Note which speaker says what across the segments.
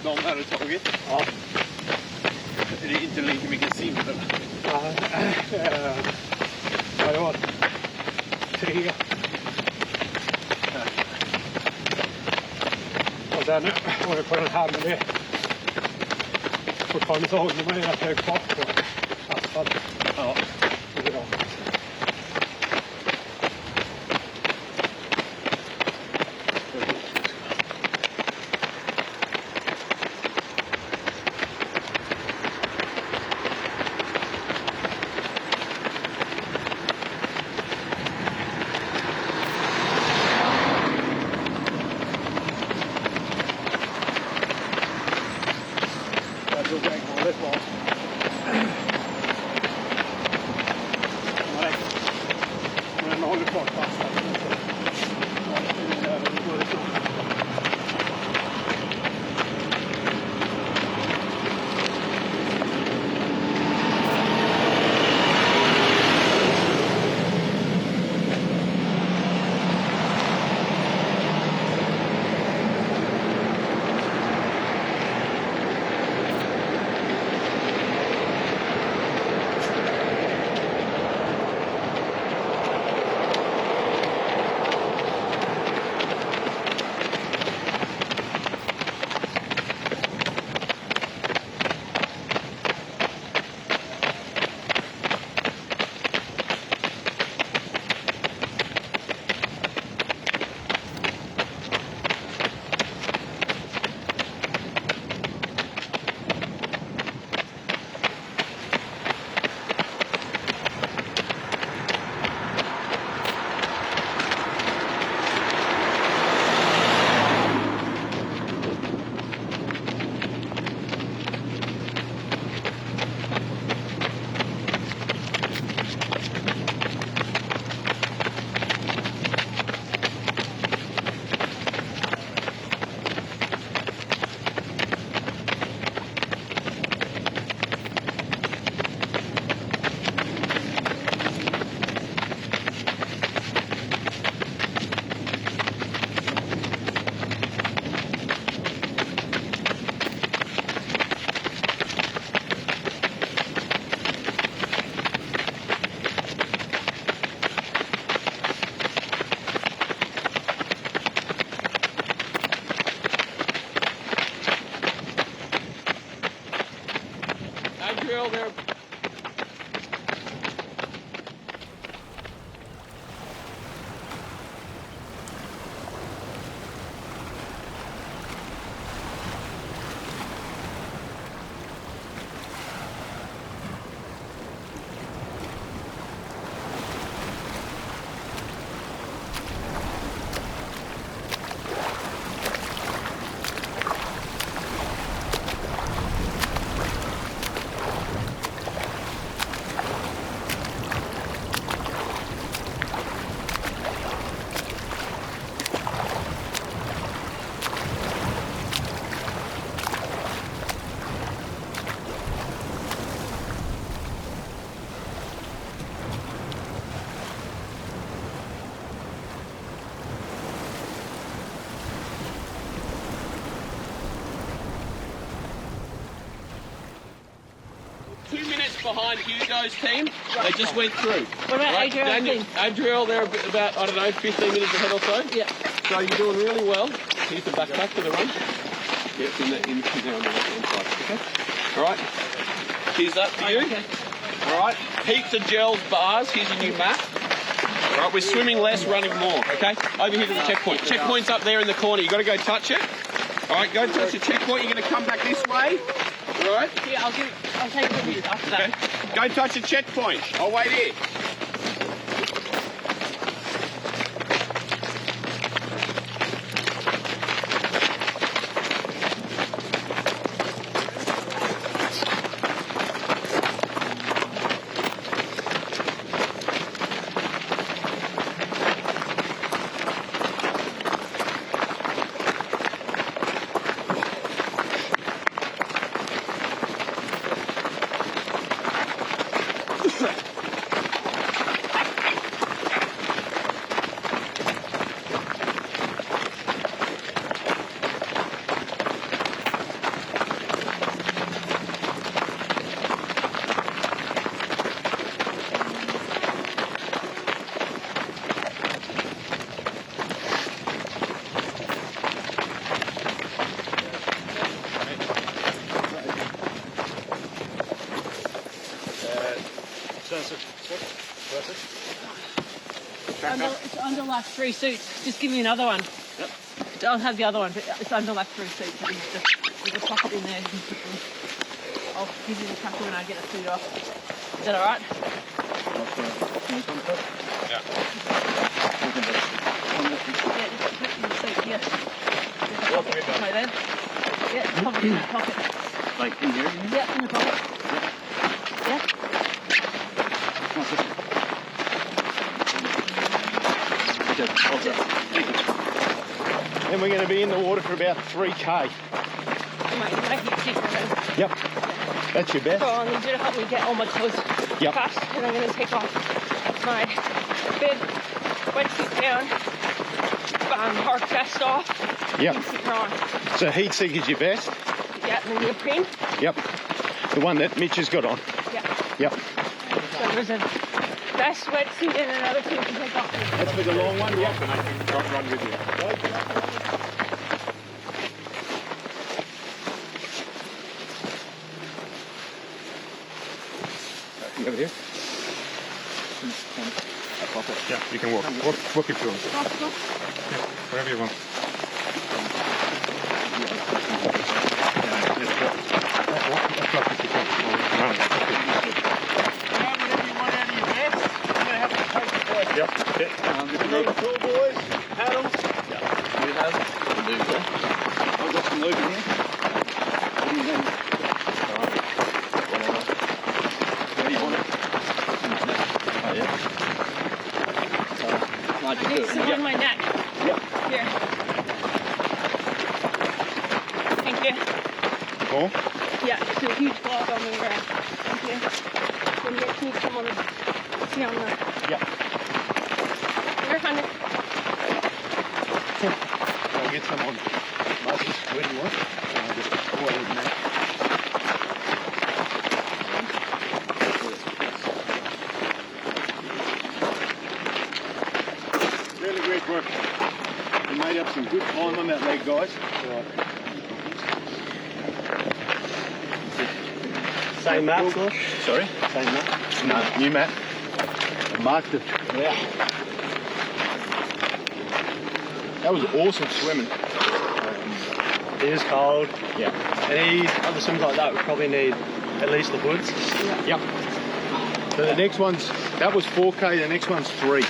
Speaker 1: de här har tagit?
Speaker 2: Ja.
Speaker 1: Är det inte lika mycket sill eller?
Speaker 2: Ja, det var 3. Och den var ju på den här, men det fortfarande så håller man ju rätt hög fart på asfalt.
Speaker 1: Ja.
Speaker 2: Det är bra.
Speaker 1: Drill there. Behind Hugo's team, they just went through.
Speaker 3: What about Adriel's team?
Speaker 1: Adriel, they're about, I don't know, 15 minutes ahead or so.
Speaker 3: Yeah.
Speaker 1: So you're doing really well. Here's the backpack for the run. Yeah, it's in there on the left-hand side. Okay. All right. Here's that for you.
Speaker 3: Okay.
Speaker 1: All right. Heaps of gels, bars. Here's your new map. All right. We're swimming less, running more. Okay. Over here to the checkpoint. Checkpoint's up there in the corner. You got to go touch it. All right. Go touch the checkpoint. You're going to come back this way. All right.
Speaker 3: Yeah, I'll take it with you after that.
Speaker 1: Okay. Go touch the checkpoint. I'll wait here.
Speaker 3: It's under like 3 suits. Just give me another one.
Speaker 1: Yep.
Speaker 3: I'll have the other one, but it's under like 3 suits. There's a pocket in there. I'll give you the tracker when I get the suit off. Is that alright?
Speaker 1: Yeah.
Speaker 3: Yeah, just put it in the suit here. There's a pocket right there. Yeah, pop it in the pocket.
Speaker 1: Like in here?
Speaker 3: Yeah, in the pocket. Yeah.
Speaker 4: And we're going to be in the water for about 3K. Yep. That's your best.
Speaker 3: So I need you to help me get all my clothes
Speaker 4: Yep.
Speaker 3: fast, and I'm going to take off my bib, wetsuit down, hard vest off,
Speaker 4: Yep.
Speaker 3: and keep her on.
Speaker 4: So heat seek is your best.
Speaker 3: Yeah, and then neoprene.
Speaker 4: Yep. The one that Mitch has got on.
Speaker 3: Yeah.
Speaker 4: Yep.
Speaker 3: So there's a vest, wetsuit, and another suit to take off.
Speaker 4: That's for the long one. Yep.
Speaker 2: And I can run with you.
Speaker 4: You over here?
Speaker 2: Yeah, you can walk. Walk if you want. Wherever you want. Yep.
Speaker 4: Cool boys. Paddles.
Speaker 1: We have the lube there.
Speaker 4: I've got some lube in here. What do you need? Where do you want it?
Speaker 1: Oh, yeah. Might
Speaker 3: I
Speaker 1: just do
Speaker 3: need
Speaker 1: it.
Speaker 3: some on my neck.
Speaker 4: Yep.
Speaker 3: Here. Thank you.
Speaker 4: Cool.
Speaker 3: Yeah, it's a huge block on the ground. Thank you. Then get me some on the, see on the,
Speaker 4: Yep.
Speaker 3: here, honey.
Speaker 4: I'll get some on. Marcus, where do you want? I'll just pour it in there. Really great work. You made up some good time on that leg, guys. Same map? Sorry? Same map? No, new map. I marked it. Yeah. That was awesome swimming.
Speaker 5: It is cold.
Speaker 4: Yeah.
Speaker 5: Any other swims like that would probably need at least the hoods.
Speaker 4: Yep. So the next one's, that was 4K, the next one's 3.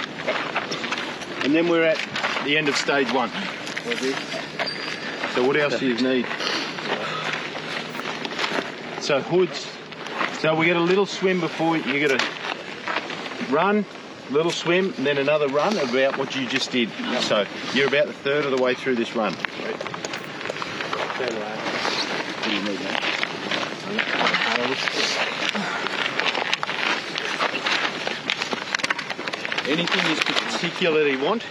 Speaker 4: And then we're at the end of stage 1. So what else do you need? So hoods. So we get a little swim before you get a run, little swim, and then another run about what you just did. So you're about a third of the way through this run. What do you need now? Anything you particularly want?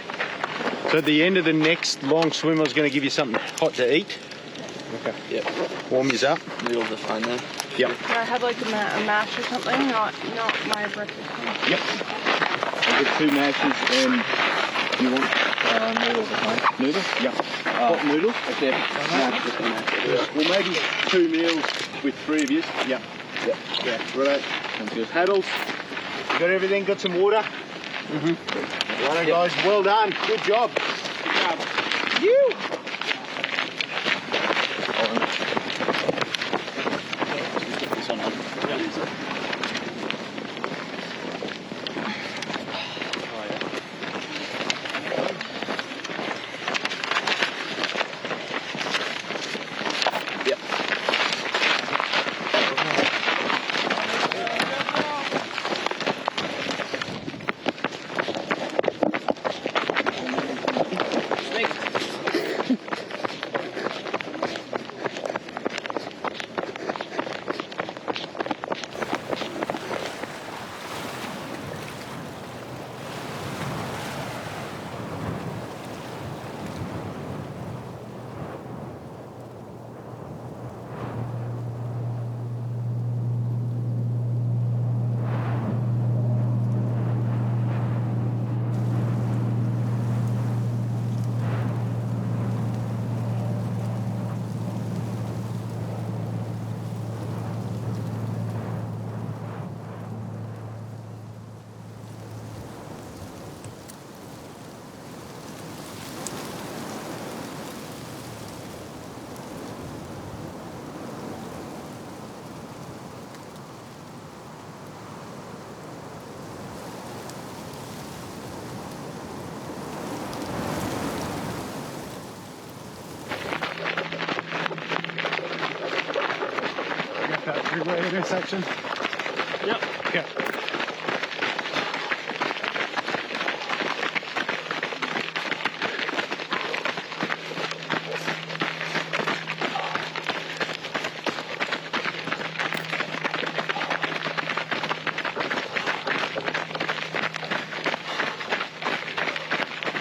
Speaker 4: So at the end of the next long swim, I was going to give you something hot to eat.
Speaker 1: Okay. Yep.
Speaker 4: Warm you up.
Speaker 1: Noodles are fine there.
Speaker 4: Yep.
Speaker 3: Can I have like a mash or something? Not my breakfast.
Speaker 4: Yep.
Speaker 1: I'll get 2 mashes and you want noodles are fine. Noodles?
Speaker 4: Yep.
Speaker 1: Hot noodles? Okay.
Speaker 4: Well, maybe 2 meals with 3 of you. Yep.
Speaker 1: Yep.
Speaker 4: Yeah. Right.
Speaker 1: Sounds good.
Speaker 4: Paddles. You got everything? Got some water?
Speaker 1: Mm-hmm.
Speaker 4: Righto, guys. Well done. Good job. Good job. You.
Speaker 1: This one on. Yep. Snake.
Speaker 2: freeway intersection?
Speaker 5: Yep.
Speaker 2: Okay.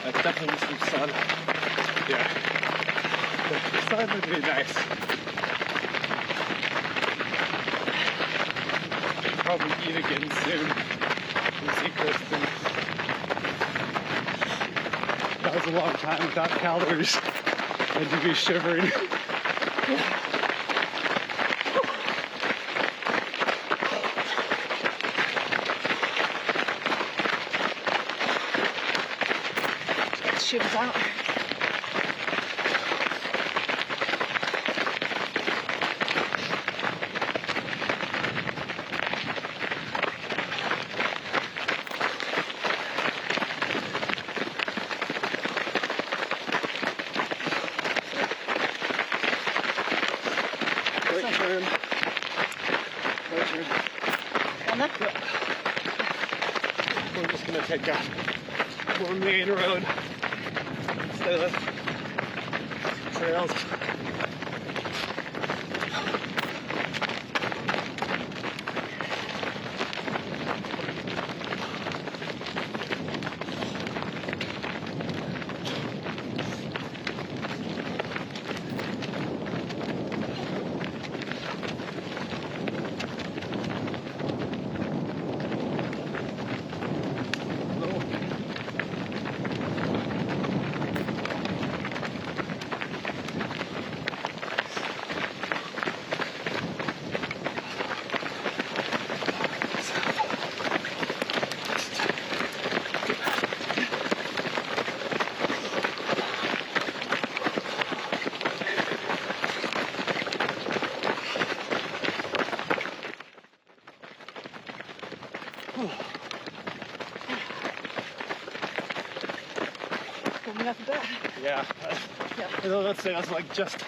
Speaker 5: That's definitely some sun.
Speaker 2: Yeah. The sun would be nice. Probably eat again soon and see Kristen. That was a long time without calories and to be shivering.
Speaker 3: Shivers out.
Speaker 5: We're just gonna take a more main road instead of trails. Yeah. I know let's say I was like just.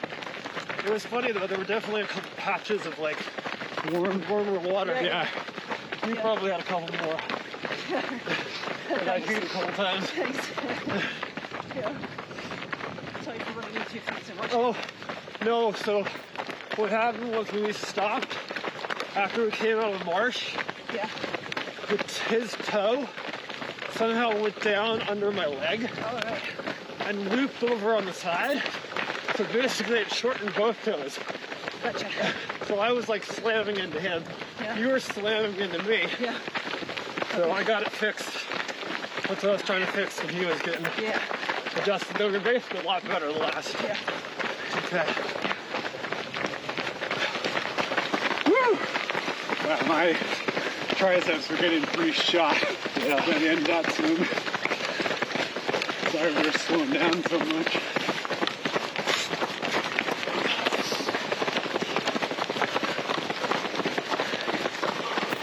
Speaker 5: It was funny though. There were definitely a couple patches of like warmer water.
Speaker 3: Yeah.
Speaker 5: You probably had a couple more. And I peed a couple times.
Speaker 3: Thanks. Yeah. Sorry for running into your feet so much.
Speaker 5: Oh no! So what happened was we stopped after we came out of the marsh.
Speaker 3: Yeah.
Speaker 5: His toe somehow went down under my leg.
Speaker 3: All right.
Speaker 5: And looped over on the side. So basically it shortened both toes.
Speaker 3: Gotcha.
Speaker 5: So I was like slamming into him.
Speaker 3: Yeah.
Speaker 5: You were slamming into me.
Speaker 3: Yeah.
Speaker 5: So I got it fixed. That's what I was trying to fix and he was getting
Speaker 3: Yeah.
Speaker 5: adjusted. They were basically a lot better the last.
Speaker 3: Yeah.
Speaker 5: Okay.
Speaker 2: Woo! Wow, my triceps were getting pretty shot by the end of that swim. Sorry we were slowing down so much.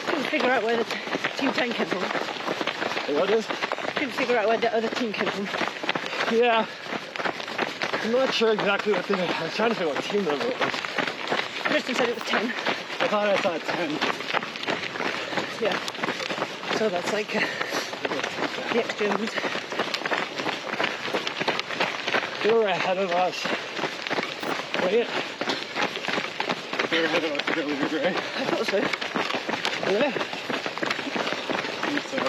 Speaker 3: Couldn't figure out where the team 10 came from.
Speaker 5: What is?
Speaker 3: Couldn't figure out where the other team came from.
Speaker 5: Yeah. I'm not sure exactly what they. I was trying to figure out what team number it was.
Speaker 3: Kristen said it was 10.
Speaker 5: I thought I saw 10.
Speaker 3: Yeah. So that's like the extra ones.
Speaker 5: They were ahead of us. Wait.
Speaker 2: They were ahead of us to go with Gray.
Speaker 3: I thought so.
Speaker 5: Yeah.
Speaker 2: So, I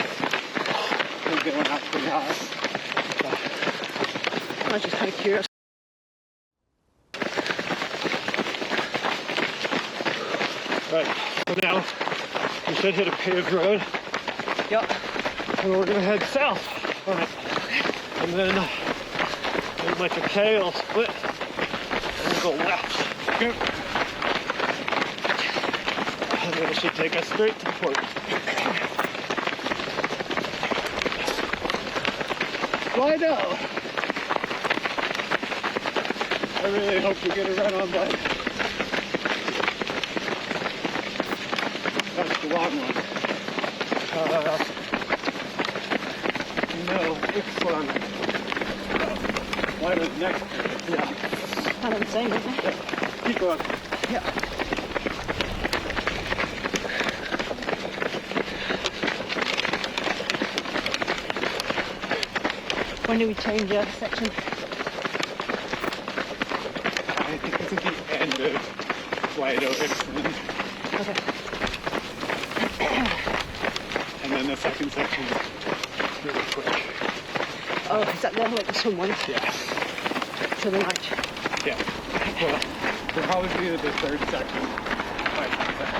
Speaker 2: think they went out pretty high.
Speaker 3: I was just kind of curious.
Speaker 5: Right. So now we should hit a paved road.
Speaker 3: Yep.
Speaker 5: And we're gonna head south on it. And then like a K will split and we'll go left. And then it should take us straight to the port.
Speaker 2: Why no? I really hope we get a run on bike. That's the long one.
Speaker 5: No, this one.
Speaker 2: Why was next?
Speaker 5: Yeah.
Speaker 3: Kind of the same, isn't it?
Speaker 5: Keep going.
Speaker 3: Yeah. When do we change a section?
Speaker 2: I think it's at the end of Flight Owen.
Speaker 3: Okay.
Speaker 2: And then the second section is really quick.
Speaker 3: Oh, is that the like the sun one?
Speaker 2: Yeah.
Speaker 3: To the right.
Speaker 2: Yeah. Well, we'll probably be at the third section. Wait, no, my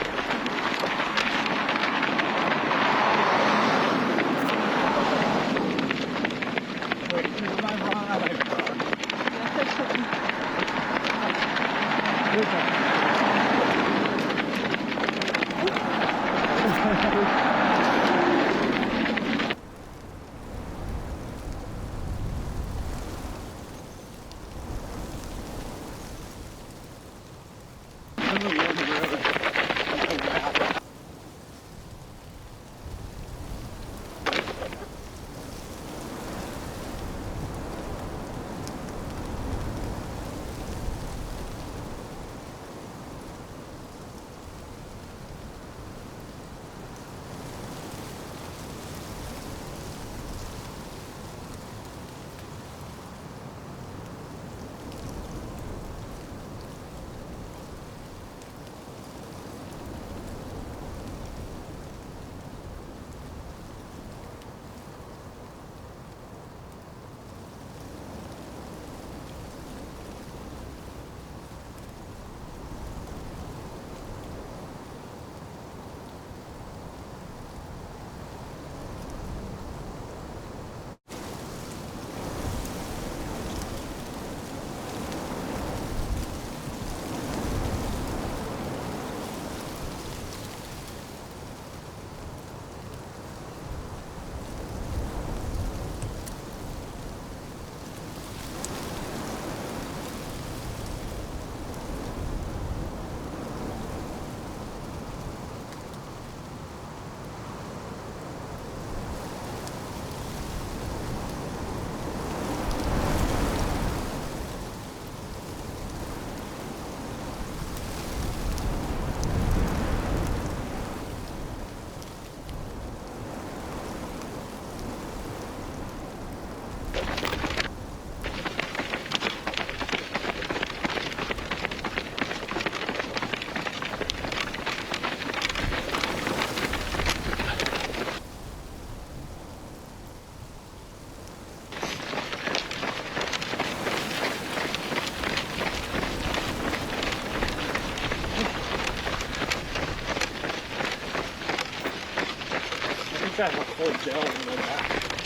Speaker 5: Got my full gel in my back.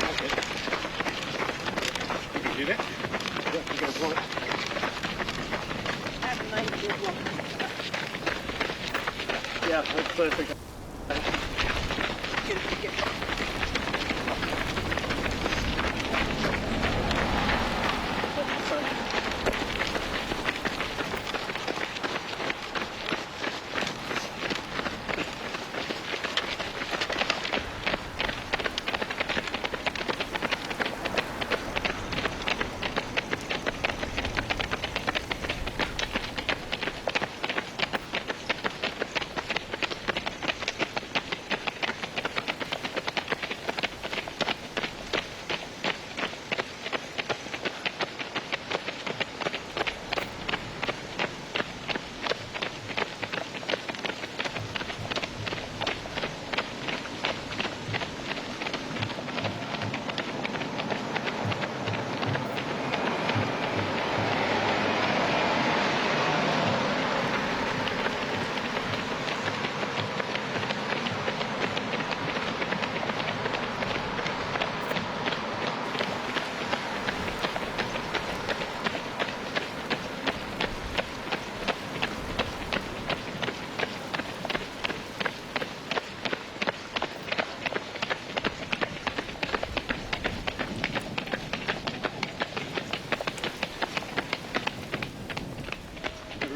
Speaker 5: Okay.
Speaker 2: You can do that?
Speaker 5: Yeah, you guys want it?
Speaker 3: Have a nice good one.
Speaker 5: Yeah, that's perfect.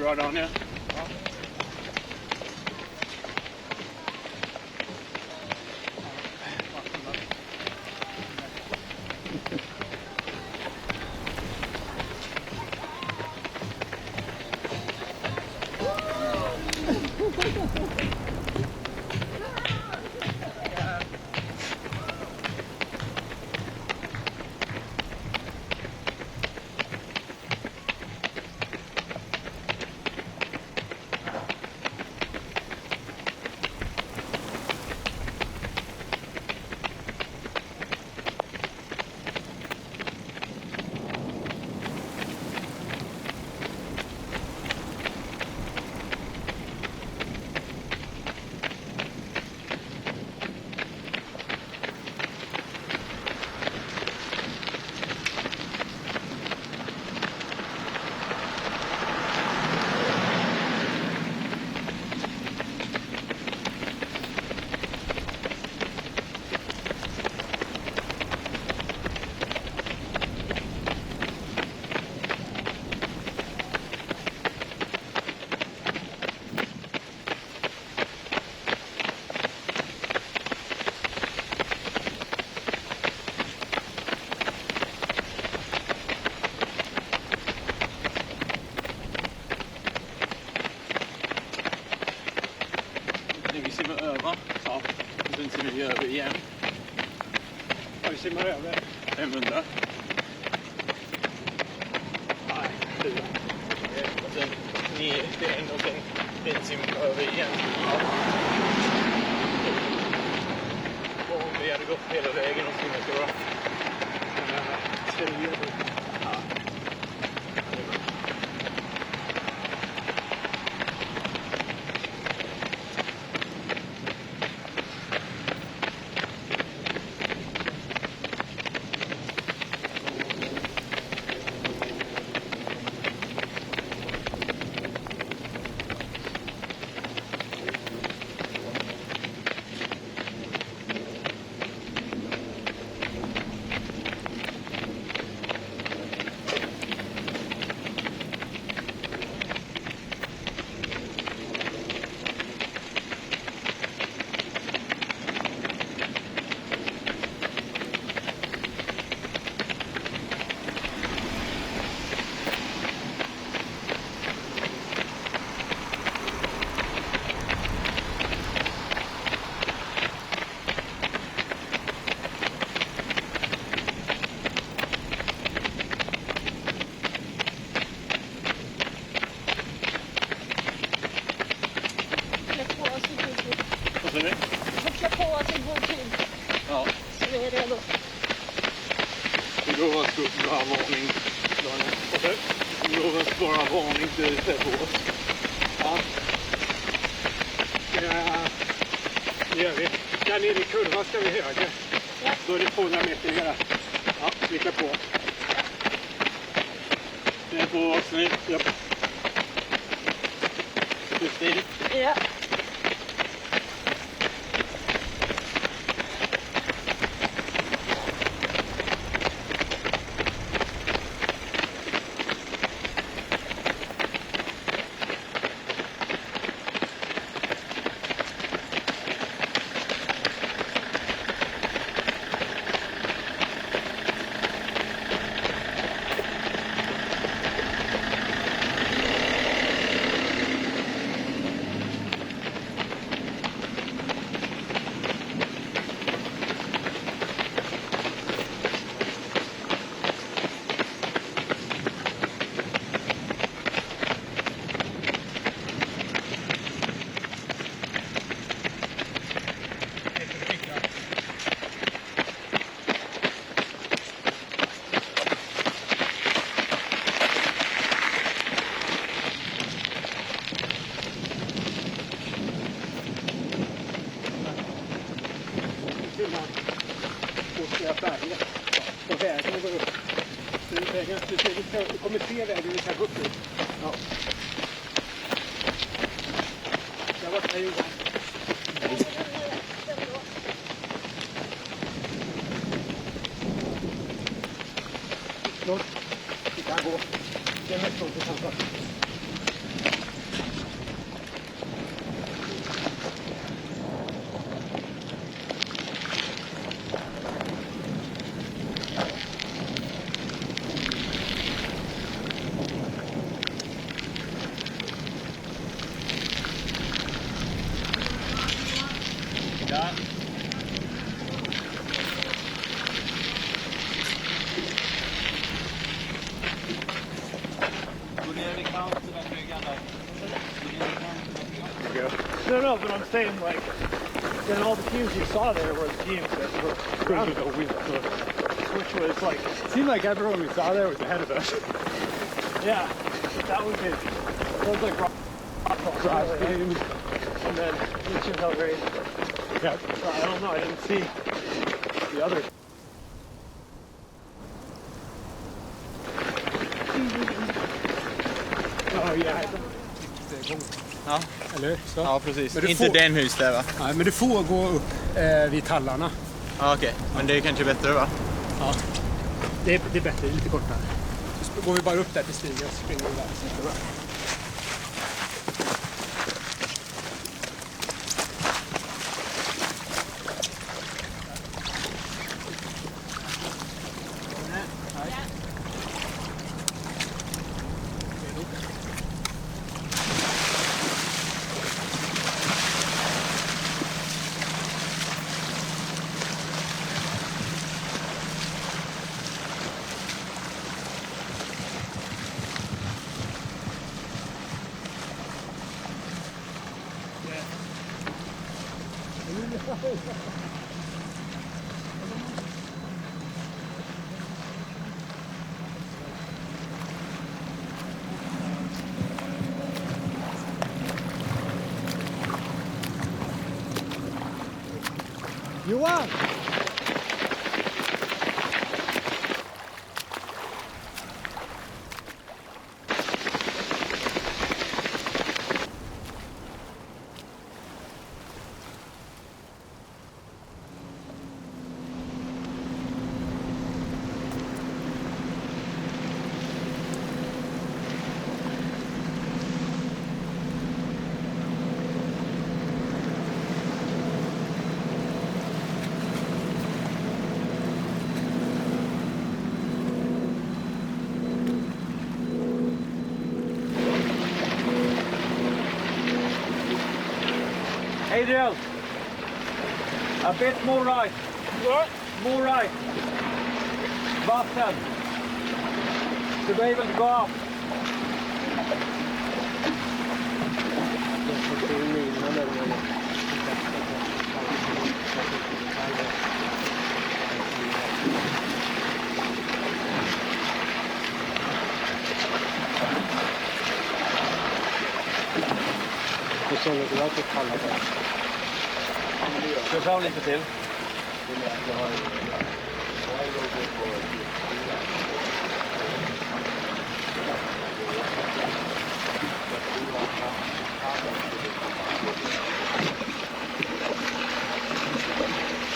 Speaker 2: Right on now.
Speaker 5: simma över. Ja, och sen simmar vi över igen.
Speaker 2: Ja, vi simmar över.
Speaker 5: 500. Nej, 4. Och sen ner till en och sen en sim över igen. Ja. Och om vi hade gått hela vägen och simmat då. Ja.
Speaker 3: Kör på oss i god tid.
Speaker 5: Ja.
Speaker 3: Så vi är redo.
Speaker 5: Vi lovar att vara varning. Vi lovar att vara varning till på oss.
Speaker 2: Ja. Det gör vi. Där nere i kurvan ska vi höger.
Speaker 3: Ja.
Speaker 2: Då är det 200 meter ner. Ja, klicka på.
Speaker 5: Det är på oss nu. Ja. Still.
Speaker 3: Ja.
Speaker 2: På vägen går upp. Du kommer se vägen vi kan gå upp. Ja. Jag var där Johan. Snart. Vi kan gå. Det är mest stort vi kan ta.
Speaker 5: Ja.
Speaker 2: No, but I'm saying like, then all the teams you saw there were the teams that were going to go with which was like, it seemed like everyone we saw there was ahead of us. Yeah, that was it. It was like rock game, and then Eastern Belgrade. Yeah, so I don't know, I didn't see the other. Oh yeah.
Speaker 5: Ja.
Speaker 2: Eller så.
Speaker 5: Ja, precis.
Speaker 2: Men
Speaker 5: Inte den hus där va?
Speaker 2: Nej, men du får gå upp vid tallarna.
Speaker 5: Ja, okej. Men det är kanske bättre va?
Speaker 2: Ja. Det är bättre, det är lite kortare. Så går vi bara upp där till stigen så springer vi där. Så är det bra. Johan!
Speaker 6: Adriel, a bit more right.
Speaker 5: What?
Speaker 6: More right. Vatten. To be able to go up. Kör fram lite till.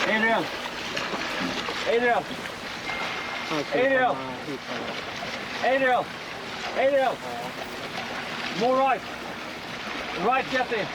Speaker 6: Adriel! Adriel! Adriel! Adriel! Adriel! More right! Right, Jesse!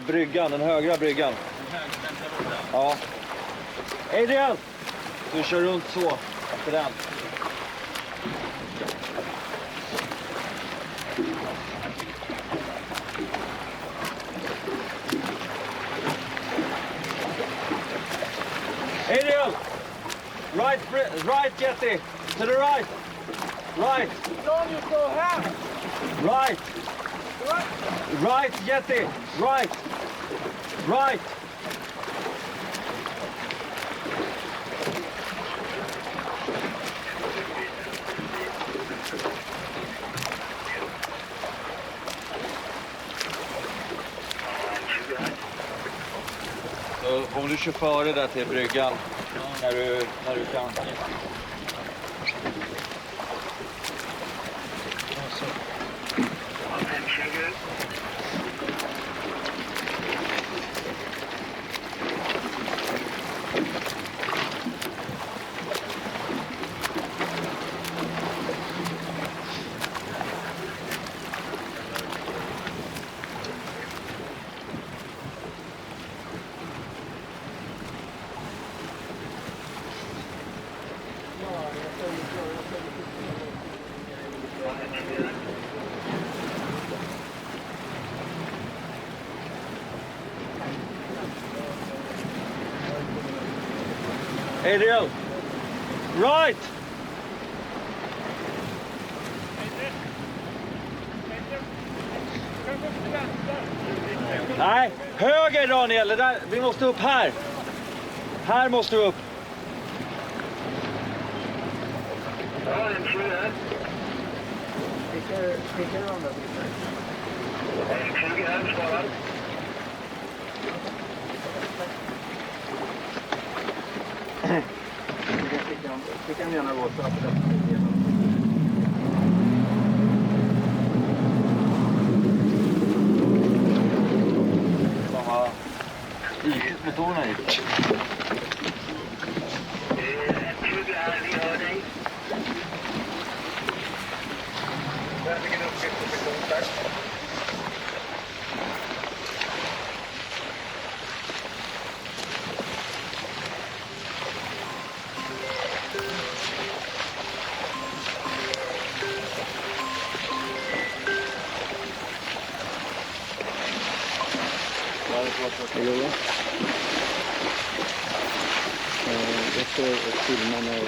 Speaker 6: Bryggan, den högra bryggan. Ja. Adrian! Du kör runt så, efter den. Adrian! Right, Jesse! To the right! Right!
Speaker 5: Don't you go half?
Speaker 6: Right!
Speaker 5: What?
Speaker 6: Right, Jesse! Right! Right! om du kör före där till bryggan när du kan. Adriel, right! Nej, höger Daniel, det där, vi måste upp här. Här måste vi upp.
Speaker 7: Ja, en 20 här. Skicka de där bitarna. En 20 här, svarar. Skicka dem gärna åt så att det
Speaker 6: Samma isigt motorerna gick.
Speaker 7: 20 här, vi hör dig. Där fick en uppgift på sektion, tack.
Speaker 8: Jag står och filmar när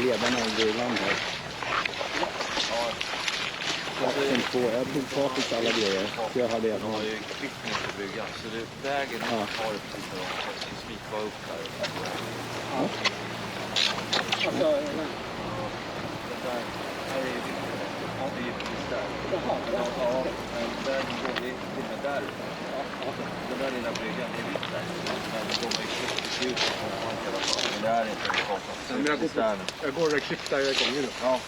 Speaker 8: ledarna går i land här. Jag tog Patriks alla grejer. Jag hade
Speaker 6: De har ju klippt ner på bryggan så vägen har det precis när de ska smipa upp här. Den där, här är ju det är ju precis där. Ja, men vägen går till och med där. Den där lilla bryggan, det är vitt där. Men de har ju klippt ut men det är inte en konstant.
Speaker 2: Jag går och klipper där jag kommer nu.
Speaker 6: Ja,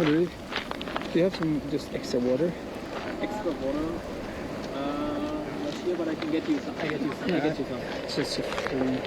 Speaker 8: Oh, really? Do you have some just extra water?
Speaker 2: Extra water. Not here, but I can get you some. I get you some. I get you some.
Speaker 8: It's just a free.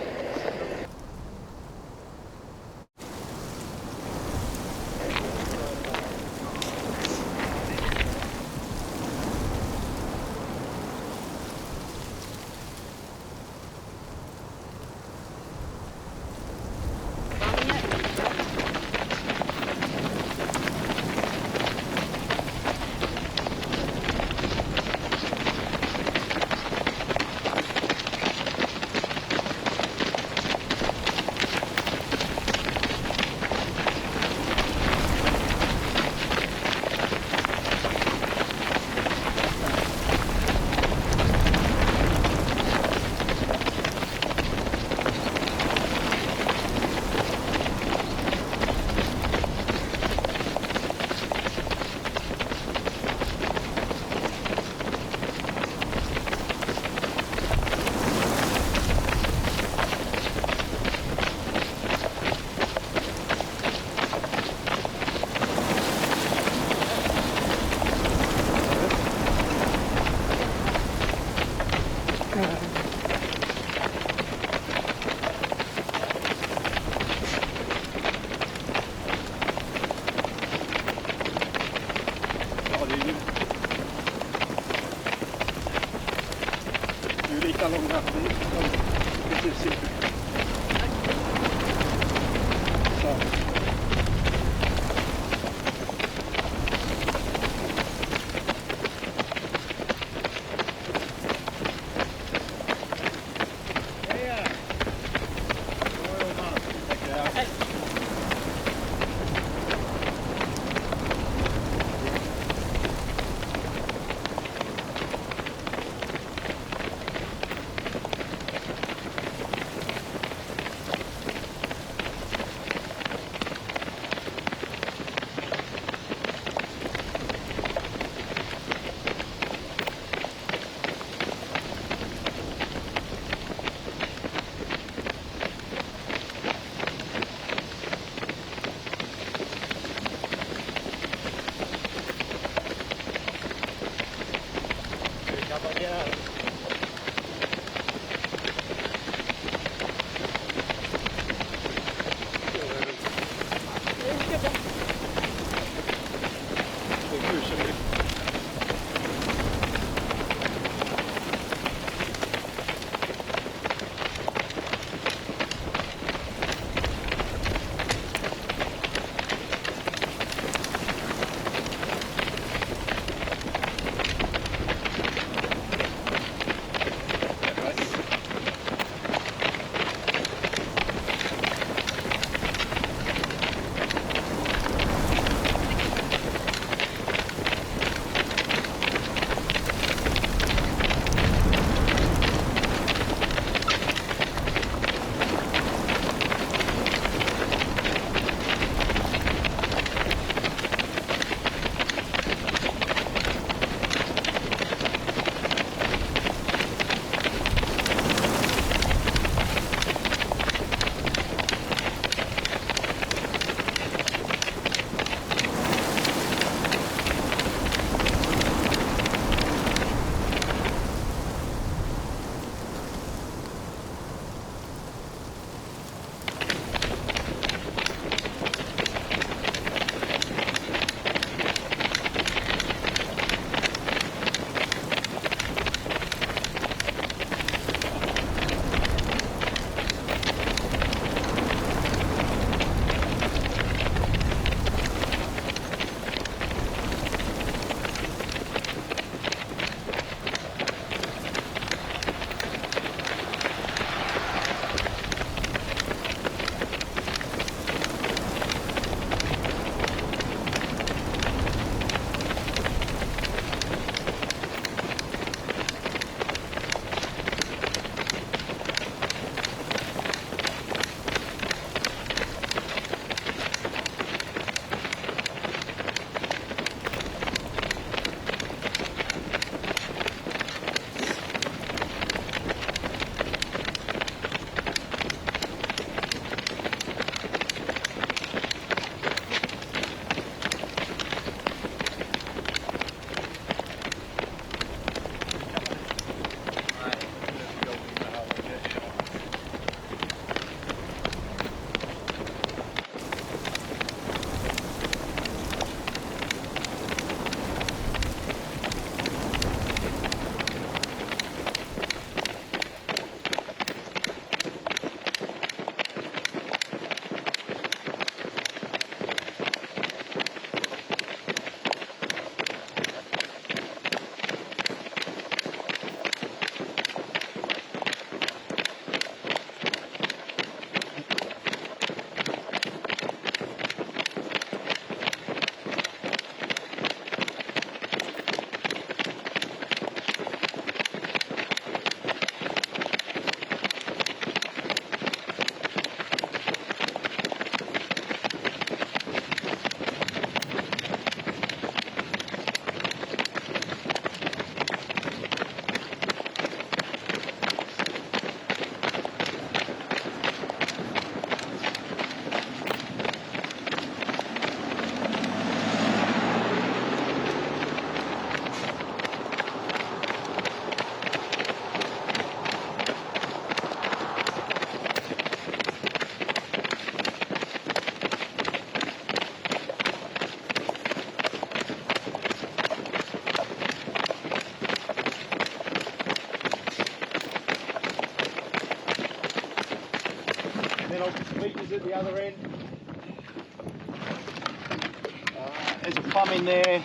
Speaker 4: there's a plum in there,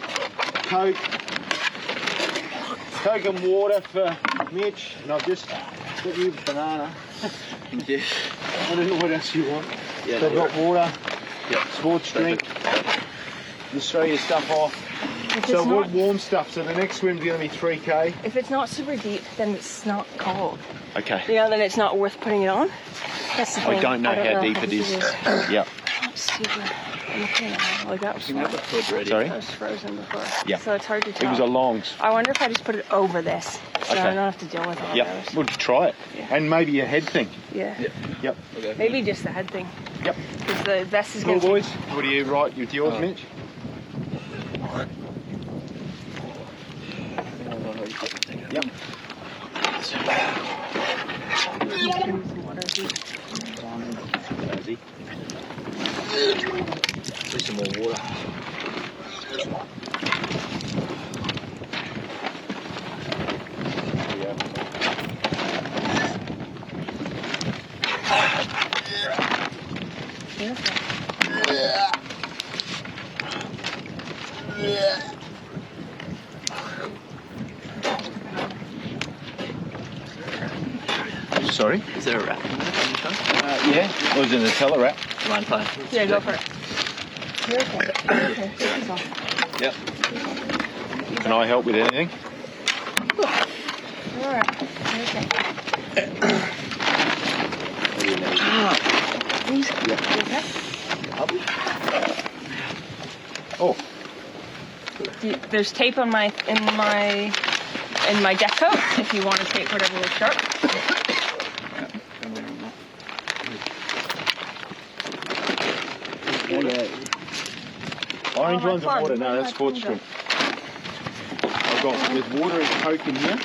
Speaker 4: Coke and water for Mitch, and I've just got you a banana.
Speaker 6: Yeah.
Speaker 4: I don't know what else you want.
Speaker 6: Yeah,
Speaker 4: So I've got water, sports drink, just throw your stuff off. So I want warm stuff, so the next swim's going to be 3K.
Speaker 9: If it's not super deep, then it's not cold.
Speaker 4: Okay.
Speaker 9: You know, then it's not worth putting it on. That's the thing.
Speaker 4: I don't know how deep it is. Yep.
Speaker 9: Not super. I'm looking at it. Like that was frozen.
Speaker 4: Sorry?
Speaker 9: That was frozen before.
Speaker 4: Yeah.
Speaker 9: So it's hard to tell.
Speaker 4: It was a longs.
Speaker 9: I wonder if I just put it over this, so
Speaker 4: Okay.
Speaker 9: I don't have to deal with all
Speaker 4: Yep.
Speaker 9: those.
Speaker 4: We'll try it.
Speaker 9: Yeah.
Speaker 4: And maybe a head thing.
Speaker 9: Yeah.
Speaker 4: Yep.
Speaker 9: Maybe just the head thing.
Speaker 4: Yep.
Speaker 9: Because the vest is
Speaker 4: Cool,
Speaker 9: going to
Speaker 4: boys. What do you write with yours, Mitch? Yep. Easy.
Speaker 6: Need some more water.
Speaker 4: Sorry?
Speaker 6: Is there a wrap?
Speaker 4: Yeah. It was in the Nutella wrap.
Speaker 6: Do you mind playing?
Speaker 9: Yeah, go for it. You're okay. You're okay. This is all.
Speaker 4: Yep. Can I help with anything?
Speaker 9: You're alright. You're okay. Please. You okay?
Speaker 4: Oh.
Speaker 9: There's tape on my in my deck coat if you want to tape whatever was sharp.
Speaker 4: Orange
Speaker 9: my
Speaker 4: ones are
Speaker 9: plum.
Speaker 4: water. No, that's sports drink. I've got there's water and Coke in here.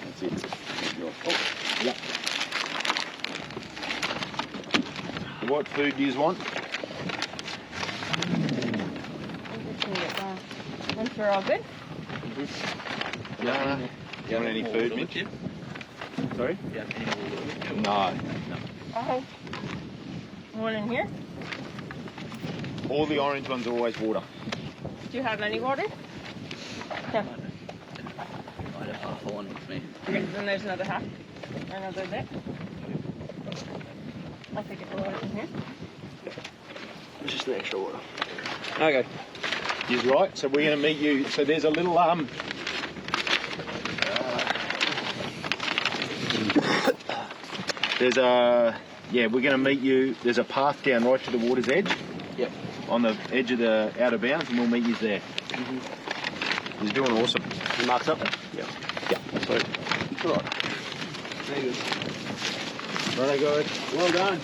Speaker 4: That's it. Oh, yeah. What food do you want?
Speaker 9: Once we're all good.
Speaker 4: Yeah. You want any food, Mitch? Sorry?
Speaker 6: Yeah, any more water?
Speaker 4: No.
Speaker 9: Oh. One in here.
Speaker 4: All the orange ones are always water.
Speaker 9: Do you have any water? Yeah.
Speaker 6: I have half of one with me.
Speaker 9: Okay, then there's another half. Another bit. I'll take it the water from here.
Speaker 6: Just the extra water.
Speaker 4: Okay. He's right. So we're going to meet you. So there's a little there's a we're going to meet you. There's a path down right to the water's edge.
Speaker 6: Yep.
Speaker 4: On the edge of the outer bounds, and we'll meet you there. He's doing awesome.
Speaker 6: You marked up?
Speaker 4: Yeah. Sweet.
Speaker 6: It's all right. Very good.
Speaker 4: Very good. Well done.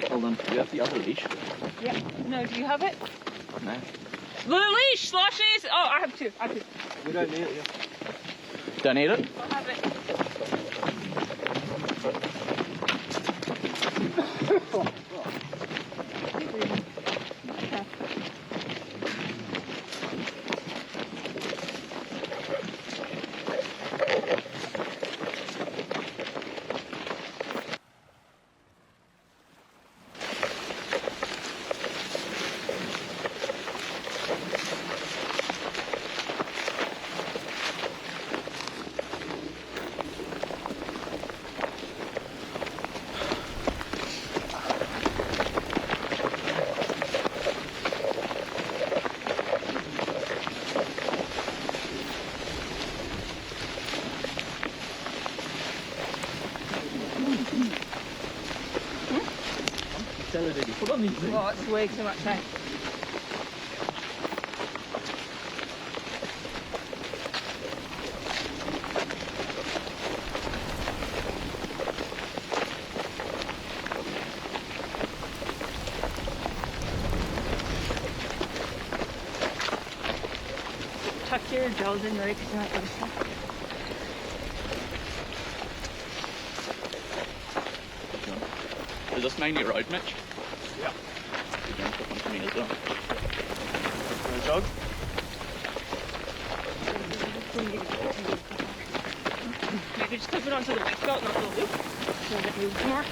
Speaker 6: Hold on. Do you have the other leash?
Speaker 9: Yeah. No, do you have it?
Speaker 6: No.
Speaker 9: The leash, slushies! Oh, I have two.
Speaker 6: We don't need it, yeah. Don't need it?
Speaker 9: I'll have it.
Speaker 6: Put on these things.
Speaker 9: Oh, it's way too much time. Tuck your gels in right because you're not going to stop.
Speaker 1: Is this mainly a road match?
Speaker 2: Yeah.
Speaker 1: You can put one to me as well.
Speaker 2: Jog?
Speaker 9: Maybe just clip it onto the bike belt, not the loop. So it moves more.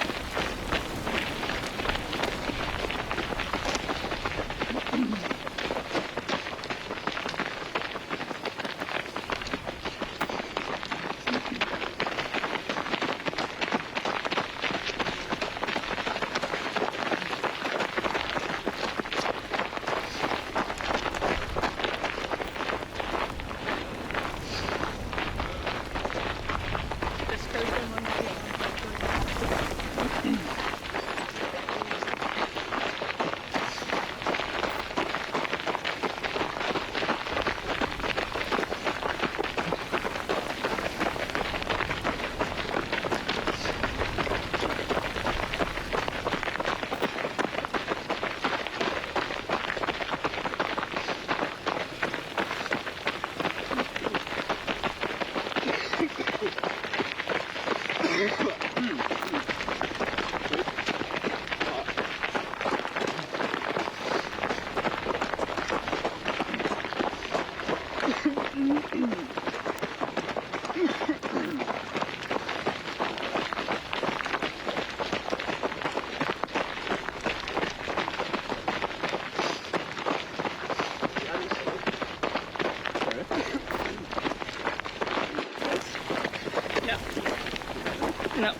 Speaker 9: No.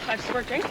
Speaker 9: That's working.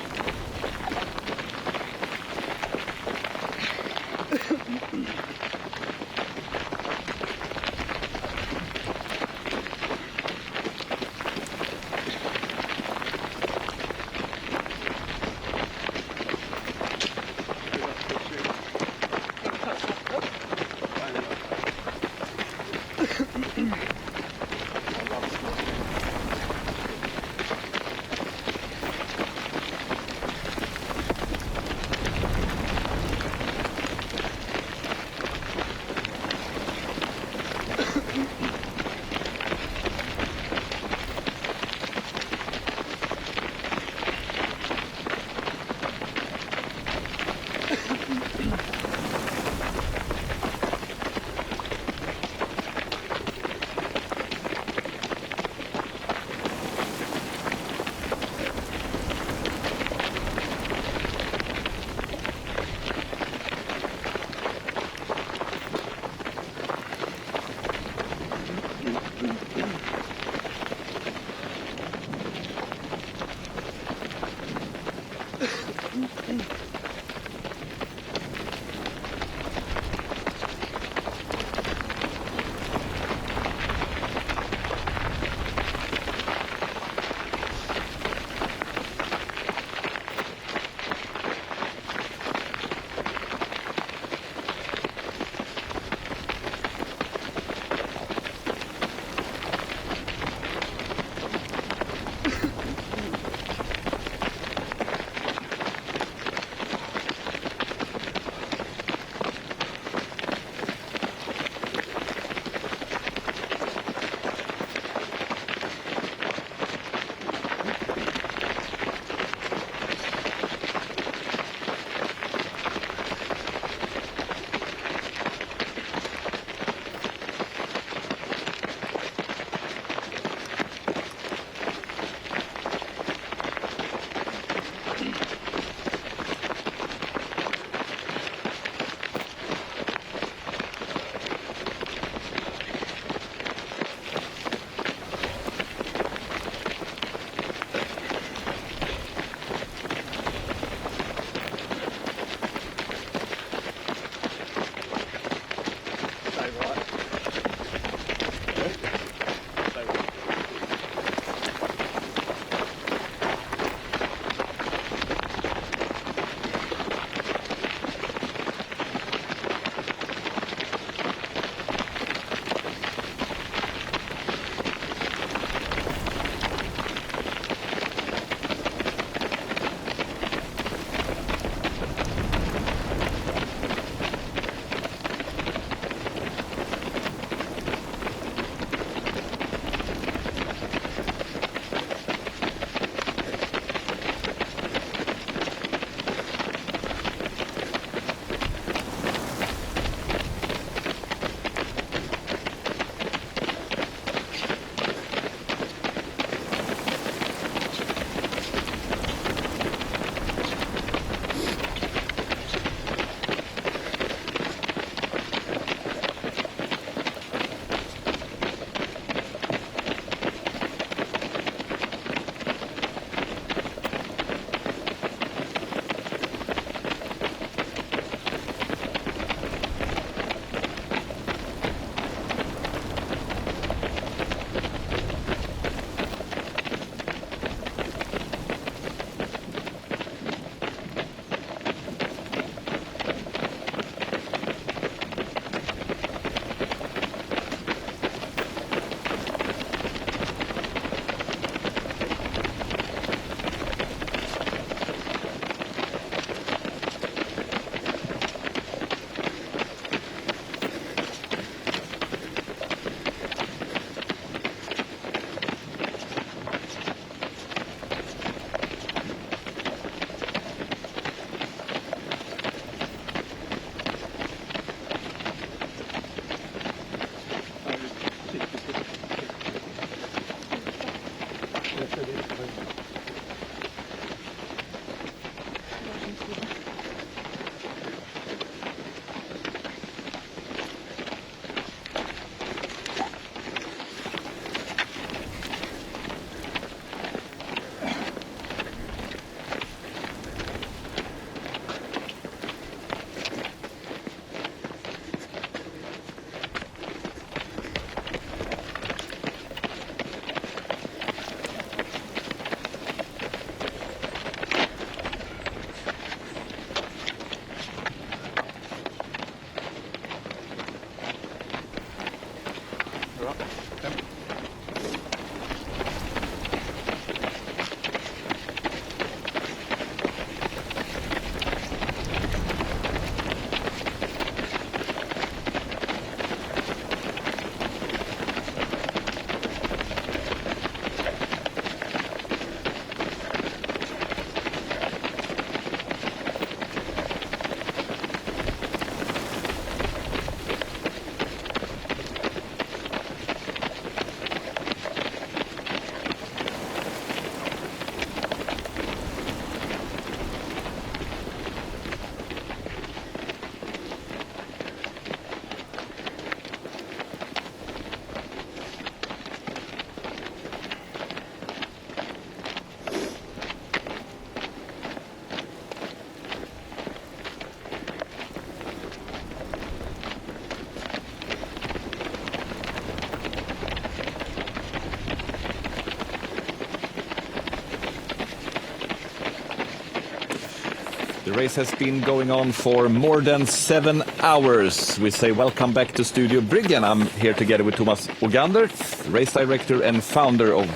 Speaker 10: The race has been going on for more than 7 hours. We say welcome back to Studio Bryggen. I'm here together with Thomas Ogander, race director and founder of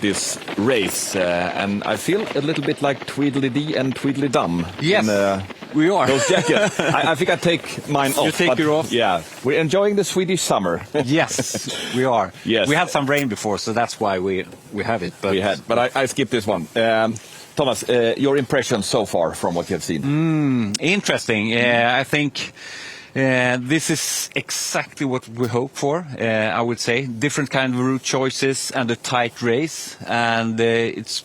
Speaker 10: this race. And I feel a little bit like Tweedledee and Tweedledum.
Speaker 11: Yes, we are.
Speaker 10: Those jackets. I think I take mine off.
Speaker 11: You take your off?
Speaker 10: Yeah. We're enjoying the Swedish summer.
Speaker 11: Yes, we are.
Speaker 10: Yes.
Speaker 11: We had some rain before, so that's why we have it.
Speaker 10: But I skipped this one. Thomas, your impressions so far from what you have seen?
Speaker 11: Interesting. I think this is exactly what we hope for, I would say. Different kind of route choices and a tight race. And it's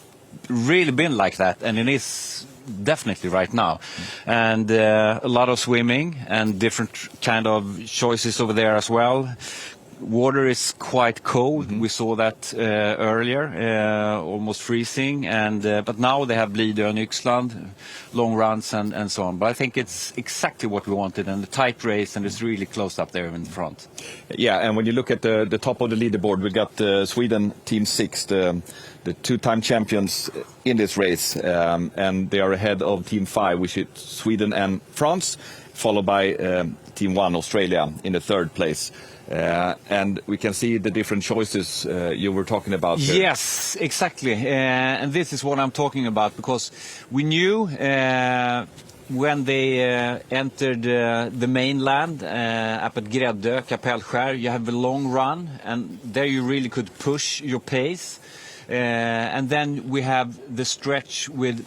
Speaker 11: really been like that, and it is definitely right now. And a lot of swimming and different kind of choices over there as well. Water is quite cold. We saw that earlier, almost freezing. And but now they have Blidö and Yxland, long runs and so on. But I think it's exactly what we wanted, and a tight race, and it's really close up there in the front.
Speaker 10: Yeah, and when you look at the top of the leaderboard, we got Sweden, Team 6, the two-time champions in this race, and they are ahead of Team 5, which is Sweden and France, followed by Team 1, Australia, in the third place. And we can see the different choices you were talking about here.
Speaker 11: Yes, exactly. And this is what I'm talking about, because we knew when they entered the mainland up at Gräddö, Kapellskär, you have a long run, and there you really could push your pace. And then we have the stretch with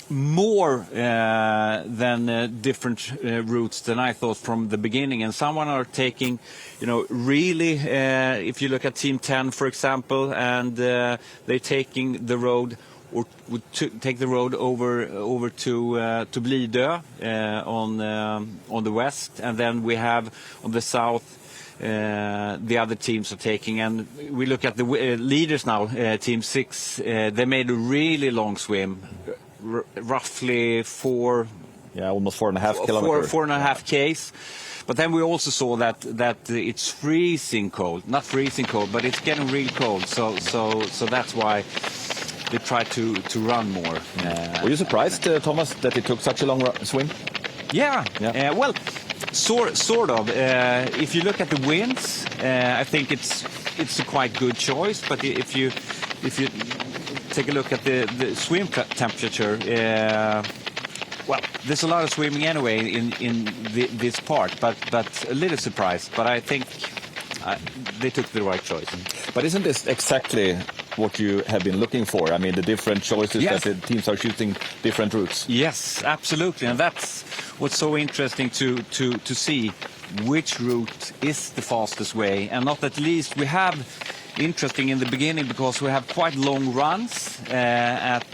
Speaker 11: more than different routes than I thought from the beginning, and someone are taking, really, if you look at Team 10 for example, and they're taking the road, or would take the road over to Blidö on the west, and then we have on the south the other teams are taking. And we look at the leaders now, Team 6, they made a really long swim, roughly
Speaker 10: almost 4.5 kilometers.
Speaker 11: 4.5 Ks. But then we also saw that it's freezing cold, not freezing cold, but it's getting really cold. So that's why they try to run more.
Speaker 10: Were you surprised, Thomas, that it took such a long swim?
Speaker 11: Yeah. Well, sort of. If you look at the winds, I think it's a quite good choice. But if you take a look at the swim temperature, well, there's a lot of swimming anyway in this part, but a little surprised. But I think they took the right choice.
Speaker 10: But isn't this exactly what you have been looking for? I mean, the different choices,
Speaker 11: yes,
Speaker 10: that the teams are choosing different routes.
Speaker 11: Yes, absolutely, and that's what's so interesting to see which route is the fastest way, and not at least we have. Interesting in the beginning because we have quite long runs at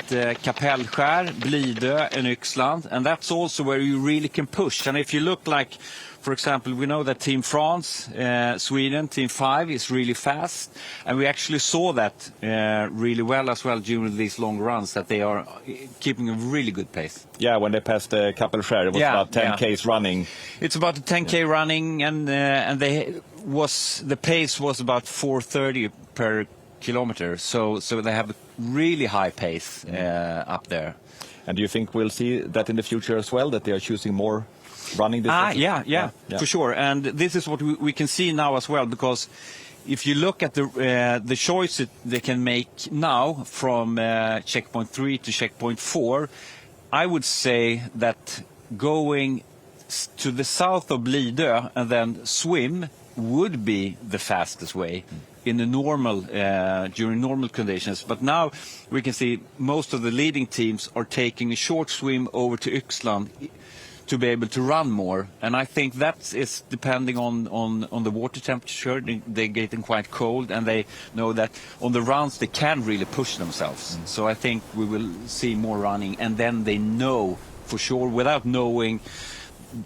Speaker 11: Kapellskär, Blidö and Yxland, and that's also where you really can push. And if you look like, for example, we know that Team France, Sweden, Team 5 is really fast, and we actually saw that really well as well during these long runs, that they are keeping a really good pace.
Speaker 10: Yeah, when they passed Kapellskär, it was about 10 Ks running.
Speaker 11: It's about a 10K running, and the pace was about 4:30 per kilometer, so they have a really high pace up there.
Speaker 10: And do you think we'll see that in the future as well, that they are choosing more running distances?
Speaker 11: Yeah, for sure. And this is what we can see now as well, because if you look at the choices they can make now from checkpoint 3 to checkpoint 4, I would say that going to the south of Blidö and then swim would be the fastest way in the normal during normal conditions. But now we can see most of the leading teams are taking a short swim over to Yxland to be able to run more, and I think that is depending on the water temperature. They're getting quite cold, and they know that on the runs they can really push themselves. So I think we will see more running, and then they know for sure, without knowing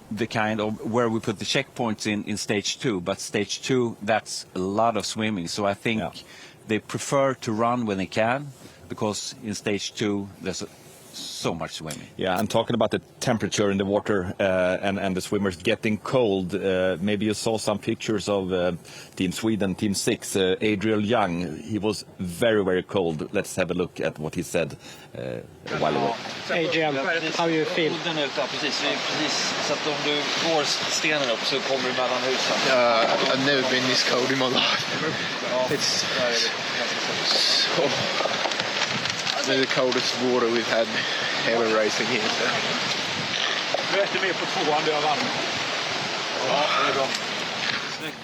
Speaker 11: the kind of where we put the checkpoints in stage 2, but stage 2, that's a lot of swimming. So I think they prefer to run when they can, because in stage 2 there's so much swimming.
Speaker 10: Yeah, and talking about the temperature in the water and the swimmers getting cold, maybe you saw some pictures of Team Sweden, Team 6, Adriel Young. He was very, very cold. Let's have a look at what he said a while ago.
Speaker 5: Adrian, how you feel?
Speaker 6: Ja, precis. Så att om du går stenen upp så kommer du mellan husen.
Speaker 12: I've never been this cold in my life. It's so... the coldest water we've had ever racing here. So.
Speaker 2: Du äter mer på 2 än du har varmt.
Speaker 6: Ja, det är bra. Snyggt.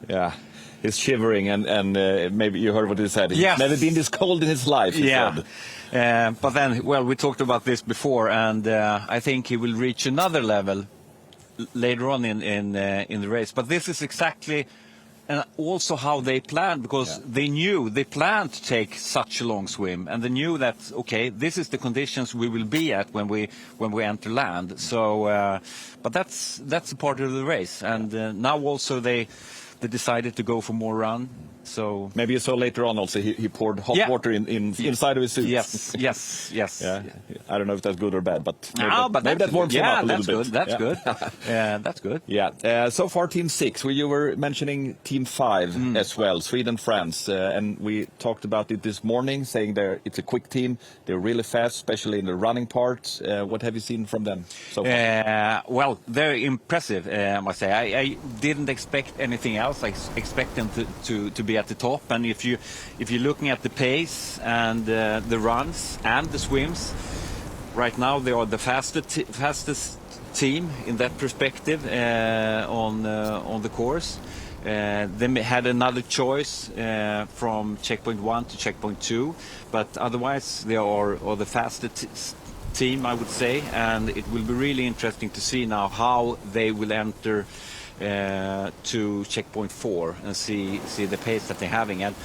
Speaker 10: Yeah, he's shivering, and maybe you heard what he said. He's
Speaker 11: Yes.
Speaker 10: never been this cold in his life, he said.
Speaker 11: But then, well, we talked about this before, and I think he will reach another level later on in the race. But this is exactly and also how they planned, because they planned to take such a long swim, and they knew that, okay, this is the conditions we will be at when we enter land. So, but that's a part of the race, and now also they decided to go for more run. So
Speaker 10: maybe you saw later on also he poured hot water inside of his suit.
Speaker 11: Yes.
Speaker 10: Yeah. I don't know if that's good or bad, but maybe that warms him up a little bit.
Speaker 11: That's good. That's good.
Speaker 10: Yeah. So far, Team 6. You were mentioning Team 5 as well, Sweden, France, and we talked about it this morning, saying it's a quick team. They're really fast, especially in the running part. What have you seen from them so far?
Speaker 11: Well, very impressive, I must say. I didn't expect anything else. I expect them to be at the top, and if you're looking at the pace and the runs and the swims, right now they are the fastest team in that perspective on the course. They had another choice from checkpoint 1 to checkpoint 2, but otherwise they are the fastest team, I would say, and it will be really interesting to see now how they will enter to checkpoint 4 and see the pace that they're having. And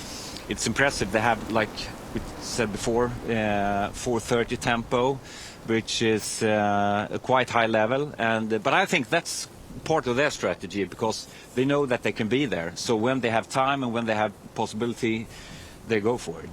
Speaker 11: it's impressive. They have, like we said before, 4:30 tempo, which is a quite high level. And but I think that's part of their strategy, because they know that they can be there. So when they have time and when they have possibility, they go for it.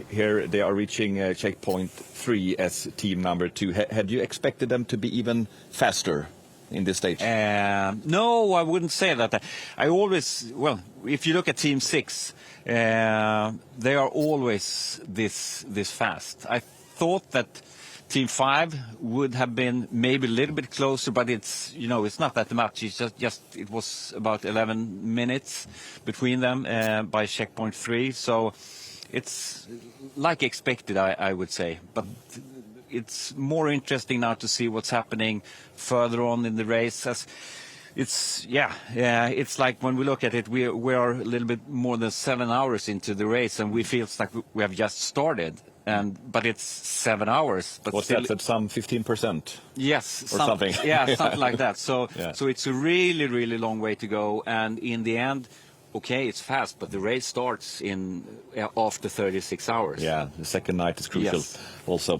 Speaker 10: Here they are reaching checkpoint 3 as team number 2. Had you expected them to be even faster in this stage?
Speaker 11: No, I wouldn't say that. I always, well, if you look at Team 6, they are always this fast. I thought that Team 5 would have been maybe a little bit closer, but it's not that much. It's just it was about 11 minutes between them by checkpoint 3, so it's like expected, I would say. But it's more interesting now to see what's happening further on in the race. It's like when we look at it, we are a little bit more than 7 hours into the race, and we feel like we have just started. But it's 7 hours. But
Speaker 10: what's that? Some 15%?
Speaker 11: Yes,
Speaker 10: or something.
Speaker 11: Yeah, something like that. So it's a really, really long way to go, and in the end, okay, it's fast, but the race starts after 36 hours.
Speaker 10: Yeah, the second night is crucial.
Speaker 11: Yes.
Speaker 10: Also,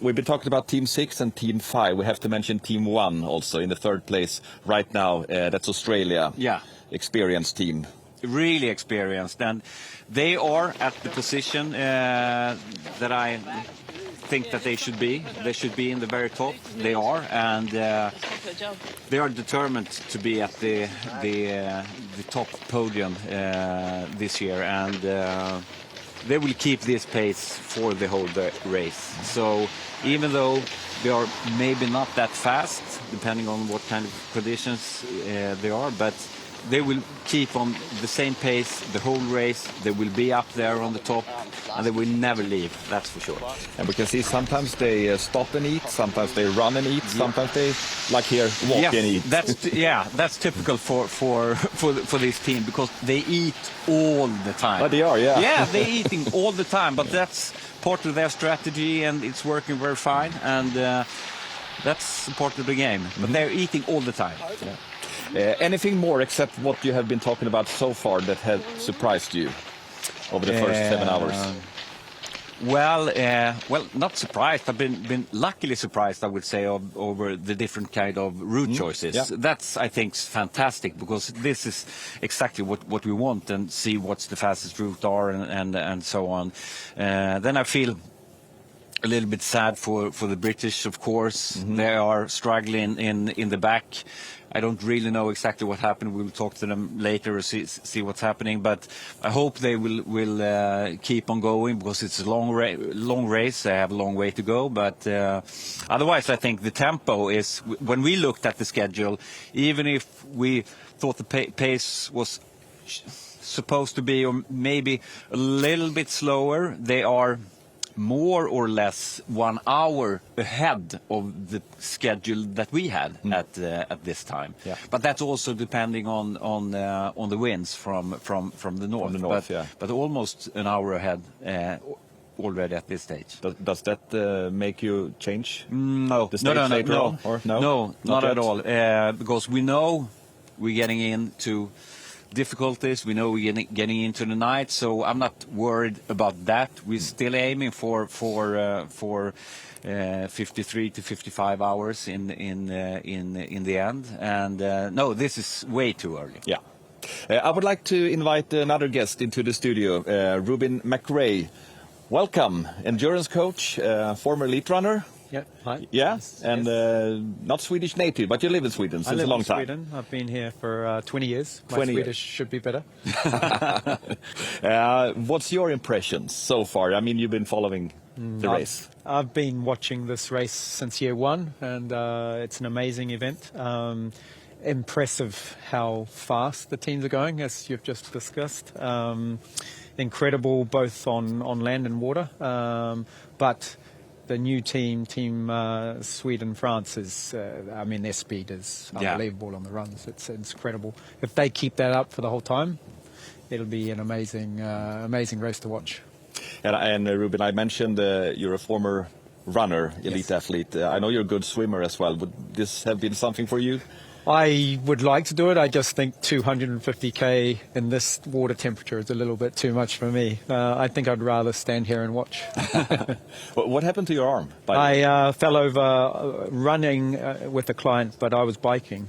Speaker 10: we've been talking about Team 6 and Team 5. We have to mention Team 1 also in the third place right now. That's Australia.
Speaker 11: Yeah.
Speaker 10: Experienced team.
Speaker 11: Really experienced, and they are at the position that I think that they should be. They should be in the very top. They are, and they are determined to be at the top podium this year, and they will keep this pace for the whole race. So even though they are maybe not that fast, depending on what kind of conditions they are, but they will keep on the same pace the whole race. They will be up there on the top, and they will never leave, that's for sure.
Speaker 10: And we can see sometimes they stop and eat, sometimes they run and eat, sometimes they, like here, walk and eat.
Speaker 11: That's typical for this team, because they eat all the time.
Speaker 10: But they are, yeah.
Speaker 11: Yeah, they're eating all the time, but that's part of their strategy, and it's working very fine, and that's part of the game. But they're eating all the time.
Speaker 10: Yeah. Anything more except what you have been talking about so far that had surprised you over the first 7 hours?
Speaker 11: Well, not surprised. I've been luckily surprised, I would say, over the different kind of route choices.
Speaker 10: Yeah.
Speaker 11: That's, I think, fantastic, because this is exactly what we want, and see what's the fastest route are and so on. Then I feel a little bit sad for the British, of course. They are struggling in the back. I don't really know exactly what happened. We'll talk to them later or see what's happening. But I hope they will keep on going, because it's a long race. They have a long way to go. But otherwise, I think the tempo is, when we looked at the schedule, even if we thought the pace was supposed to be, or maybe a little bit slower, they are more or less 1 hour ahead of the schedule that we had at this time.
Speaker 10: Yeah.
Speaker 11: But that's also depending on the winds from the north. But almost an hour ahead already at this stage.
Speaker 10: Does that make you change?
Speaker 11: No,
Speaker 10: the stage later on, or no?
Speaker 11: No, not
Speaker 10: yet?
Speaker 11: at all. Because we know we're getting into difficulties. We know we're getting into the night, so I'm not worried about that. We're still aiming for 53 to 55 hours in the end. And no, this is way too early.
Speaker 10: Yeah. I would like to invite another guest into the studio, Ruben McRae. Welcome, endurance coach, former elite runner.
Speaker 13: Yeah, hi.
Speaker 10: Yeah,
Speaker 13: Yes,
Speaker 10: and not Swedish native, but you live in Sweden since a long time.
Speaker 13: I live in Sweden. I've been here for 20 years. My
Speaker 10: 20
Speaker 13: Swedish
Speaker 10: years.
Speaker 13: should be better.
Speaker 10: What's your impressions so far? I mean, you've been following the race.
Speaker 13: I've been watching this race since year one, and it's an amazing event. Impressive how fast the teams are going, as you've just discussed. Incredible both on land and water. But the new team Sweden-France is, I mean, their speed is unbelievable on the runs. It's incredible. If they keep that up for the whole time, it'll be an amazing race to watch.
Speaker 10: And Ruben, I mentioned you're a former runner, elite athlete. I know you're a good swimmer as well. Would this have been something for you?
Speaker 13: I would like to do it. I just think 250k in this water temperature is a little bit too much for me. I think I'd rather stand here and watch.
Speaker 10: What happened to your arm?
Speaker 13: I fell over running with a client, but I was biking,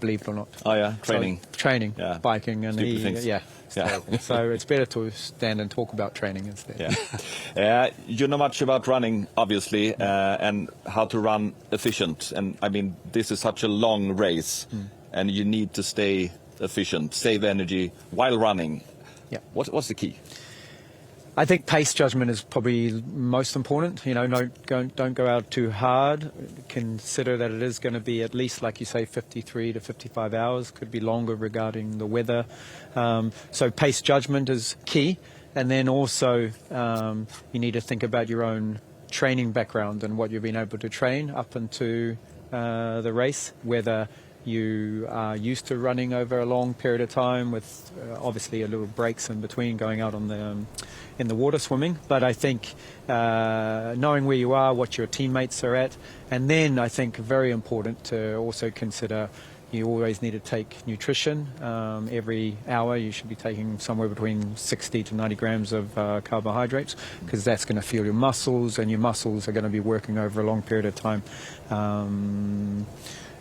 Speaker 13: believe it or not.
Speaker 10: Oh yeah, training.
Speaker 13: So, training, biking, and so it's better to stand and talk about training instead.
Speaker 10: Yeah. You know much about running, obviously, and how to run efficient. And I mean, this is such a long race, and you need to stay efficient, save energy while running.
Speaker 13: Yeah.
Speaker 10: What's the key?
Speaker 13: I think pace judgment is probably most important. You know, don't go out too hard. Consider that it is going to be at least, like you say, 53 to 55 hours. Could be longer regarding the weather. So pace judgment is key. And then also you need to think about your own training background and what you've been able to train up into the race, whether you are used to running over a long period of time with obviously a little breaks in between going out on the in the water swimming. But I think knowing where you are, what your teammates are at, and then I think very important to also consider you always need to take nutrition. Every hour you should be taking somewhere between 60 to 90 grams of carbohydrates, because that's going to fuel your muscles, and your muscles are going to be working over a long period of time.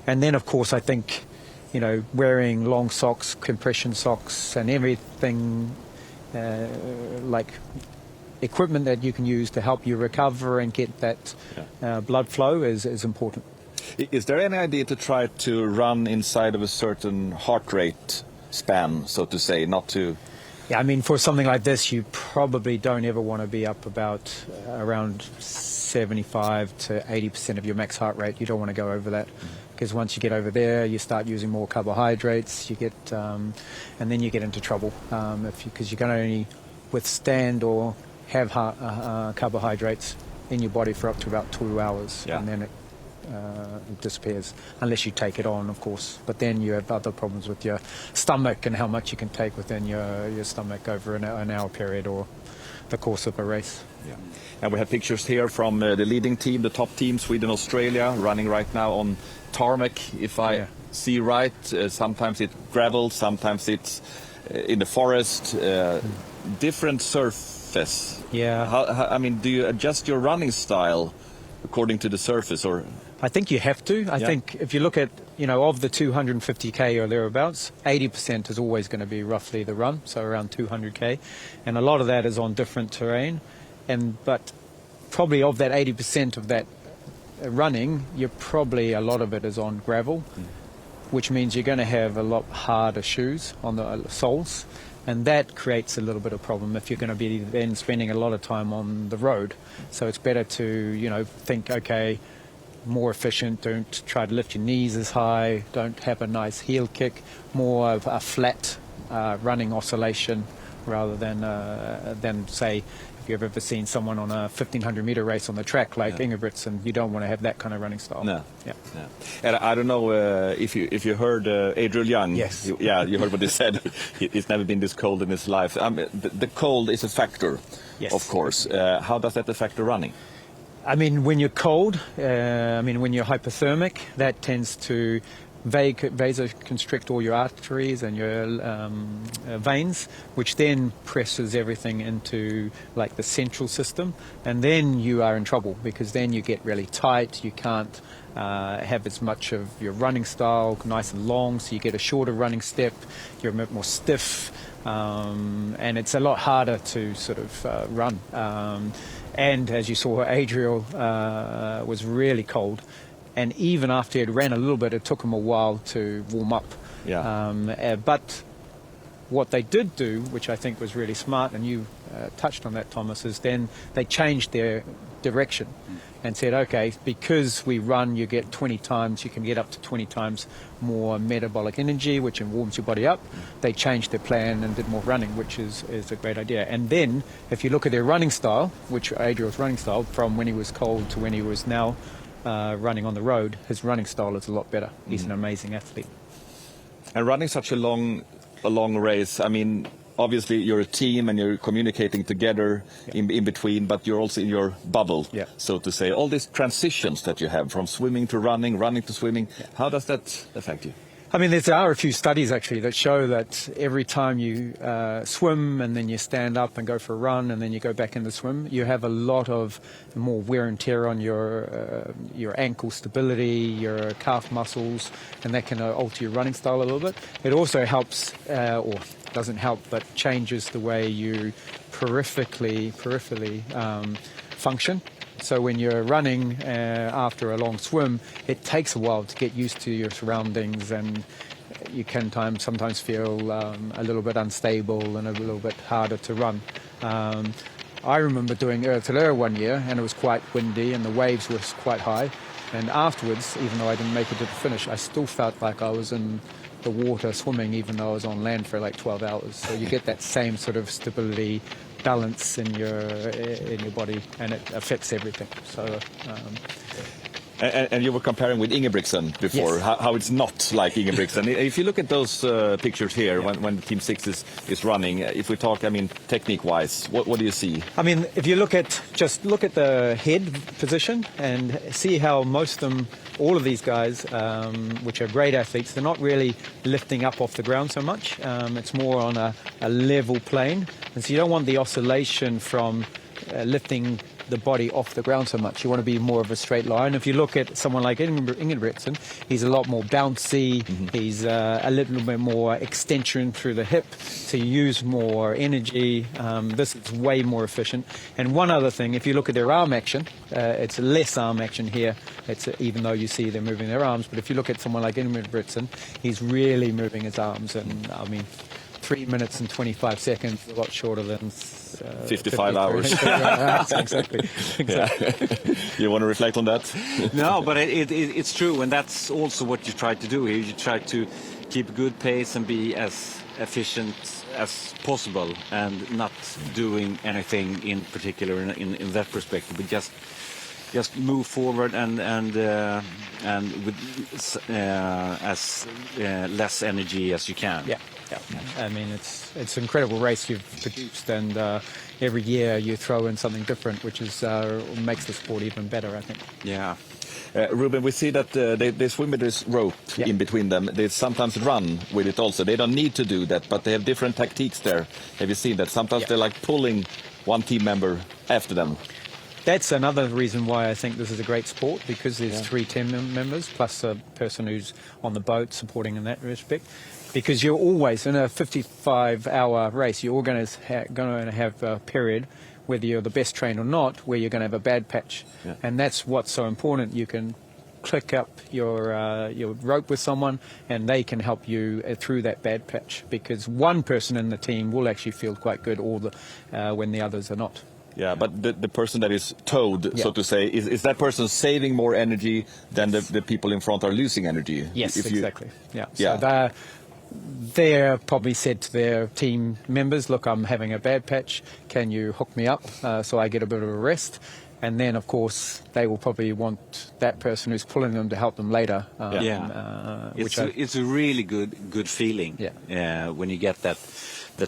Speaker 13: And then, of course, I think, you know, wearing long socks, compression socks, and everything like equipment that you can use to help you recover and get that blood flow is important.
Speaker 10: Is there any idea to try to run inside of a certain heart rate span, so to say, not to...
Speaker 13: Yeah, I mean, for something like this, you probably don't ever want to be up about around 75 to 80% of your max heart rate. You don't want to go over that, because once you get over there, you start using more carbohydrates. You get, and then you get into trouble, because you can only withstand or have carbohydrates in your body for up to about 2 hours, and then it disappears, unless you take it on, of course. But then you have other problems with your stomach and how much you can take within your stomach over an hour period or the course of a race.
Speaker 10: Yeah. And we have pictures here from the leading team, the top team, Sweden, Australia, running right now on tarmac, if I see right. Sometimes it's gravel, sometimes it's in the forest. Different surface surface.
Speaker 13: Yeah.
Speaker 10: I mean, do you adjust your running style according to the surface, or?
Speaker 13: I think you have to. I think if you look at, of the 250k or thereabouts, 80% is always going to be roughly the run, so around 200k, and a lot of that is on different terrain. But probably of that 80% of that running, a lot of it is on gravel, which means you're going to have a lot harder shoes on the soles, and that creates a little bit of problem if you're going to be then spending a lot of time on the road. So it's better to, think, okay, more efficient, don't try to lift your knees as high, don't have a nice heel kick, more of a flat running oscillation rather than say, if you've ever seen someone on a 1500 meter race on the track like Ingebrigtsen, you don't want to have that kind of running style.
Speaker 10: No. Yeah. And I don't know if you heard Adriel Young.
Speaker 13: Yes.
Speaker 10: You heard what he said. He's never been this cold in his life. The cold is a factor, of course. How does that affect the running?
Speaker 13: I mean, when you're cold, when you're hypothermic, that tends to vasoconstrict all your arteries and your veins, which then presses everything into like the central system, and then you are in trouble because then you get really tight. You can't have as much of your running style nice and long, so you get a shorter running step. You're a bit more stiff, and it's a lot harder to sort of run. And as you saw, Adriel was really cold. And even after he had ran a little bit, it took him a while to warm up. But what they did do, which I think was really smart, and you touched on that, Thomas, is then they changed their direction and said, okay, because we run, you can get up to 20 times more metabolic energy, which warms your body up. They changed their plan and did more running, which is a great idea. And then, if you look at their running style, which Adriel's running style, from when he was cold to when he was now running on the road, his running style is a lot better. He's an amazing athlete.
Speaker 10: And running such a long race, I mean, obviously you're a team and you're communicating together in between, but you're also in your bubble, so to say. All these transitions that you have from swimming to running, running to swimming, how does that affect you?
Speaker 13: I mean, there are a few studies actually that show that every time you swim and then you stand up and go for a run and then you go back in the swim, you have a lot of more wear and tear on your ankle stability, your calf muscles, and that can alter your running style a little bit. It also helps, or doesn't help, but changes the way you peripherally function. So when you're running after a long swim, it takes a while to get used to your surroundings, and you can sometimes feel a little bit unstable and a little bit harder to run. I remember doing Owr one year, and it was quite windy and the waves were quite high. And afterwards, even though I didn't make it to the finish, I still felt like I was in the water swimming, even though I was on land for like 12 hours. So you get that same sort of stability, balance in your body, and it affects everything. So
Speaker 10: and you were comparing with Ingebrigtsen before, how it's not like Ingebrigtsen. If you look at those pictures here, when Team 6 is running, if we talk, I mean, technique-wise, what do you see?
Speaker 13: I mean, if you look at the head position and see how most of them, all of these guys, which are great athletes, they're not really lifting up off the ground so much. It's more on a level plane. And so you don't want the oscillation from lifting the body off the ground so much. You want to be more of a straight line. If you look at someone like Ingebrigtsen, he's a lot more bouncy. He's a little bit more extension through the hip to use more energy. This is way more efficient. And one other thing, if you look at their arm action, it's less arm action here. It's even though you see they're moving their arms. But if you look at someone like Ingebrigtsen, he's really moving his arms. And I mean, 3 minutes and 25 seconds, a lot shorter than
Speaker 10: 55 hours.
Speaker 13: Exactly.
Speaker 10: You want to reflect on that?
Speaker 11: No, but it's true, and that's also what you try to do here. You try to keep a good pace and be as efficient as possible, and not doing anything in particular in that perspective, but just move forward and with as less energy as you can.
Speaker 13: Yeah. I mean, it's an incredible race you've produced, and every year you throw in something different, which is makes the sport even better, I think.
Speaker 11: Yeah.
Speaker 10: Ruben, we see that they swim with this rope in between them. They sometimes run with it also. They don't need to do that, but they have different tactiques there. Have you seen that? Sometimes they're like pulling one team member after them.
Speaker 13: That's another reason why I think this is a great sport, because there's 3 team members plus a person who's on the boat supporting in that respect. Because you're always, in a 55-hour race, you're going to have a period, whether you're the best trained or not, where you're going to have a bad patch.
Speaker 10: Yeah.
Speaker 13: And that's what's so important. You can click up your rope with someone and they can help you through that bad patch, because one person in the team will actually feel quite good when the others are not.
Speaker 10: Yeah, but the person that is towed, so to say, is that person saving more energy than the people in front are losing energy?
Speaker 13: Yes, exactly. Yeah.
Speaker 10: Yeah.
Speaker 13: So they're probably said to their team members, look, I'm having a bad patch, can you hook me up so I get a bit of a rest? And then, of course, they will probably want that person who's pulling them to help them later.
Speaker 11: It's a really good feeling when you get that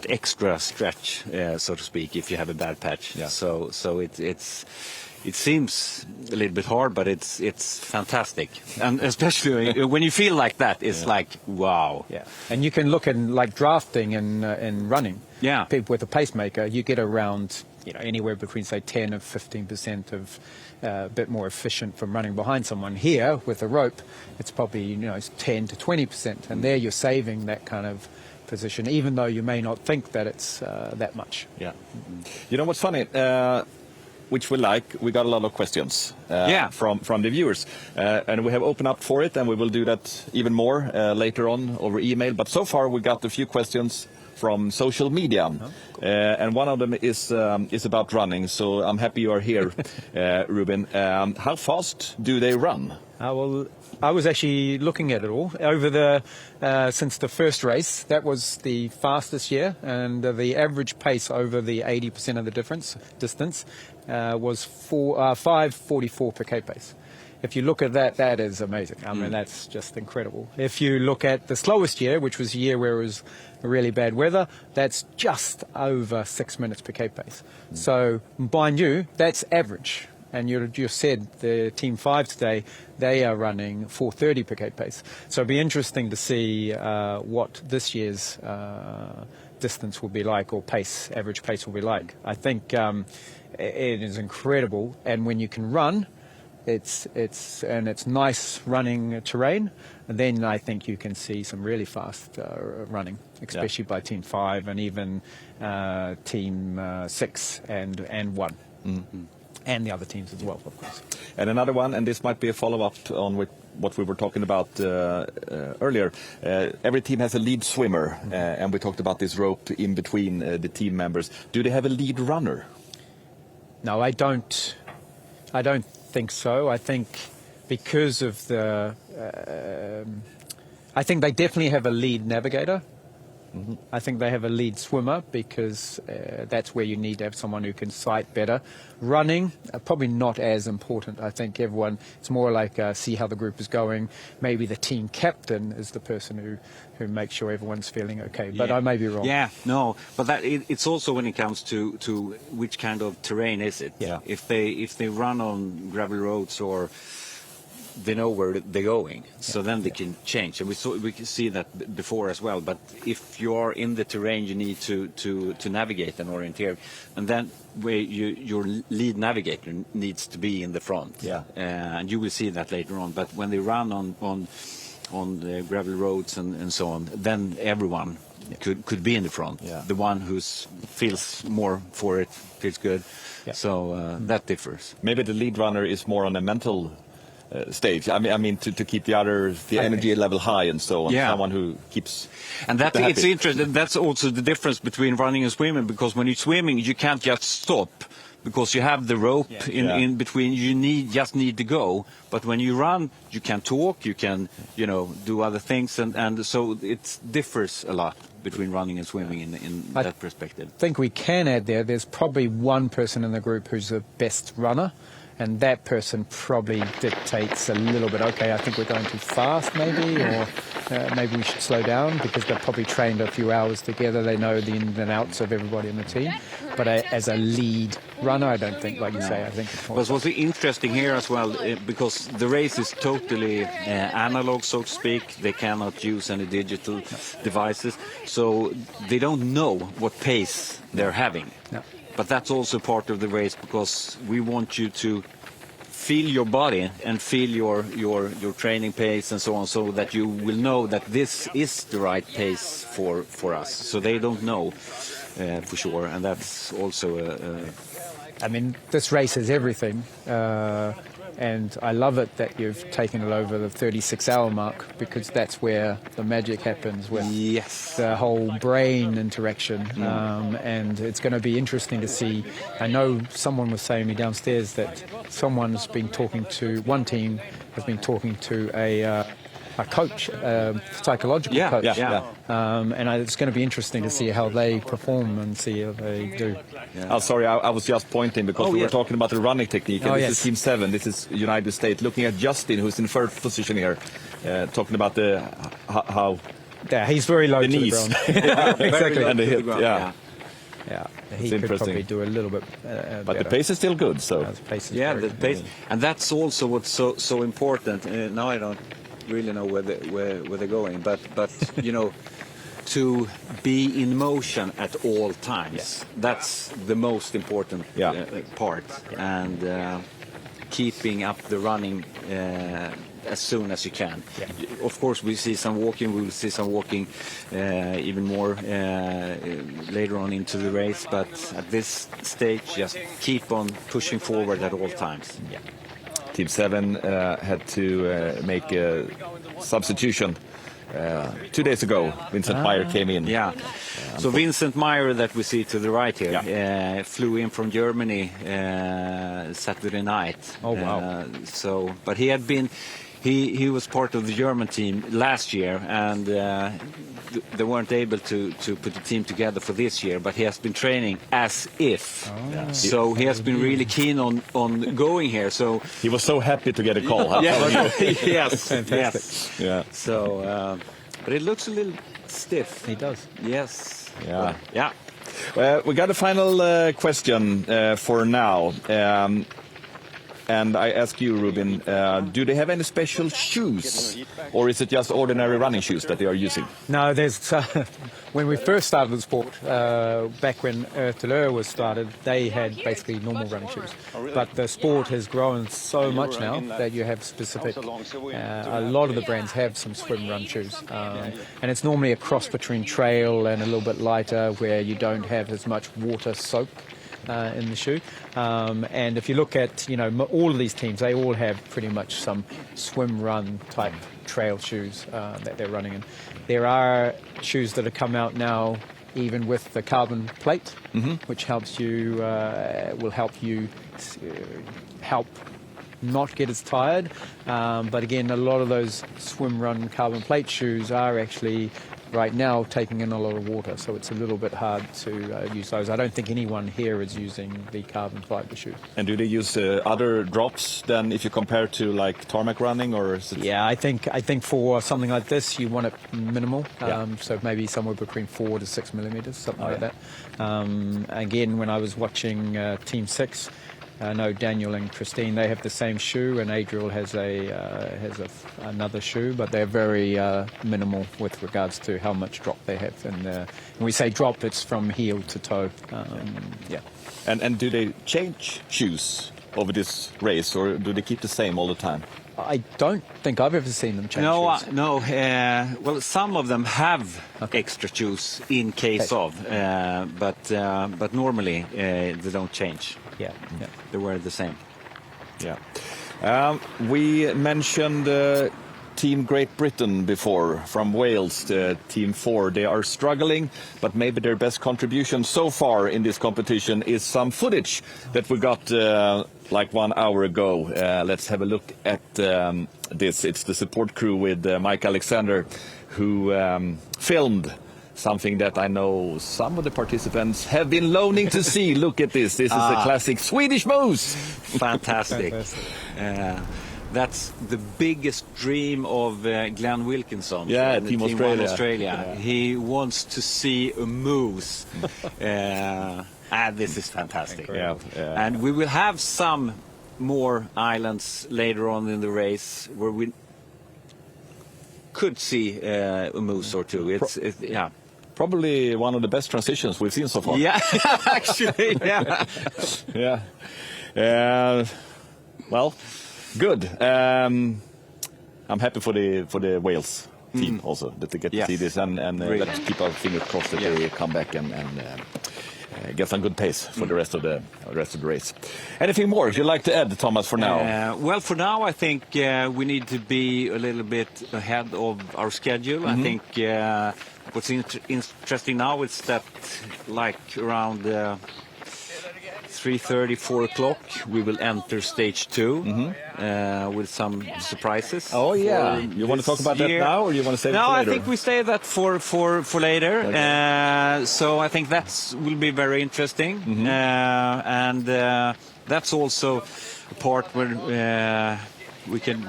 Speaker 11: extra stretch, so to speak, if you have a bad patch.
Speaker 10: Yeah.
Speaker 11: So it seems a little bit hard, but it's fantastic, and especially when you feel like that, it's like wow.
Speaker 13: Yeah, and you can look in like drafting and running.
Speaker 11: Yeah,
Speaker 13: people with a pacemaker, you get around anywhere between say 10 and 15% of a bit more efficient from running behind someone. Here with a rope, it's probably 10 to 20%, and there you're saving that kind of position, even though you may not think that it's that much.
Speaker 10: Yeah. You know what's funny? Which we got a lot of questions from the viewers, and we have opened up for it, and we will do that even more later on over email. But so far we got a few questions from social media, and one of them is about running. So I'm happy you are here, Ruben. How fast do they run?
Speaker 13: Well, I was actually looking at it all over since the first race. That was the fastest year, and the average pace over the 80% of the distance was 5:44 per k pace. If you look at that, that is amazing. I mean, that's just incredible. If you look at the slowest year, which was a year where it was really bad weather, that's just over 6 minutes per k pace. So, mind you, that's average. And you said the Team 5 today, they are running 4:30 per k pace. So it'll be interesting to see what this year's distance will be like, or average pace will be like. I think it is incredible. And when you can run, it's nice running terrain, and then I think you can see some really fast running, especially by Team 5 and even Team 6 and 1. Mm-hmm. And the other teams as well, of course.
Speaker 10: And another one, and this might be a follow-up on what we were talking about earlier. Every team has a lead swimmer, and we talked about this rope in between the team members. Do they have a lead runner?
Speaker 13: No, I don't think so. I think because of I think they definitely have a lead navigator. Mm-hmm. I think they have a lead swimmer, because that's where you need to have someone who can sight better. Running, probably not as important. I think it's more like see how the group is going. Maybe the team captain is the person who makes sure everyone's feeling okay. But I may be wrong.
Speaker 11: Yeah, no, but it's also when it comes to which kind of terrain is it.
Speaker 13: Yeah.
Speaker 11: If they run on gravel roads, or they know where they're going, so then they can change, and we can see that before as well. But if you are in the terrain, you need to navigate and orienteer, and then where your lead navigator needs to be in the front.
Speaker 10: Yeah,
Speaker 11: and you will see that later on. But when they run on the gravel roads and so on, then everyone could be in the front.
Speaker 10: Yeah.
Speaker 11: The one who feels more for it feels good. Yeah. So that differs.
Speaker 10: Maybe the lead runner is more on a mental stage. I mean to keep the energy level high and so on.
Speaker 11: Yeah.
Speaker 10: Someone who keeps.
Speaker 11: And it's interesting. That's also the difference between running and swimming, because when you're swimming, you can't just stop, because you have the rope in between. You just need to go. But when you run, you can talk, you can do other things, and so it differs a lot between running and swimming in that perspective.
Speaker 13: I think we can add there's probably one person in the group who's the best runner, and that person probably dictates a little bit, okay, I think we're going too fast maybe, or maybe we should slow down, because they've probably trained a few hours together. They know the ins and outs of everybody in the team. But as a lead runner, I don't think, like you say, I think it's more.
Speaker 11: But what's interesting here as well, because the race is totally analog, so to speak. They cannot use any digital devices, so they don't know what pace they're having.
Speaker 13: No.
Speaker 11: but that's also part of the race because we want you to feel your body and feel your training pace and so on, so that you will know that this is the right pace for us. So they don't know for sure, and that's also
Speaker 13: I mean, this race is everything, and I love it that you've taken it over the 36-hour mark, because that's where the magic happens with the whole brain interaction. And it's going to be interesting to see. I know someone was saying to me downstairs that someone's been talking to, one team has been talking to a coach, a psychological coach. And it's going to be interesting to see how they perform and see how they do.
Speaker 10: Oh, sorry, I was just pointing because we were talking about the running technique. And this is Team 7, this is United States. Looking at Justin, who's in first position here, talking about the how...
Speaker 13: Yeah, he's very low
Speaker 10: the
Speaker 13: to
Speaker 10: knees.
Speaker 13: the ground. Exactly.
Speaker 10: And the hip,
Speaker 13: Yeah, he
Speaker 10: it's
Speaker 13: could
Speaker 10: interesting.
Speaker 13: probably do a little bit
Speaker 10: but
Speaker 13: better.
Speaker 10: the pace is still good, so...
Speaker 13: The pace is
Speaker 11: the
Speaker 13: very
Speaker 11: pace, and that's also what's so important. Now I don't really know where they're going, but you know, to be in motion at all times. That's the most important part, and keeping up the running as soon as you can. Of course, we see some walking. We will see some walking even more later on into the race, but at this stage, just keep on pushing forward at all times.
Speaker 10: Team 7 had to make a substitution 2 days ago. Vincent Meyer came in.
Speaker 11: So Vincent Meyer, that we see to the right here, flew in from Germany Saturday night.
Speaker 13: Oh wow!
Speaker 11: But he had been. He was part of the German team last year, and they weren't able to put the team together for this year. But he has been training as if. So he has been really keen on going here. So
Speaker 10: he was so happy to get a call.
Speaker 11: Yes.
Speaker 13: Fantastic.
Speaker 10: Yeah.
Speaker 11: So, but it looks a little stiff.
Speaker 13: He does.
Speaker 11: Yes.
Speaker 10: Yeah. We got a final question for now. And I ask you, Ruben, do they have any special shoes? Or is it just ordinary running shoes that they are using?
Speaker 13: No, there's when we first started the sport, back when Owr was started, they had basically normal running shoes. But the sport has grown so much now that you have specific, a lot of the brands have some swim run shoes. And it's normally a cross between trail and a little bit lighter, where you don't have as much water soak in the shoe. And if you look at, you know, all of these teams, they all have pretty much some swim run type trail shoes that they're running in. There are shoes that have come out now even with the carbon plate, which helps you, will help you help not get as tired. But again, a lot of those swim run carbon plate shoes are actually right now taking in a lot of water, so it's a little bit hard to use those. I don't think anyone here is using the carbon fiber shoes.
Speaker 10: And do they use other drops than if you compare to like tarmac running, or is it...
Speaker 13: Yeah, I think for something like this you want it minimal, so maybe somewhere between 4 to 6 millimeters, something like that. Again, when I was watching Team 6, I know Daniel and Christine, they have the same shoe, and Adriel has another shoe, but they're very minimal with regards to how much drop they have. And when we say drop, it's from heel to toe.
Speaker 10: And do they change shoes over this race, or do they keep the same all the time?
Speaker 13: I don't think I've ever seen them change shoes.
Speaker 11: No. Well, some of them have extra shoes in case of, but normally they don't change.
Speaker 13: Yeah.
Speaker 11: They wear the same.
Speaker 10: Yeah. We mentioned Team Great Britain before, from Wales, Team 4. They are struggling, but maybe their best contribution so far in this competition is some footage that we got like 1 hour ago. Let's have a look at this. It's the support crew with Mike Alexander, who filmed something that I know some of the participants have been loaning to see. Look at this. This is a classic Swedish moose.
Speaker 11: Fantastic. That's the biggest dream of Glenn Wilkinson.
Speaker 10: Team
Speaker 11: Australia. He wants to see a moose. This is fantastic. And we will have some more islands later on in the race where we could see a moose or two.
Speaker 10: Probably one of the best transitions we've seen so far.
Speaker 11: Yeah, actually, yeah.
Speaker 10: Yeah. Well, good. I'm happy for the Wales team also that they get to see this, and
Speaker 11: Really.
Speaker 10: let's keep our fingers crossed that they come back and get some good pace for the rest of the race. Anything more you'd like to add, Thomas, for now?
Speaker 11: Well, for now, I think we need to be a little bit ahead of our schedule. I think what's interesting now is that, like around 3:30, 4 o'clock, we will enter stage 2 with some surprises.
Speaker 10: Oh yeah, you want to talk about that now, or you want to save it for later?
Speaker 11: I think we save that for later.
Speaker 10: Okay.
Speaker 11: So I think will be very interesting, and that's also a part where we can.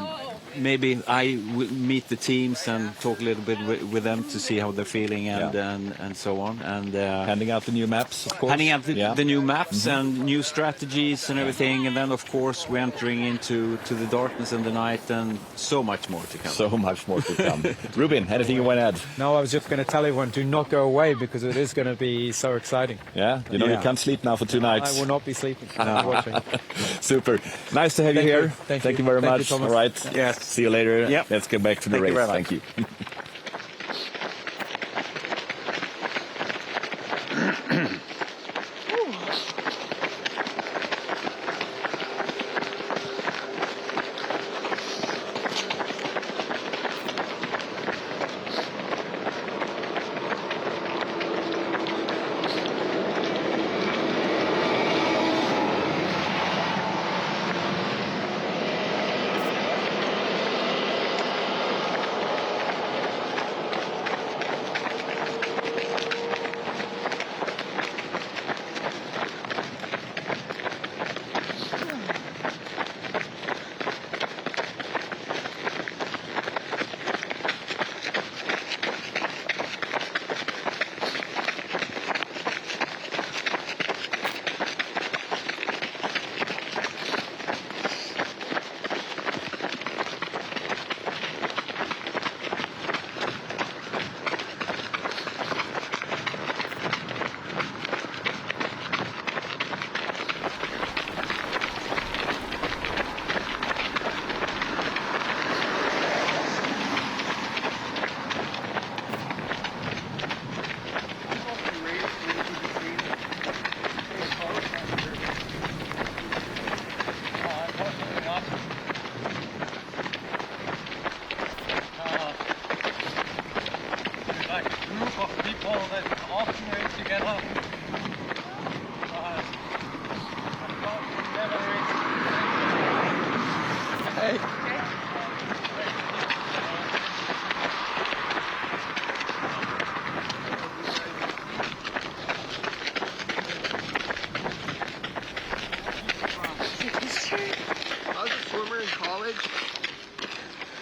Speaker 11: Maybe I will meet the teams and talk a little bit with them to see how they're feeling and so on. And
Speaker 10: handing out the new maps, of course.
Speaker 11: Handing out the new maps and new strategies and everything. And then, of course, we're entering into the darkness and the night, and so much more to come.
Speaker 10: So much more to come. Ruben, anything you want to add?
Speaker 13: No, I was just going to tell everyone, do not go away, because it is going to be so exciting.
Speaker 10: Yeah, you know you can't sleep now for 2 nights.
Speaker 13: I will not be sleeping. Watching.
Speaker 10: Super. Nice to have you here. Thank you very much.
Speaker 13: You,
Speaker 10: all right.
Speaker 11: Yes.
Speaker 10: See you later.
Speaker 11: Yep.
Speaker 10: Let's get back to the race. Thank you.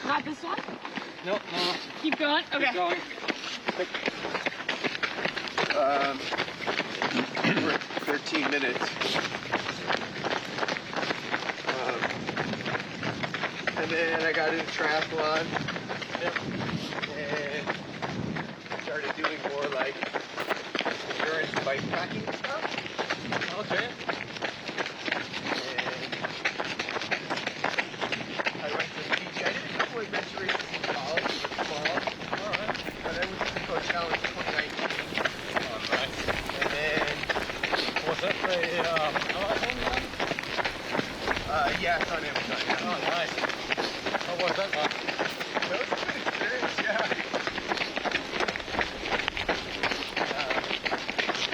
Speaker 14: Not this one?
Speaker 6: Nope, no.
Speaker 14: Keep going? Okay.
Speaker 6: Keep going. For 13 minutes. And then I got into triathlon. And started doing more like endurance bike packing stuff. Okay. I went to the beach. I did a couple of adventure races in college. It was fall. Alright. But I was just Pro Challenge 2019. Alright. And then... Was that the marathon one? Yeah, it's on Amazon. Yeah. Oh, nice. How was that one? That was a good experience, yeah.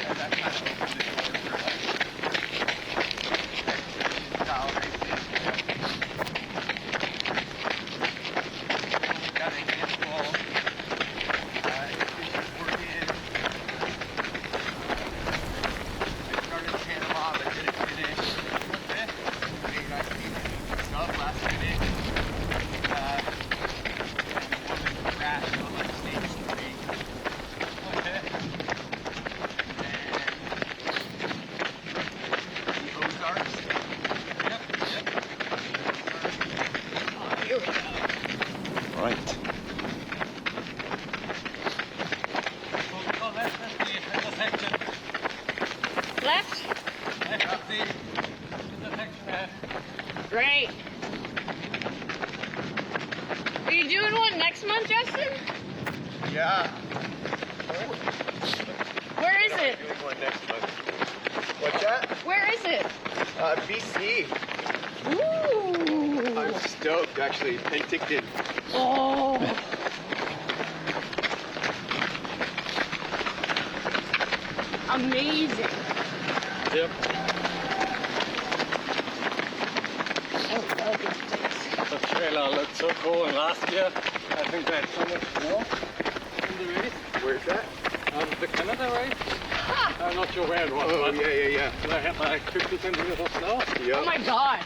Speaker 6: And that kind of opened the door for like style races. Got a handful. It's working. I started in Panama, but didn't finish. What's this? Big nice stuff.
Speaker 9: Great. Are you doing one next month, Justin?
Speaker 12: Yeah.
Speaker 9: Where is it?
Speaker 12: Doing one next month. What's that?
Speaker 9: Where is it?
Speaker 12: BC.
Speaker 9: Ooh.
Speaker 12: I'm stoked, actually. Penticton.
Speaker 9: Oh. Amazing.
Speaker 5: Yep.
Speaker 9: I love this place.
Speaker 5: The trailer looked so cool, and last year I think they had so much snow in the race.
Speaker 12: Where's that?
Speaker 5: The Canada race. I'm not sure where it was.
Speaker 12: Oh,
Speaker 5: but
Speaker 12: yeah.
Speaker 5: They had like 50 centimeters of snow.
Speaker 12: Yep.
Speaker 9: Oh my god.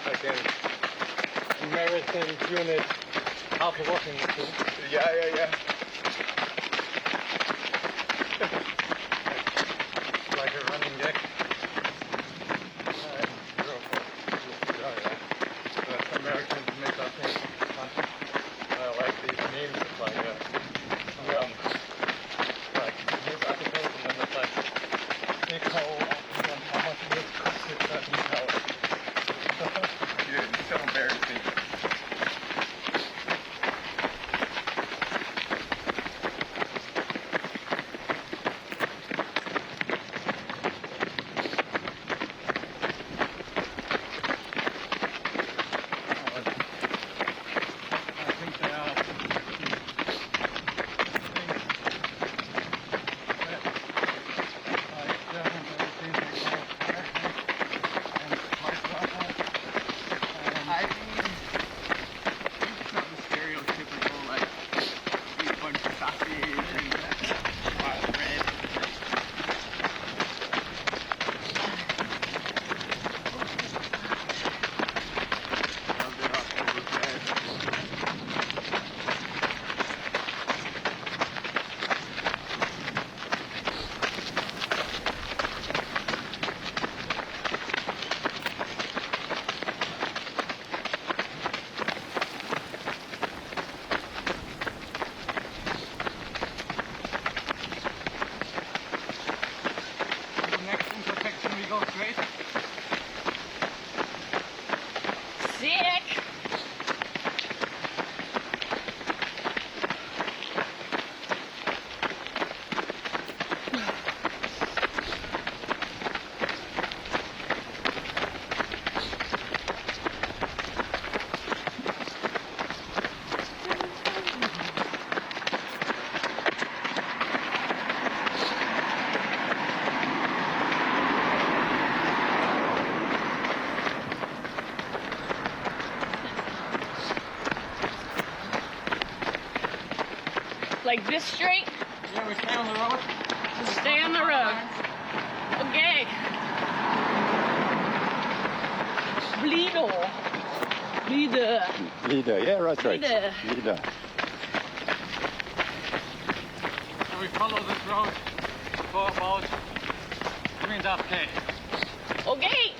Speaker 5: Like an American unit half a walking machine.
Speaker 12: Yeah.
Speaker 5: Like a running deck. The Americans make that thing fun. Like these memes, it's like news articles, and then it's like big hole and how much it costs that new tower.
Speaker 12: Dude, it's so embarrassing.
Speaker 5: I think they are.
Speaker 9: Sick. Like this straight?
Speaker 5: Yeah, we stay on the road.
Speaker 9: Stay on the road. Okay.
Speaker 8: Leader, yeah, right.
Speaker 9: Leader.
Speaker 8: Leader.
Speaker 5: So we follow this road for about 3.5K.
Speaker 9: Okay.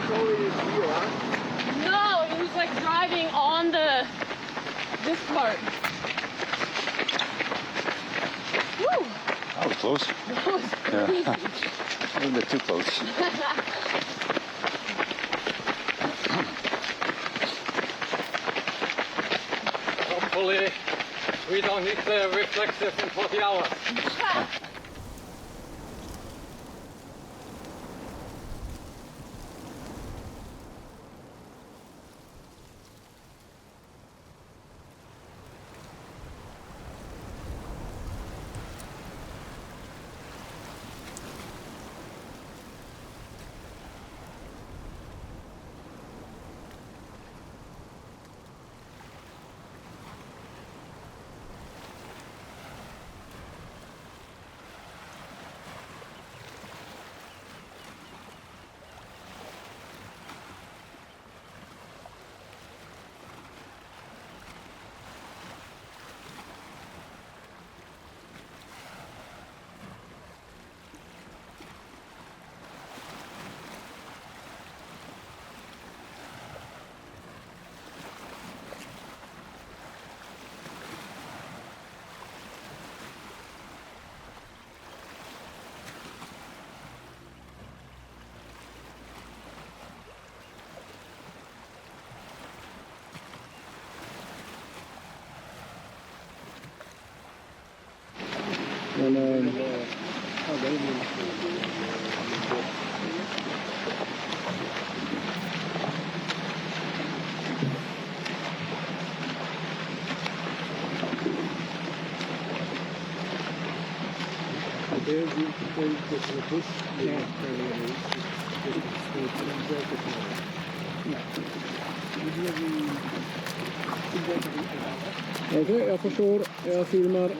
Speaker 9: No, it was like driving on this part. Woo!
Speaker 10: That was close.
Speaker 9: That was crazy.
Speaker 10: A little bit too close.
Speaker 5: Hopefully, we don't need the reflexes in 40 hours.
Speaker 8: Men okej, jag förstår. Jag filmar.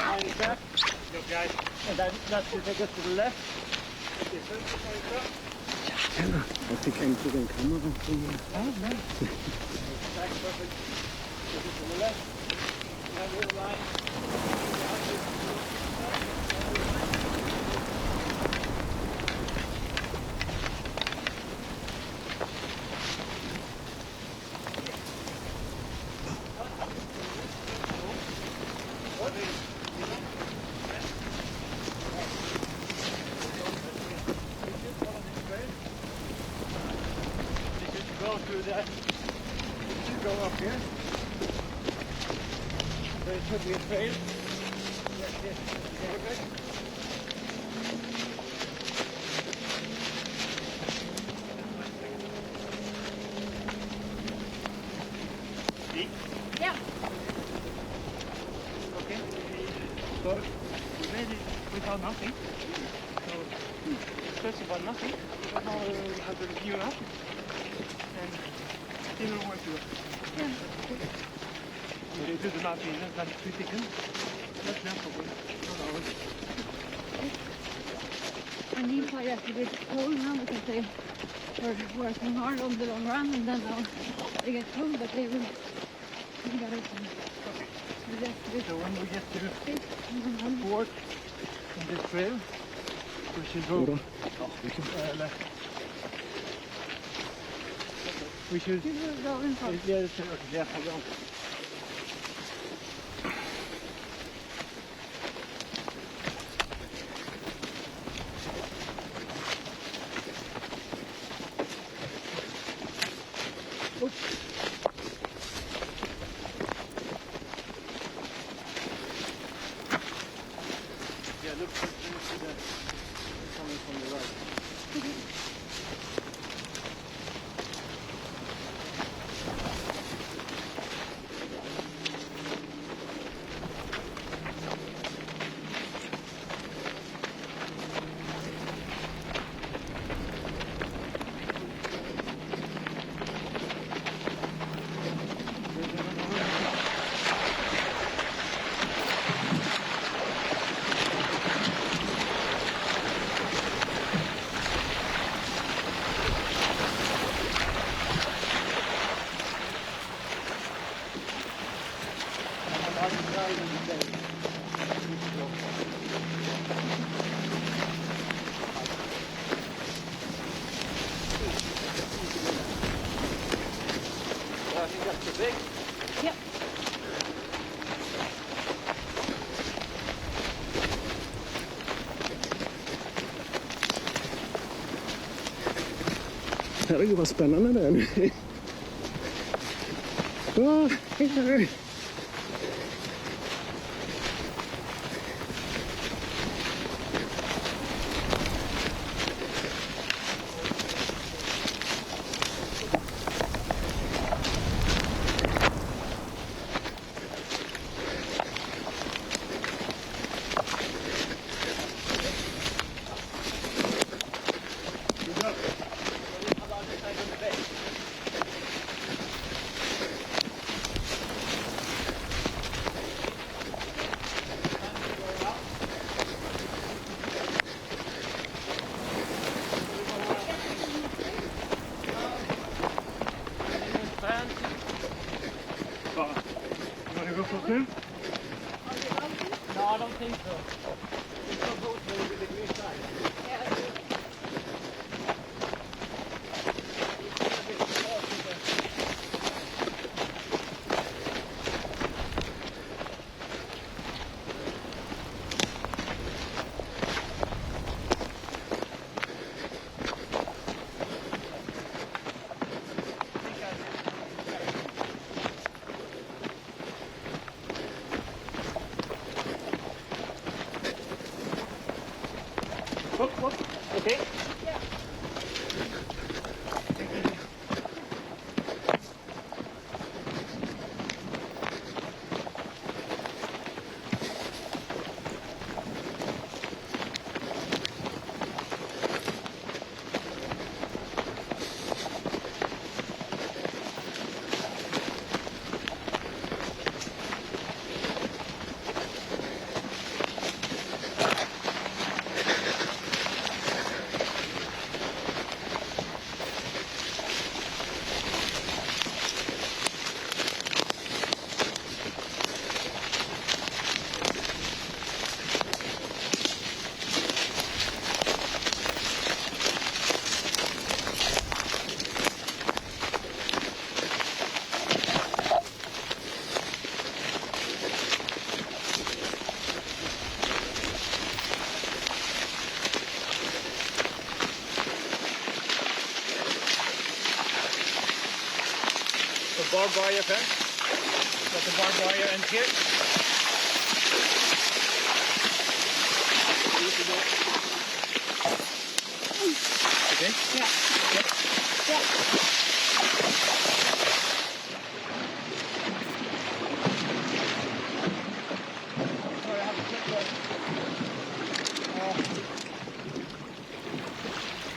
Speaker 2: behind the track. Go, guys. And then that should take us to the left.
Speaker 8: Jag fick inte den kameran.
Speaker 2: Oh, nice. Track perfect. Take it to the left. And we'll line. Go through that. You should go up here. There should be a trail. Yes. Perfect.
Speaker 3: Yeah.
Speaker 2: Okay. So we made it without nothing. So first of all nothing. But now we have the view up. And still where to go.
Speaker 3: Yeah.
Speaker 2: We do the mountain and then 3 seconds. That's not for good.
Speaker 3: I need for that to get cold now because they were working hard on the long run and then now they get cold, but they will get it.
Speaker 2: So when we get to port on this trail, we should go left. We should
Speaker 3: go in front.
Speaker 2: Yeah, hold on. Yeah, look to the coming from the right. I think that's too big.
Speaker 3: Yep.
Speaker 8: Herregud vad spännande det är nu.
Speaker 2: You want to go for a swim?
Speaker 3: No, I don't think so. It's not both with the green side. Yeah.
Speaker 2: Okay.
Speaker 3: Yeah.
Speaker 2: barbed wire fence. Got the barbed wire end here. Okay?
Speaker 3: Yeah.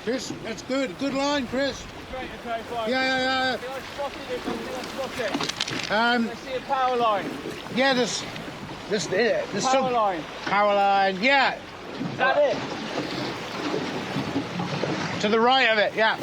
Speaker 14: Chris, that's good. Good line, Chris.
Speaker 2: Okay, fine.
Speaker 14: Yeah.
Speaker 2: Can I spot it? Can I spot it?
Speaker 14: I
Speaker 2: see a power line.
Speaker 14: Yeah, there's
Speaker 2: Power line.
Speaker 14: Power line, yeah.
Speaker 2: Is that it?
Speaker 14: To the right of it, yeah.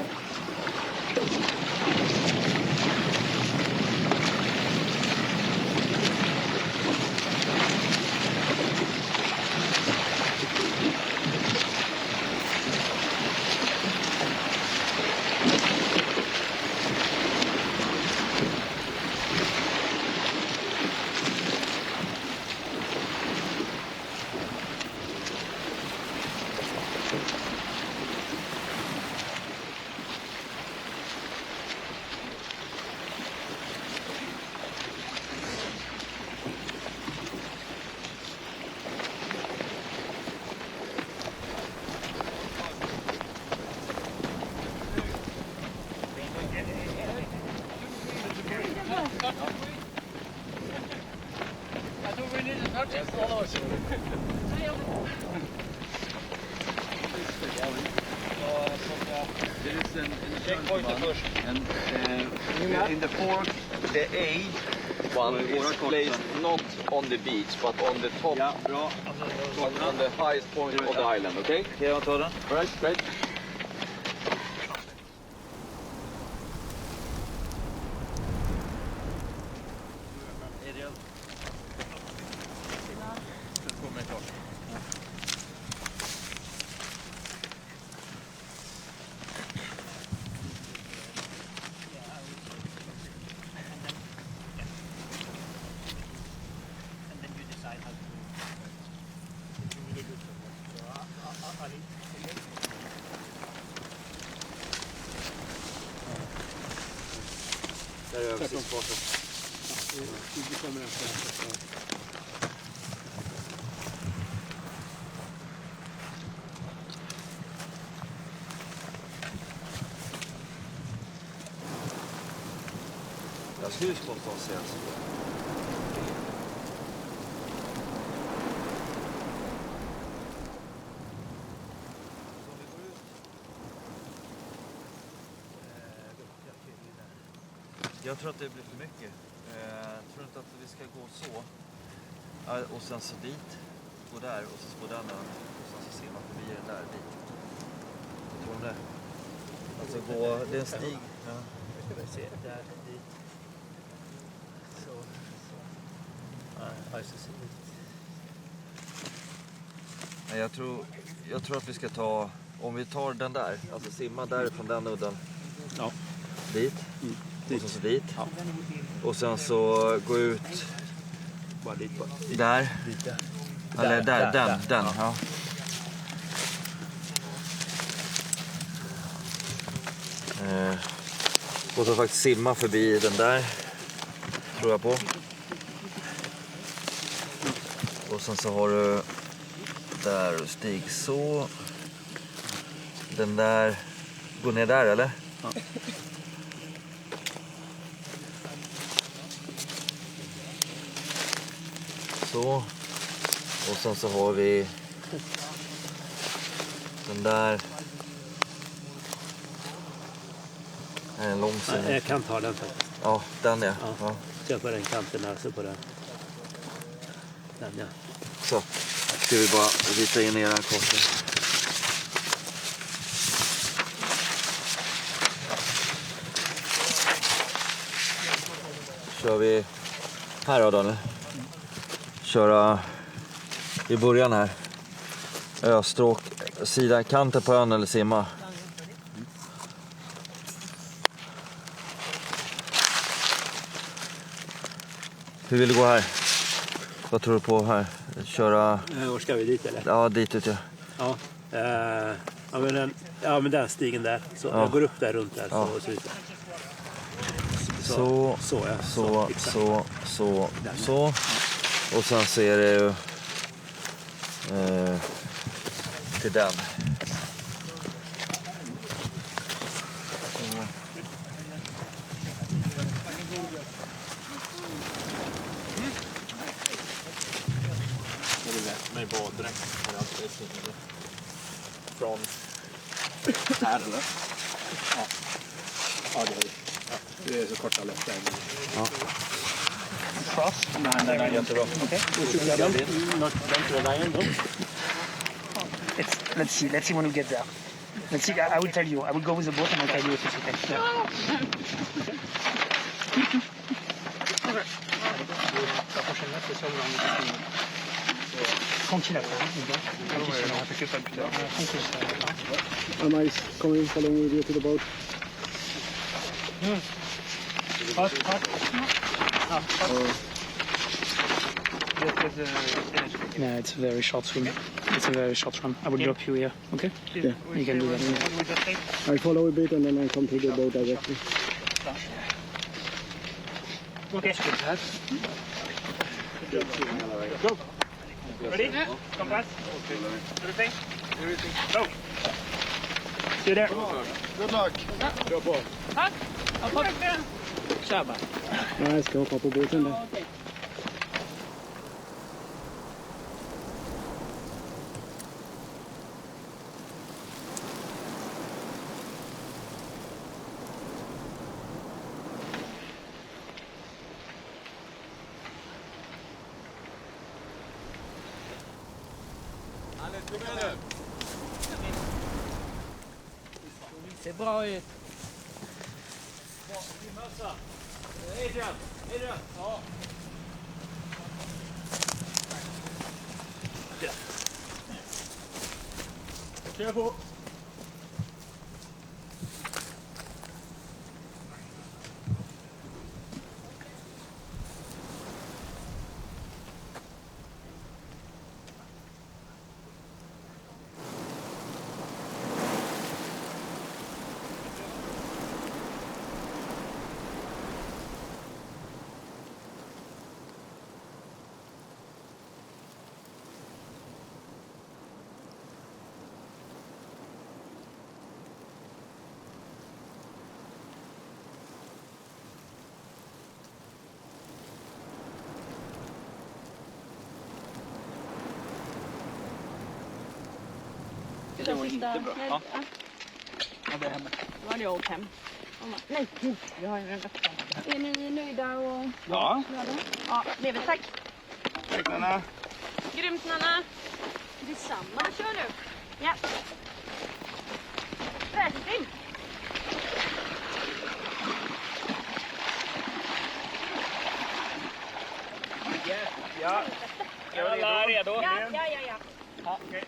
Speaker 2: I don't really need to touch it. Follow us.
Speaker 6: There is an checkpoint first. And in the fork, the A one is placed not on the beach, but on the top, on the highest point of the island, okay?
Speaker 11: Okej, jag tar den.
Speaker 6: Right.
Speaker 11: Där är översiktskartan. Jag skulle spontant säga så. Jag tror att det blir för mycket. Jag tror inte att vi ska gå så. Och sen så dit. Gå där och så på den ön. Och sen så ser man förbi den där dit. Jag tror det. Alltså gå, det är en stig. Ja. Jag ska väl se där dit. Så. Nej, så dit. Nej, jag tror att vi ska ta, om vi tar den där, alltså simma därifrån den udden. Ja. Dit. Och sen så dit. Ja. Och sen så gå ut bara dit bara. Där. Eller där, den. Ja. Och så faktiskt simma förbi den där. Tror jag på. Och sen så har du där stig så. Den där. Gå ner där eller? Ja. Så. Och sen så har vi den där. En lång sida.
Speaker 8: Jag kan ta den faktiskt.
Speaker 6: Ja, den ja. Ja.
Speaker 8: Kör på den kanten där, så på den. Den ja.
Speaker 6: Så. Ska vi bara rita in era korten. Kör vi här då Daniel. Köra i början här. Östråk, sida kanten på ön eller simma. Hur vill du gå här? Vad tror du på här? Köra...
Speaker 8: Var ska vi dit eller?
Speaker 6: Ja, ditut ja.
Speaker 8: Ja, men den stigen där. Så jag går upp där runt där.
Speaker 6: Ja.
Speaker 8: Så
Speaker 6: Så. Och sen så är det ju till den.
Speaker 2: Med baddräkt. Från här eller? Ja. Ja, det är det. Ja, det är så korta läppar. Ja. Cross? Nej, jättebra. Okej.
Speaker 15: Let's see when we get there. Let's see. I will tell you. I will go with the boat and I'll tell you if it's okay. Tranquille après, les gars.
Speaker 8: Am I coming along with you to the boat?
Speaker 15: Hot. Yeah, it's a very short swim. It's a very short run. I will drop you here, okay?
Speaker 8: Yeah.
Speaker 15: You can do that.
Speaker 8: I follow a bit and then I come to the boat directly.
Speaker 15: Okay. Go. Ready? Compass. Everything? Go. See you there.
Speaker 8: Good luck.
Speaker 15: Kör på. Tack. Kör bara.
Speaker 8: Ja, jag ska hoppa på båten där.
Speaker 15: C'est bra ut.
Speaker 2: Adrian. Ja. Kör på.
Speaker 9: Det var inte bra. Ja.
Speaker 15: Ja, det är hemma.
Speaker 9: Då hade jag åkt hem. Nej, vi har ju en öppen. Är ni nöjda och
Speaker 2: Ja.
Speaker 9: glada? Ja, lever tack.
Speaker 2: Tack Nanna.
Speaker 9: Grymt Nanna. Detsamma. Kör nu. Ja. Rätting.
Speaker 2: Ja. Är alla redo?
Speaker 9: Ja.
Speaker 2: Ja, okej.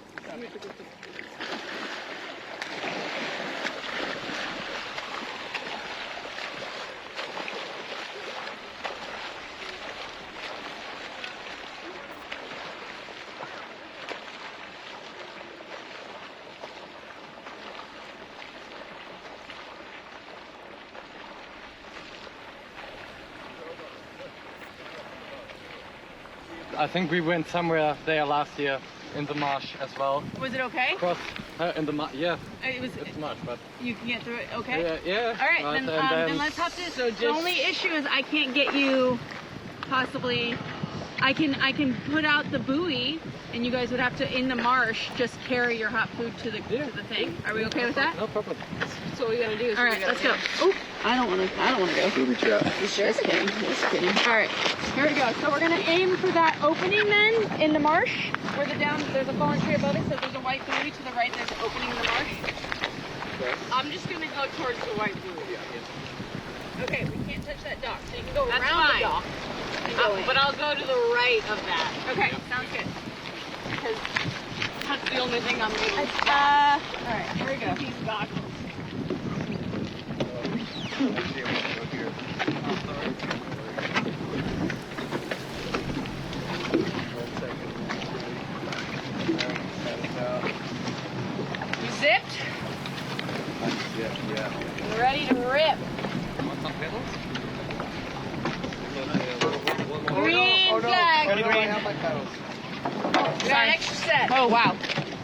Speaker 16: I think we went somewhere there last year in the marsh as well.
Speaker 9: Was it okay?
Speaker 16: Cross in the marsh, yeah.
Speaker 9: It's
Speaker 16: marsh, but
Speaker 9: you can get through it, okay?
Speaker 16: Yeah.
Speaker 9: All right,
Speaker 16: Right,
Speaker 9: then let's have to. So the only issue is I can't get you. Possibly, I can put out the buoy, and you guys would have to in the marsh just carry your hot food to the thing. Are we okay with that?
Speaker 16: No problem.
Speaker 9: That's what we gotta do. All right, let's go. Oh, I don't want to go.
Speaker 8: Booby trap.
Speaker 9: Just kidding. Just kidding. All right, here we go. So we're gonna aim for that opening then in the marsh, where there's a fallen tree above it. So there's a white buoy to the right. There's an opening in the marsh.
Speaker 8: Okay.
Speaker 9: I'm just gonna go towards the white buoy. Okay, we can't touch that dock. So you can go
Speaker 17: That's
Speaker 9: around
Speaker 17: fine.
Speaker 9: the dock.
Speaker 17: But I'll go to the right of that.
Speaker 9: Okay, sounds good.
Speaker 17: Because that's the only thing I'm able to
Speaker 9: All right, here we go.
Speaker 17: These goggles.
Speaker 9: You zipped?
Speaker 6: Yeah.
Speaker 9: Ready to rip.
Speaker 6: Want some pedals?
Speaker 9: Green flag. Got an extra set. Oh, wow.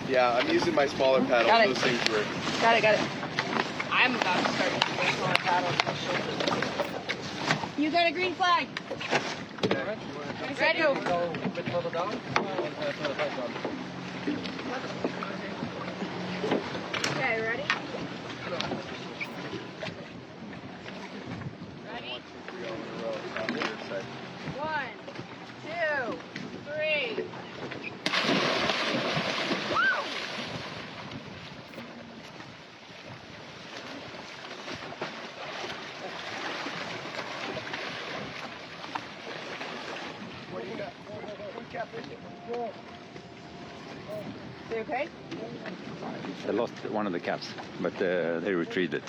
Speaker 18: Yeah, I'm using my smaller paddle.
Speaker 9: Got it.
Speaker 18: Those things work.
Speaker 9: Got it, got it. I'm about to start using my smaller paddle. You got a green flag. Ready? Okay, ready? Ready? 1, 2, 3.
Speaker 18: What do you got? One catfish.
Speaker 9: You okay?
Speaker 19: I lost one of the caps, but they retrieved it.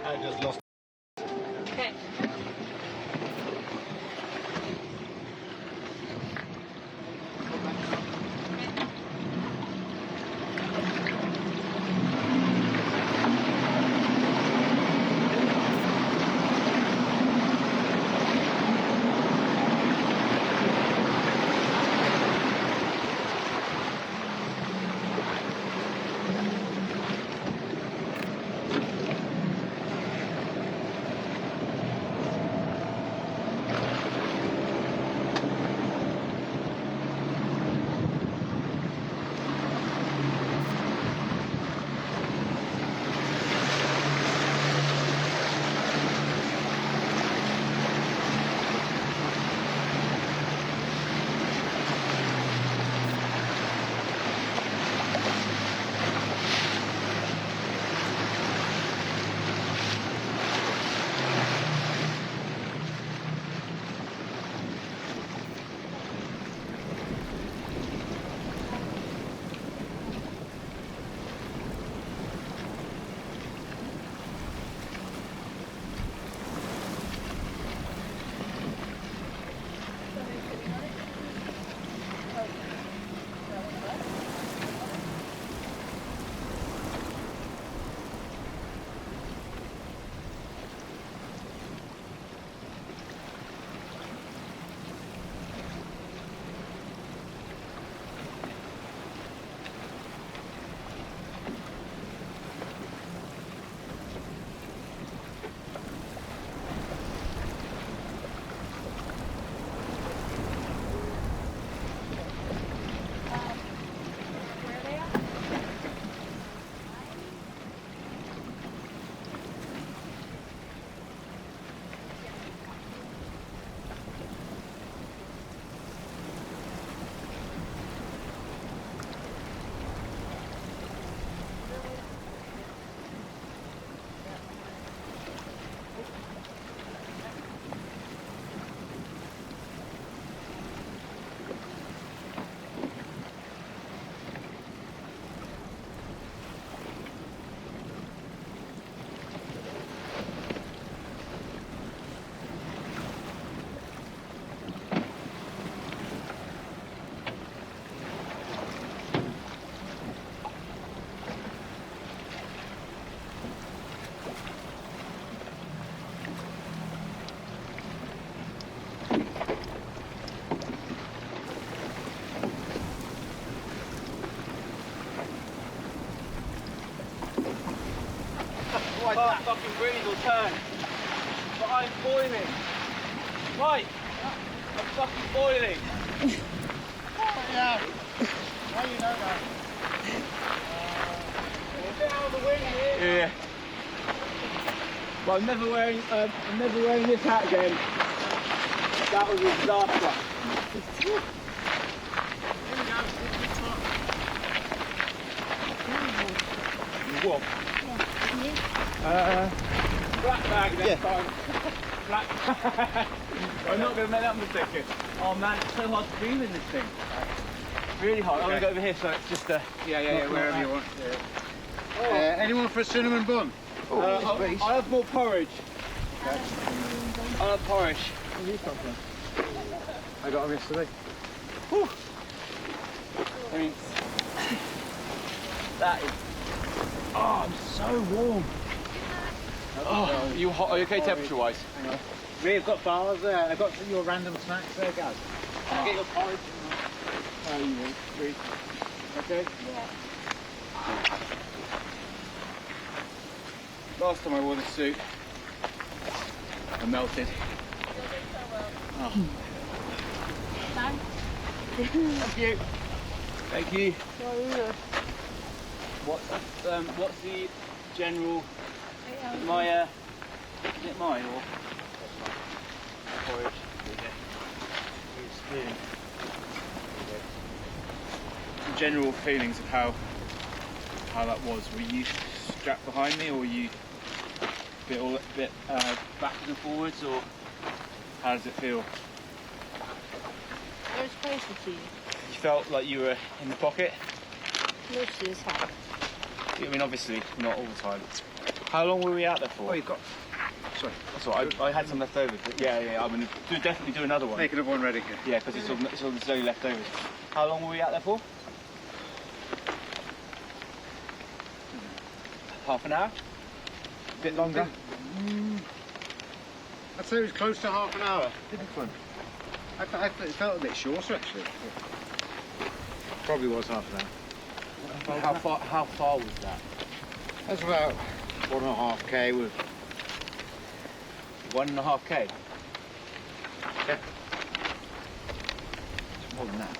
Speaker 8: I just lost.
Speaker 9: Okay.
Speaker 5: That fucking breeze will turn. But I'm boiling. Mike, I'm fucking boiling.
Speaker 14: Yeah. How you know that?
Speaker 5: Down the wind here. Yeah. Well, I'm never wearing this hat again. That was a disaster. What? Black bag next time. Black. I'm not going to make that mistake. Oh man, it's so hard to breathe in this thing. Really hard. I'm going to go over here so it's just
Speaker 14: Yeah, wherever you want. Anyone for a cinnamon bun?
Speaker 5: I'll have more porridge. I'll have porridge.
Speaker 14: Where's he come from?
Speaker 5: I got them yesterday. Whew. I mean, that is. Oh, I'm so warm. Oh, are you hot? Are you okay temperature-wise?
Speaker 14: Hang on. We've got bars there. I've got your random snacks there, guys.
Speaker 5: Can I get your porridge?
Speaker 14: Oh, you will. Please. Okay?
Speaker 3: Yeah.
Speaker 5: Last time I wore this suit, I melted. Oh. Thank you. Thank you. What's the general? My is it mine or? Porridge. General feelings of how that was. Were you strapped behind me, or were you a bit backwards and forwards, or how does it feel?
Speaker 3: There's space for you.
Speaker 5: You felt like you were in the pocket?
Speaker 3: Most of the time.
Speaker 5: I mean, obviously not all the time. How long were we out there for?
Speaker 14: Oh, you've got... Sorry.
Speaker 5: That's all right. I had some left over. Yeah. I'm going to definitely do another one.
Speaker 14: Make another one ready.
Speaker 5: Yeah, because it's all there's only left over. How long were we out there for? Half an hour? A bit longer?
Speaker 14: I'd say it was close to half an hour. Didn't fun. I it felt a bit shorter actually. Probably was half an hour.
Speaker 5: How far was that?
Speaker 14: That's about 1.5k with
Speaker 5: 1.5k?
Speaker 14: Yeah.
Speaker 5: It's more than that.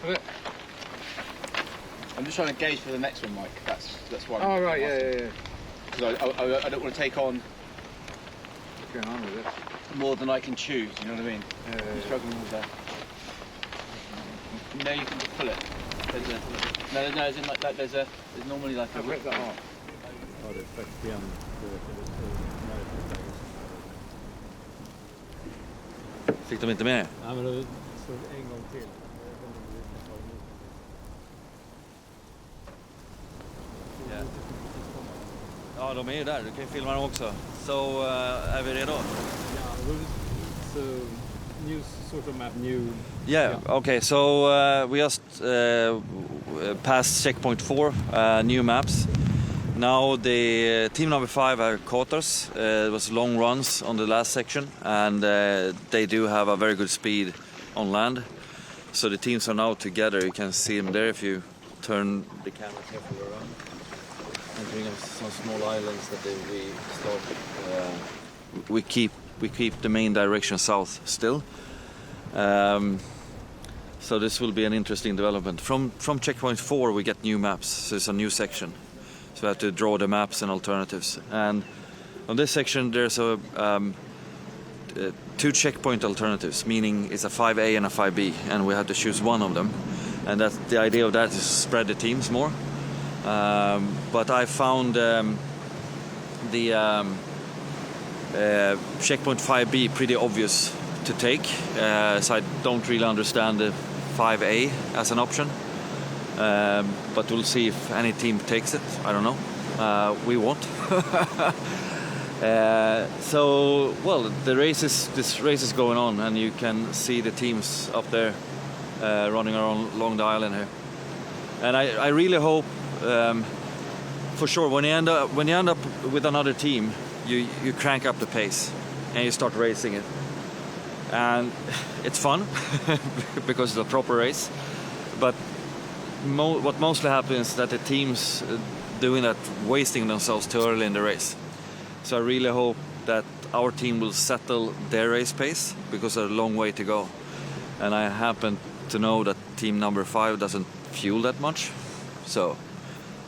Speaker 14: Was it?
Speaker 5: I'm just trying to gauge for the next one, Mike. That's why.
Speaker 14: Oh right, yeah.
Speaker 5: Because I don't want to take on
Speaker 14: What's going on with this?
Speaker 5: more than I can choose. You know what I mean? I'm struggling with that. No, you can just pull it. There's as in like there's normally like a.
Speaker 14: I've ripped that off.
Speaker 8: Ja, det är 41.
Speaker 11: Fick de inte med?
Speaker 8: Nej, men då så en gång till.
Speaker 11: Ja, de är ju där. Du kan ju filma dem också. Så är vi redo?
Speaker 8: Yeah, so new sort of map, new...
Speaker 11: Yeah, okay, so we just passed checkpoint 4, new maps. Now the team number 5 have caught us. It was long runs on the last section, and they do have a very good speed on land. So the teams are now together. You can see them there if you turn the camera carefully around. Entering some small islands that we start. We keep the main direction south still. So this will be an interesting development. From checkpoint 4 we get new maps, so it's a new section. So we have to draw the maps and alternatives. And on this section there's two checkpoint alternatives, meaning it's a 5A and a 5B, and we have to choose one of them. And that's the idea of that is to spread the teams more. But I found the checkpoint 5B pretty obvious to take, so I don't really understand the 5A as an option. But we'll see if any team takes it. I don't know. We won't. So, well, this race is going on, and you can see the teams up there running along the island here. And I really hope, for sure, when you end up with another team, you crank up the pace and you start racing it. And it's fun because it's a proper race. But what mostly happens is that the teams doing that, wasting themselves too early in the race. So I really hope that our team will settle their race pace, because there's a long way to go. And I happen to know that team number 5 doesn't fuel that much. So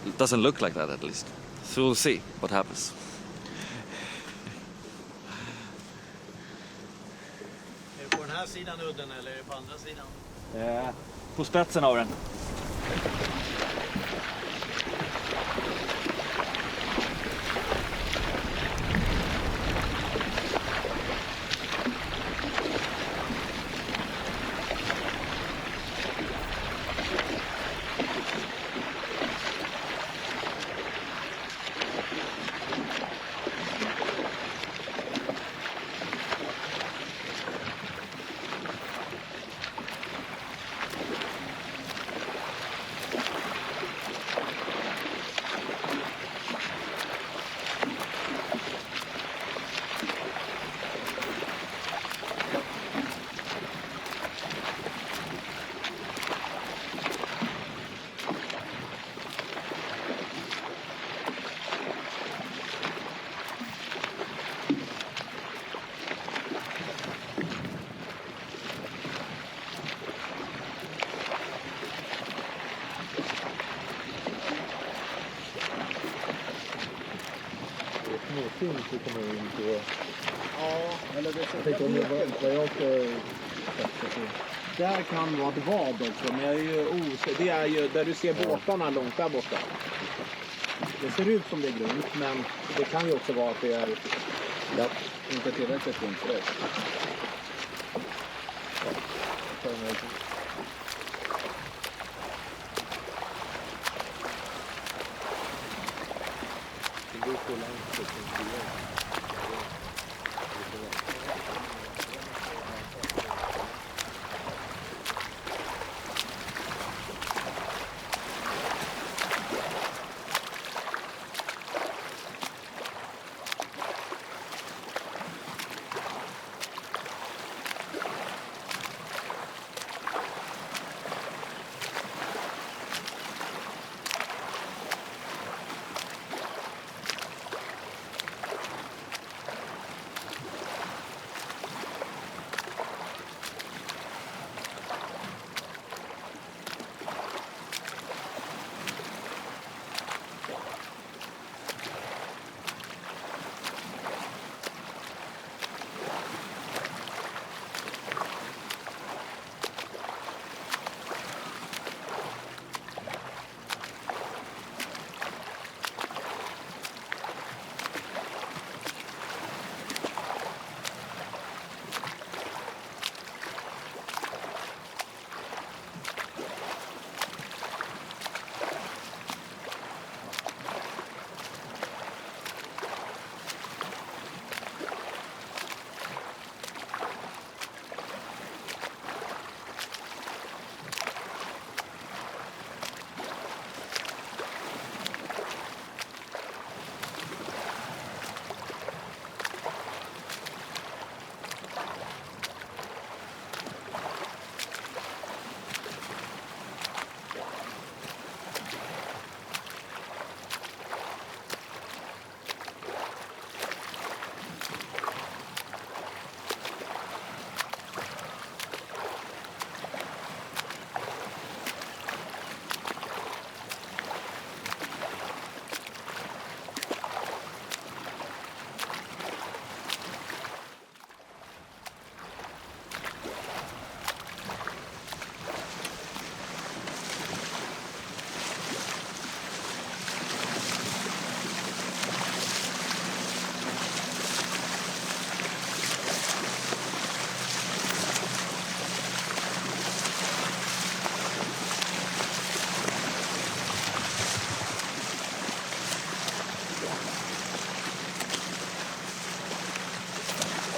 Speaker 11: it doesn't look like that, at least. So we'll see what happens.
Speaker 4: Är det på den här sidan udden eller är det på andra sidan?
Speaker 11: På spetsen av den.
Speaker 8: småfilm så kommer vi in på...
Speaker 14: Ja, eller det
Speaker 8: Jag tänkte om vad jag ska sätta på.
Speaker 14: Där kan vara ett vad också, men jag är ju det är ju där du ser båtarna långt där borta. Det ser ut som det är grunt, men det kan ju också vara att det är inte tillräckligt grunt för det.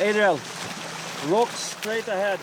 Speaker 20: Adriel, rocks straight ahead.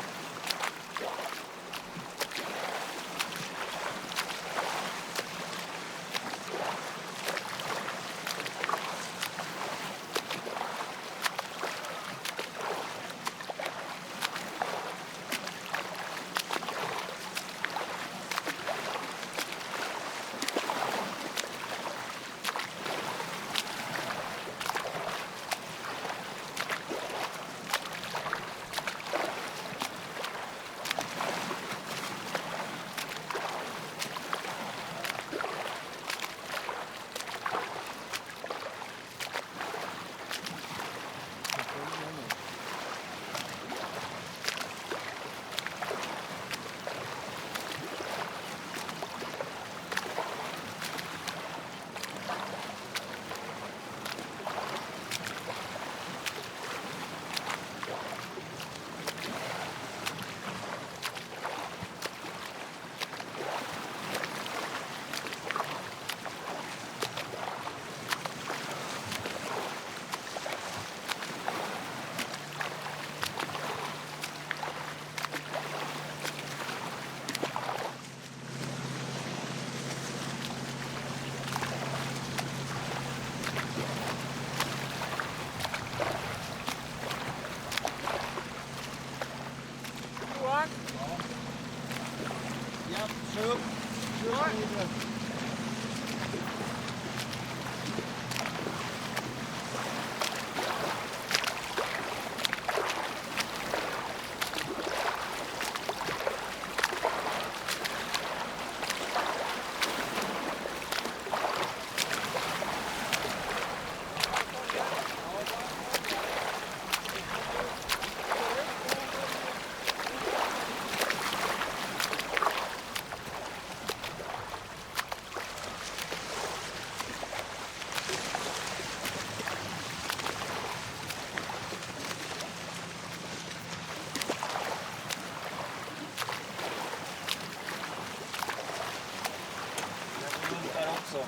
Speaker 20: så.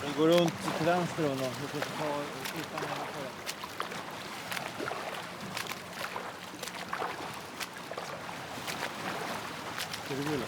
Speaker 20: Den går runt till vänster då. Du får ta utan på det. Ska du vilja?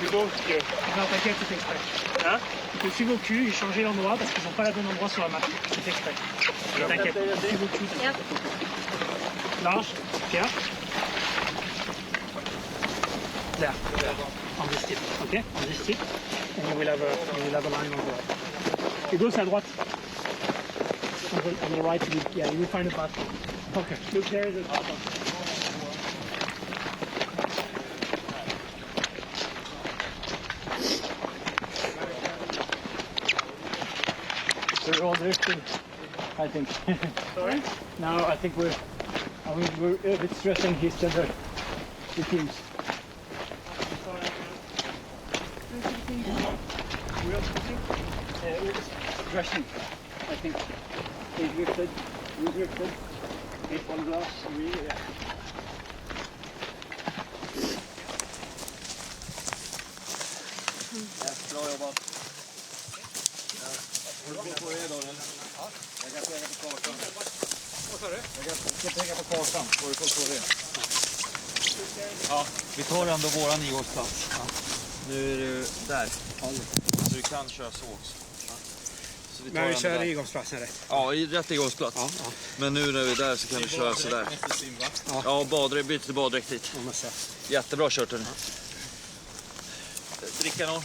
Speaker 2: Plutôt que... Non, t'inquiète, c'est exprès. Hein? Que suivre au cul et changer l'endroit parce qu'ils n'ont pas le bon endroit sur la map. C'est exprès. T'inquiète, suivre au cul. Large, Pierre. There. On this tip, okay? On this tip. And you will have a line on the right. It goes à droite. On the right, you will find a path. Okay. Look, there is a path. We're all drifting, I think. Sorry? Now I think we're a bit stressing each other, the teams. We're stressing, I think. They drifted, we drifted. They followed us, yeah.
Speaker 6: Bra jobbat. Jag kan peka på kartan. Vad sa du? Jag ska peka på kartan. Får du koll på det?
Speaker 11: Ja, vi tar ändå våran ingångsplats. Ja. Nu är du där. Så du kan köra så också. Så
Speaker 14: Men vi kör igångsplatsen rätt.
Speaker 11: Ja, i rätt igångsplats. Ja, ja. Men nu när vi är där så kan vi köra så där. Ja, byter till baddräkt hit. Jättebra kört nu. Dricka någon?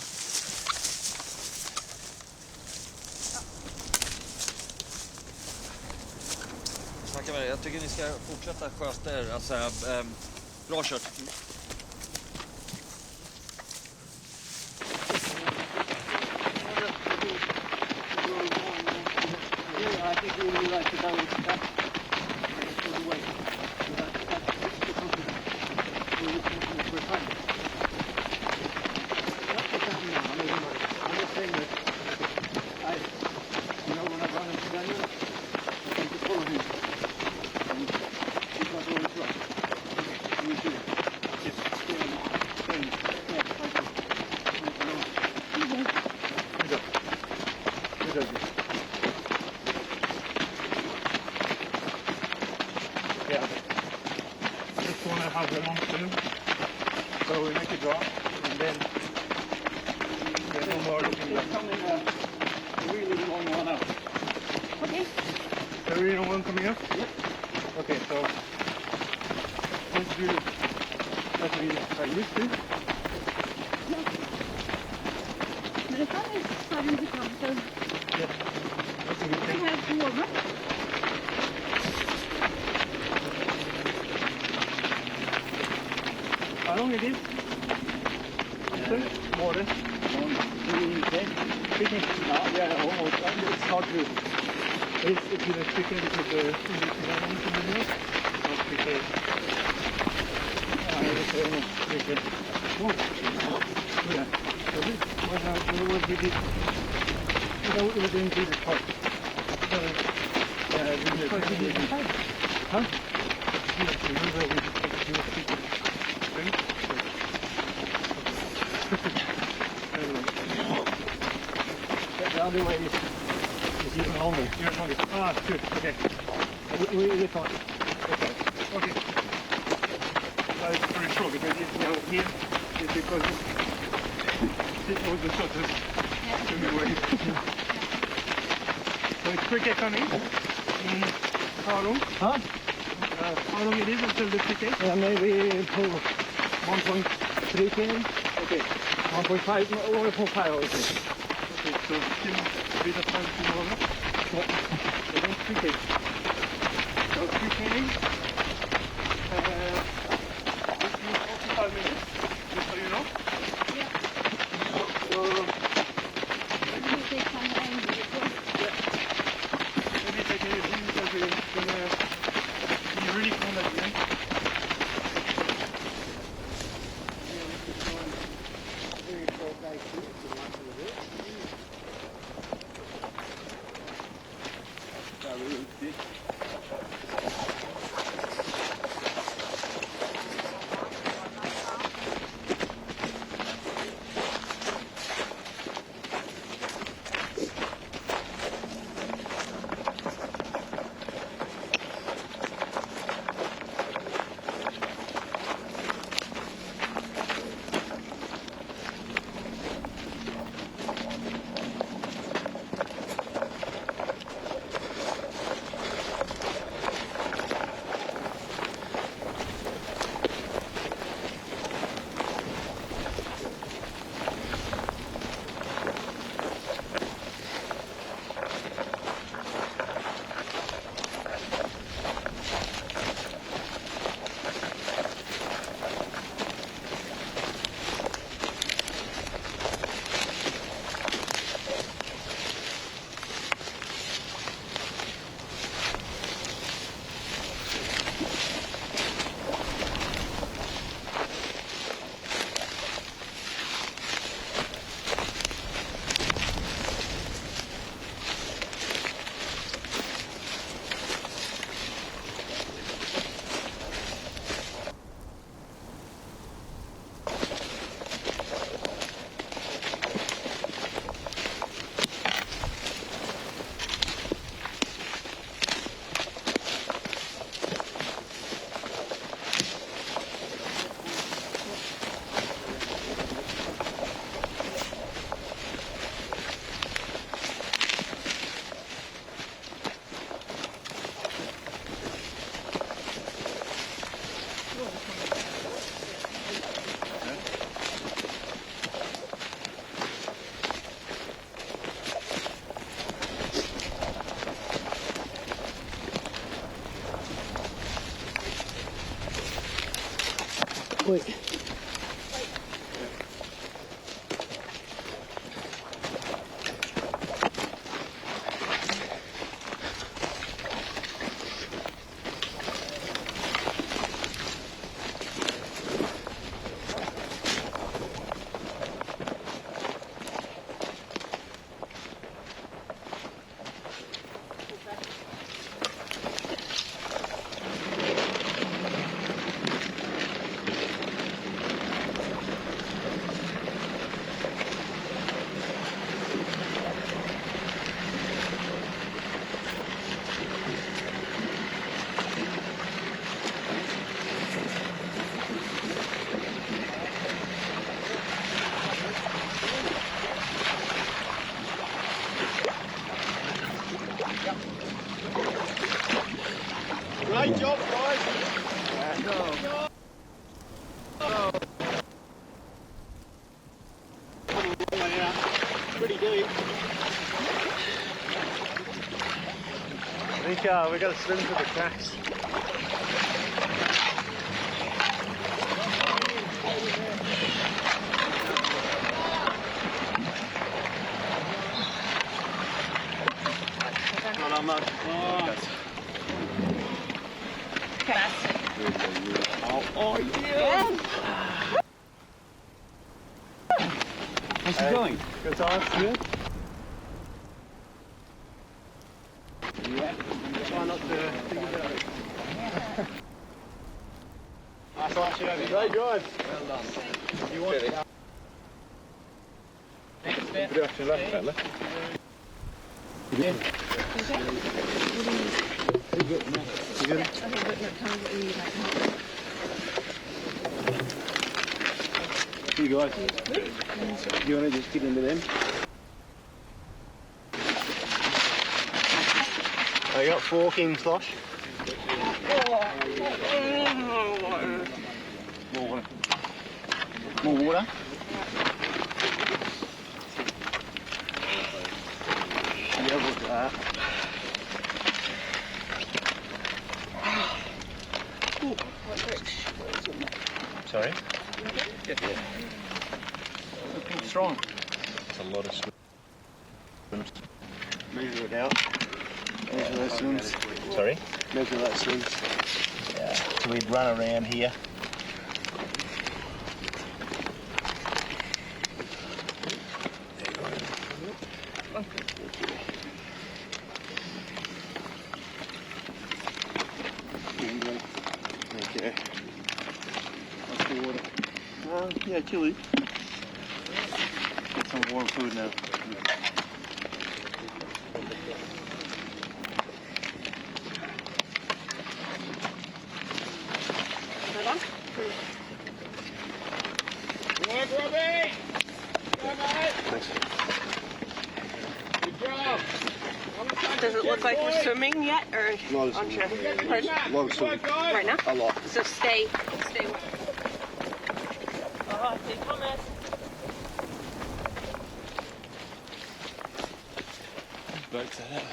Speaker 11: Jag tycker ni ska fortsätta sköta er. Alltså, bra kört.
Speaker 2: Have it on too. So we make a drop and then get no more looking back. Coming a really long one out.
Speaker 3: Okay.
Speaker 2: The really long one coming up?
Speaker 3: Yep.
Speaker 2: Okay, so let's do like this too.
Speaker 3: Yeah. Men det kan ju stanna lite kanter.
Speaker 2: Yeah. That's a good thing.
Speaker 3: Det här är warmer.
Speaker 2: How long it is? More than? Picking? Yeah, almost. It's hard to... It's either picking because the environment in the middle, or because... I would say almost picking. Oh, yeah. So this was we did... We didn't do this part. So, we did inside. Huh? Yes, remember we did picking. The other way is even longer. You're longer. Ah, good. Okay. We thought. Okay. That is pretty true because here is because it was the shortest swimming way. So it's pre-K coming. How long?
Speaker 14: Huh?
Speaker 2: How long it is until the pre-K?
Speaker 14: Yeah, maybe 1.3 K.
Speaker 2: Okay.
Speaker 14: 1.5, 1.5 I would say.
Speaker 2: Okay, so still a bit of time to warm up. So then pre-K. So pre-K. This is 45 minutes, just so you know.
Speaker 3: Yeah.
Speaker 2: So
Speaker 3: You take some time before.
Speaker 2: maybe take it easy because it's gonna be really cold at the end.
Speaker 14: Wait.
Speaker 1: Great job, guys. Pretty deep.
Speaker 14: I think we got to swim through the cracks.
Speaker 1: Not that much. Oh, yeah.
Speaker 14: How's it going? Good time? Good?
Speaker 1: Yeah. Try not to think about it. That's actually great drive. Well done. You want it? Next bit.
Speaker 4: Production left, fella.
Speaker 1: Yeah.
Speaker 4: You guys, you want to just get into them? I got forking slosh. More water. More water. Yeah, look at that. Sorry? Yeah. Looking strong. It's a lot of swims. Measure it out. Measure those swims. Sorry? Measure those swims. Yeah. So we'd run around here. Okay. What's the water? Yeah, chilly. Get some warm food now.
Speaker 1: Work, Robbie!
Speaker 4: Thanks.
Speaker 1: Good job!
Speaker 17: Does it look like we're swimming yet, or
Speaker 4: Lot of
Speaker 17: on
Speaker 4: swimming.
Speaker 17: trip? Pardon?
Speaker 4: A lot of swimming.
Speaker 17: Right now?
Speaker 4: A lot.
Speaker 17: So stay. Stay Thomas.
Speaker 1: Boats that out.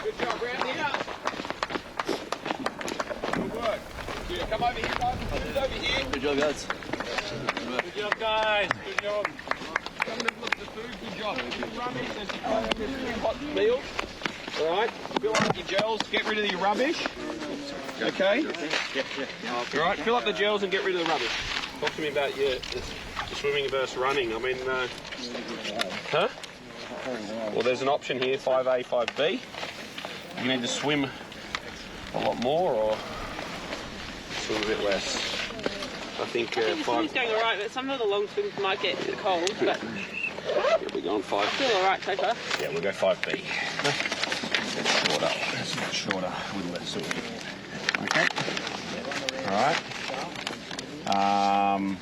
Speaker 1: Good job, round here. Good work. Yeah, come over here, guys. Come over here.
Speaker 6: Good job, guys.
Speaker 1: Good job, guys. Good job. Come and look at the food. Good job. Good rubbish. There's a few hot meals. All right. Fill up your gels. Get rid of your rubbish. Okay. All right. Fill up the gels and get rid of the rubbish. Talk to me about your swimming versus running. I mean, huh? Well, there's an option here, 5A, 5B. You need to swim a lot more or swim a bit less. I think
Speaker 17: The swim's going all right, but some of the long swims might get cold. But
Speaker 1: yeah, we're going 5.
Speaker 17: still all right so far.
Speaker 1: Yeah, we'll go 5B. It's shorter. It's much shorter with less swim. Okay. All right.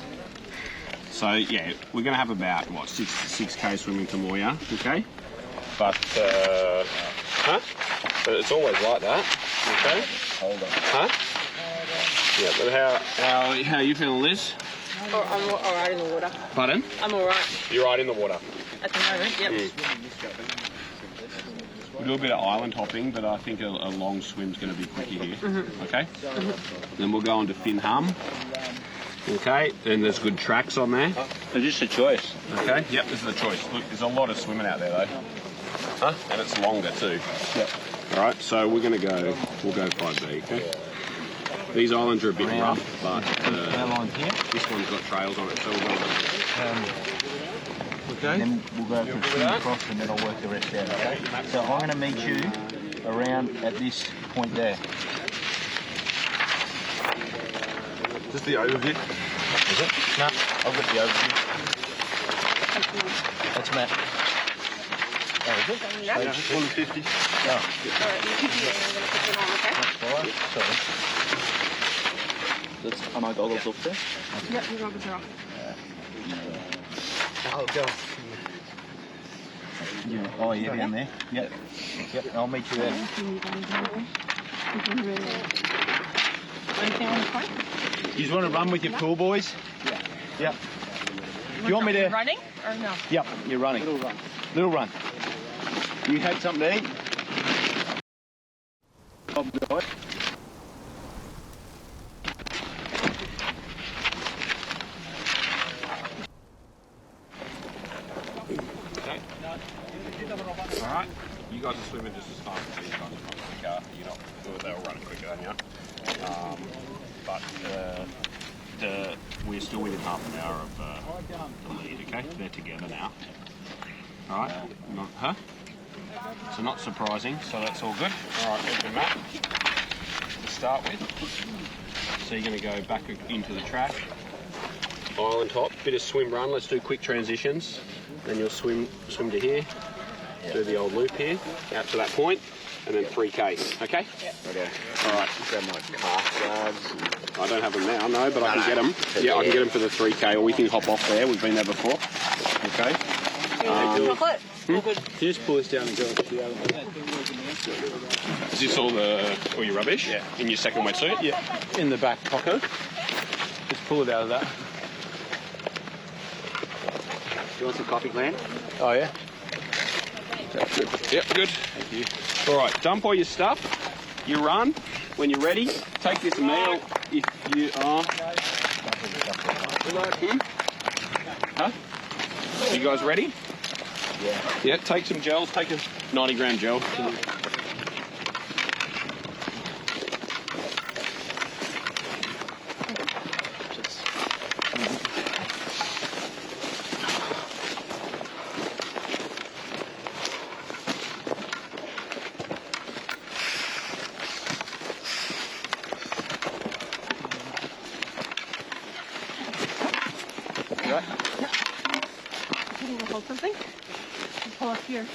Speaker 1: So yeah, we're going to have about what 6K swimming to Moya. Okay. But But it's always like that. Okay. Hold on. Huh? Yeah. But how are you feeling, Liz?
Speaker 17: Oh, I'm all right in the water.
Speaker 1: Pardon?
Speaker 17: I'm all right
Speaker 1: You're right in the water.
Speaker 17: at the moment. Yep.
Speaker 1: We'll do a bit of island hopping, but I think a long swim's going to be quicker here. Okay? Then we'll go on to Finham. Okay, and there's good tracks on there.
Speaker 4: It's just a choice.
Speaker 1: Okay, yep, this is a choice. Look, there's a lot of swimming out there though. Huh? And it's longer too. Yep. Alright, so we'll go 5B, okay? These islands are a bit rough, but this one's got trails on it, so we'll go
Speaker 4: Okay. And then we'll go from swim across and then I'll work the rest out, okay? So I'm going to meet you around at this point there.
Speaker 1: Is this the overview?
Speaker 4: Is it? No, I've got the overview. That's Matt. Oh, is it?
Speaker 17: Yeah.
Speaker 4: 150. Oh.
Speaker 17: All right, you keep it. I'm going to put them on, okay?
Speaker 4: That's fine. Sorry.
Speaker 6: Are my goggles up there?
Speaker 17: Yep, your goggles are off.
Speaker 4: Oh, go. Yeah. Oh, yeah, down there. Yep. Yep, I'll meet you there.
Speaker 17: Anything on the front?
Speaker 4: You just want to run with your pool boys? Yeah. Yep. Do you want me to...
Speaker 17: Running or no?
Speaker 4: Yep, you're running. Little run. Little run. You had something to eat?
Speaker 1: Alright, you guys are swimming just as fast as these guys are quicker. You're not sure they'll run quicker than you. But we're still within half an hour of the lead, okay? They're together now. Alright? Huh? So not surprising, so that's all good. All right, there's your map to start with. So you're going to go back into the track. Island hop, bit of swim run. Let's do quick transitions. Then you'll swim to here, do the old loop here, out to that point, and then 3K. Okay?
Speaker 4: Okay.
Speaker 1: All right.
Speaker 4: Grab my calf guards.
Speaker 1: I don't have them now, no, but I can get them. Yeah, I can get them for the 3K, or we can hop off there. We've been there before. Okay.
Speaker 17: Chocolate?
Speaker 1: Can you just pull this down and go? Is this all your rubbish? Yeah. In your second wetsuit?
Speaker 14: Yeah. In the back pocket. Just pull it out of that.
Speaker 1: Do you want some coffee, Glenn?
Speaker 14: Oh, yeah?
Speaker 1: Good. Yep, good. Thank you. All right, dump all your stuff. You run. When you're ready, take this meal if you are... Huh? You guys ready? Yeah. Yeah, take some gels. Take a 90-gram gel.
Speaker 17: You want to hold something? Pull up here.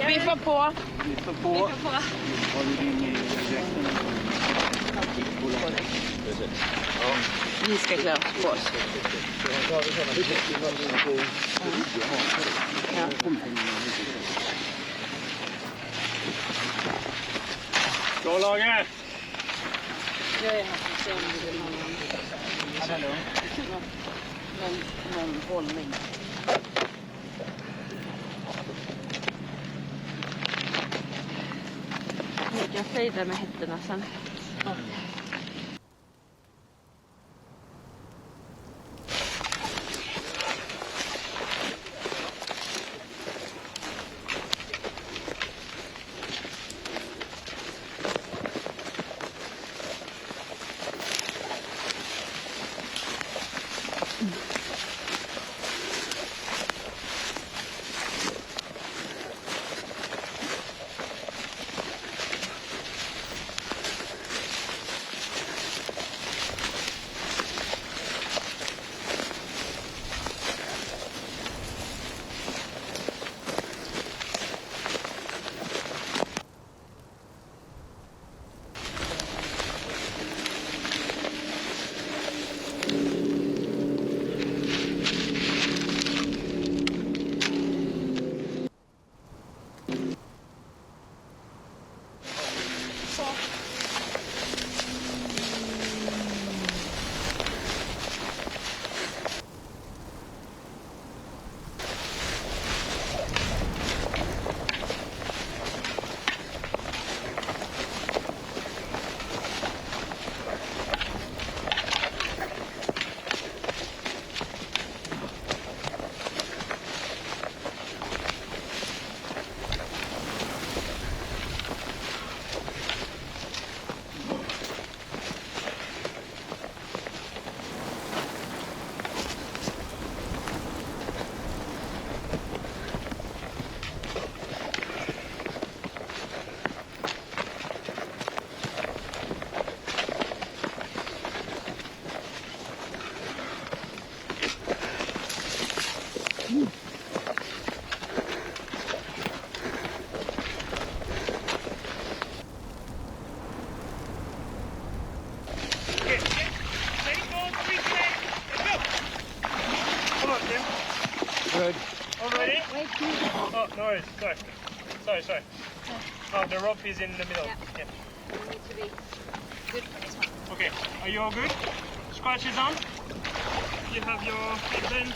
Speaker 17: Viffa på.
Speaker 14: Viffa på. Har du din
Speaker 17: Vi ska klä på oss.
Speaker 1: Gå laget!
Speaker 17: Jag är här för att se om det blir någon hållning. Jag säger det med hätterna sen.
Speaker 2: Already?
Speaker 3: Wait,
Speaker 2: Oh, no worries. Sorry. Oh, the rope is in the middle.
Speaker 3: Yeah.
Speaker 2: Yeah.
Speaker 3: You need to be good for this one.
Speaker 2: Okay, are you all good? Scratches on? You have your feet bent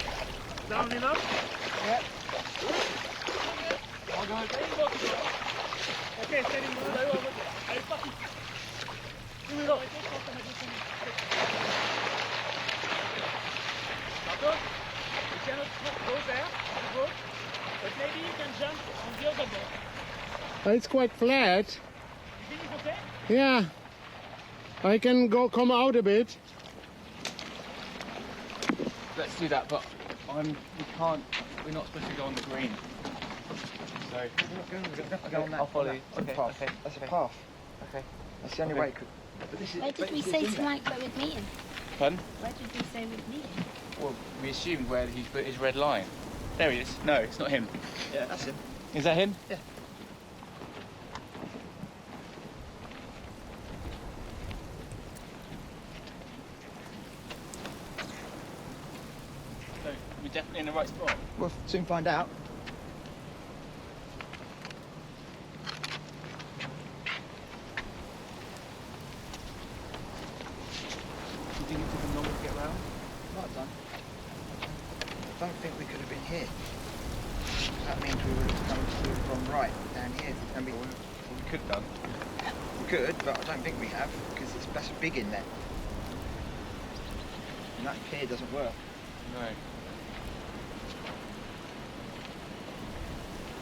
Speaker 2: down enough? Yeah. All good. Okay, steady move. Are you fucking... Here we go. Good. You cannot go there. Good. But maybe you can jump on the other board.
Speaker 14: It's quite flat.
Speaker 2: You think it's okay?
Speaker 14: Yeah. I can come out a bit.
Speaker 5: Let's do that, but we're not supposed to go on the green. So I'll follow you. Okay.
Speaker 21: That's a path.
Speaker 5: Okay.
Speaker 21: That's the only way.
Speaker 3: Why did we say tonight go with me in?
Speaker 5: Pardon?
Speaker 3: Why did we say with me in?
Speaker 5: Well, we assumed where he put his red line. There he is. No, it's not him.
Speaker 21: Yeah, that's him.
Speaker 5: Is that him?
Speaker 21: Yeah.
Speaker 5: So we're definitely in the right spot.
Speaker 21: We'll soon find out.
Speaker 5: Do you think it took him longer to get round?
Speaker 21: Might have done. I don't think we could have been here. That means we would have come from right down here. And we
Speaker 5: could have done.
Speaker 21: We could, but I don't think we have, because that's big in there. And that pier doesn't work.
Speaker 5: No.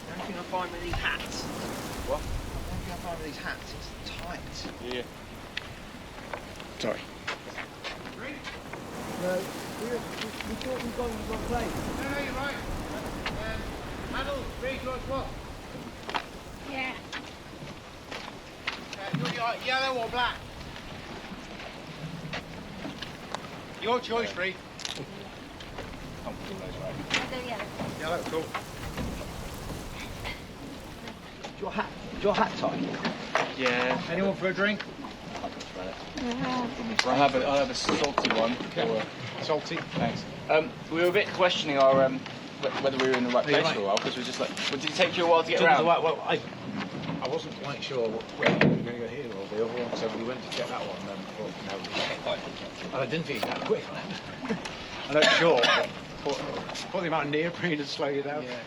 Speaker 21: The only thing I find with these hats.
Speaker 5: What?
Speaker 21: The only thing I find with these hats is tight.
Speaker 5: Yeah.
Speaker 21: Sorry.
Speaker 14: No, we thought we got in the wrong place.
Speaker 18: No, you're right. Handle, very close what?
Speaker 3: Yeah.
Speaker 18: You want yellow or black? Your choice, Free.
Speaker 3: I'll go yellow.
Speaker 18: Yellow, cool.
Speaker 21: Is your hat tight?
Speaker 5: Yeah.
Speaker 18: Anyone for a drink?
Speaker 5: I'll have a salty one.
Speaker 18: Okay. Salty.
Speaker 5: Thanks. We were a bit questioning our whether we were in the right place for a while, because we were just like, did it take you a while to get around?
Speaker 14: Well, I wasn't quite sure whether we were going to go here or the other one, so we went to check that one. And I didn't think that quick. I'm not sure. Put the amount of neoprene and slow you down.
Speaker 5: Yeah,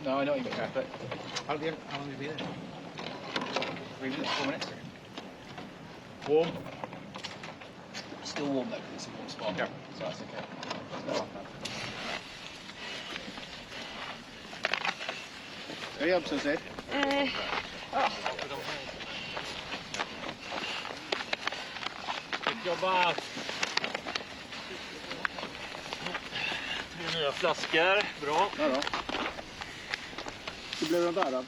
Speaker 5: no, I know what you mean. But
Speaker 14: how long have you been there?
Speaker 5: 3 minutes, 4 minutes.
Speaker 14: Warm.
Speaker 5: Still warm though, because it's a warm spot.
Speaker 14: Yeah.
Speaker 5: So that's okay. It's not bad.
Speaker 18: Är det hjälpsen sig?
Speaker 2: Jobba! 3 nya flaskor, bra.
Speaker 18: Ja då. Hur blev den där då?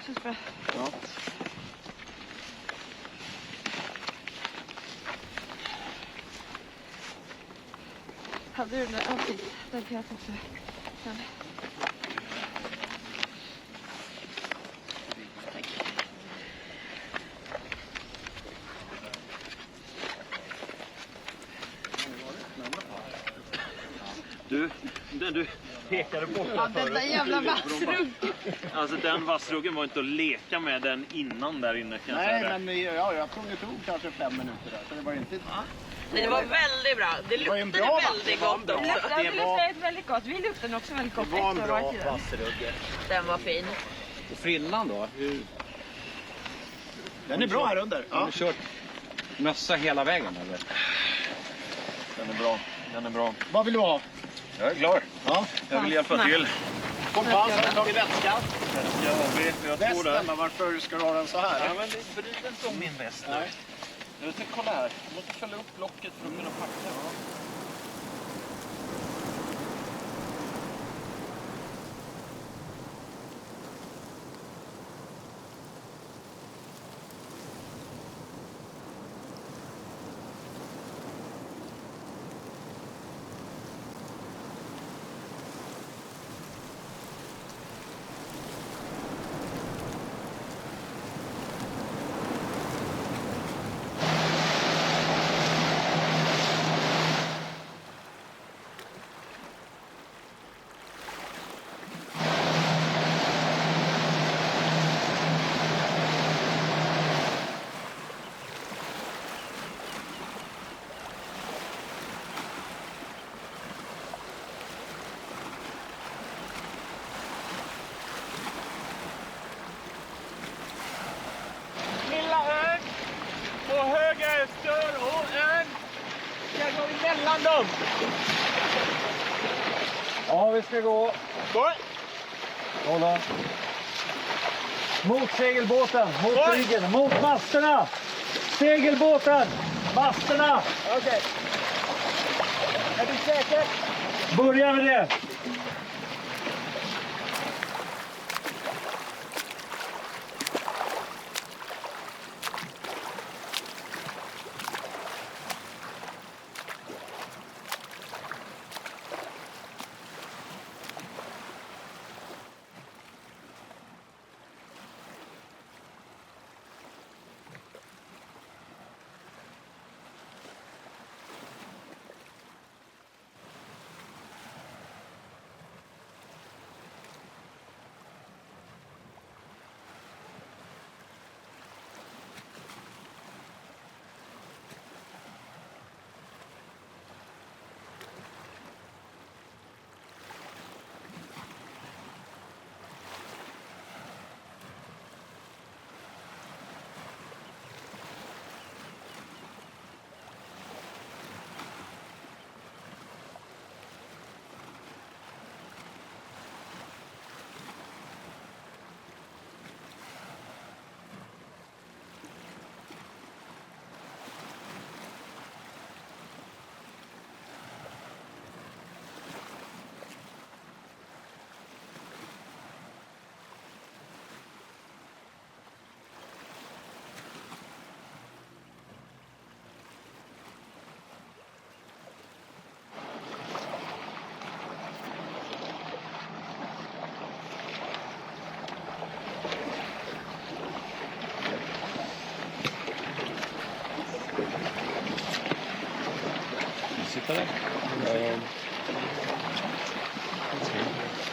Speaker 3: Känns bra.
Speaker 18: Ja.
Speaker 3: Hade du den där? Ja, precis. Den kan jag ta också. Sen.
Speaker 22: Du, den du pekade på
Speaker 3: Ja, den där jävla vassruggen.
Speaker 22: Alltså den vassruggen var inte att leka med den innan där inne kan jag
Speaker 18: Nej,
Speaker 22: säga.
Speaker 18: men jag tror det tog kanske 5 minuter där, så det var inte... Ja.
Speaker 17: Men det var väldigt bra. Det
Speaker 18: var en
Speaker 17: luktade
Speaker 18: bra
Speaker 17: väldigt gott också.
Speaker 3: Det luktade väldigt gott. Vi luktade också väldigt gott.
Speaker 18: Det var en bra
Speaker 22: vassrugge.
Speaker 17: Den var fin.
Speaker 22: Och frillan då?
Speaker 18: Den är bra här under.
Speaker 22: Har du kört mössa hela vägen eller? Den är bra. Den är bra.
Speaker 18: Vad vill du ha?
Speaker 22: Jag är klar.
Speaker 18: Ja.
Speaker 22: Jag vill hjälpa till.
Speaker 18: Kompass, har du tagit vätska?
Speaker 22: Väska har vi. Jag tror det.
Speaker 18: Västen, varför ska du ha den så här?
Speaker 22: Ja, men det bryr inte om min väst.
Speaker 18: Nej.
Speaker 22: Jag tänkte kolla här. Jag måste fälla upp locket för att kunna packa.
Speaker 2: mellan dem! Ja, vi ska gå. Kolla. Mot segelbåten, mot ryggen, mot masterna! Segelbåten, masterna! Okej. Är du säker? Börja med det.
Speaker 7: Sitter där?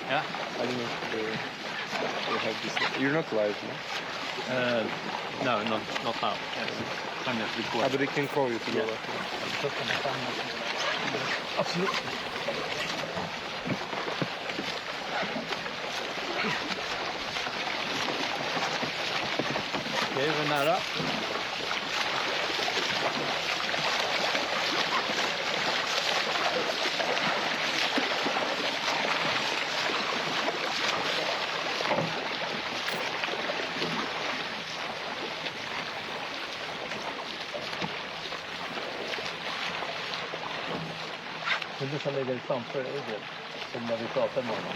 Speaker 2: Yeah.
Speaker 7: I don't know if they have this. You're not live, no?
Speaker 2: No, not now. I'm not recording.
Speaker 7: But they can call you to go back.
Speaker 2: Absolutely. Okej, vi är nära.
Speaker 20: Det är du som ligger framför Ugel, som när vi pratar med honom.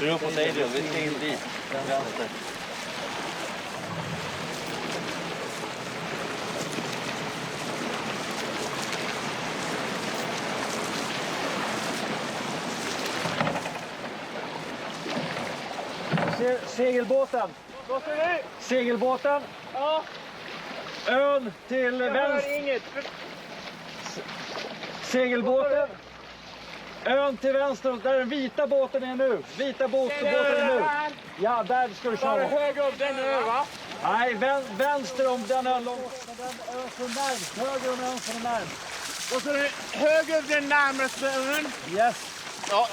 Speaker 6: Beror på dig, vi ska in dit. Vänster.
Speaker 20: Segelbåten. Segelbåten.
Speaker 2: Ja.
Speaker 20: Ön till vänster.
Speaker 2: Inget.
Speaker 20: Segelbåten. Ön till vänster, där den vita båten är nu. Vita båten är nu. Ja, där ska du köra.
Speaker 2: Höger upp den ön, va?
Speaker 20: Nej, vänster om den ön långt. Den ön som är närmst. Höger om ön som är närmst.
Speaker 2: Och så är det höger den närmaste ön.
Speaker 20: Yes.
Speaker 2: Ja.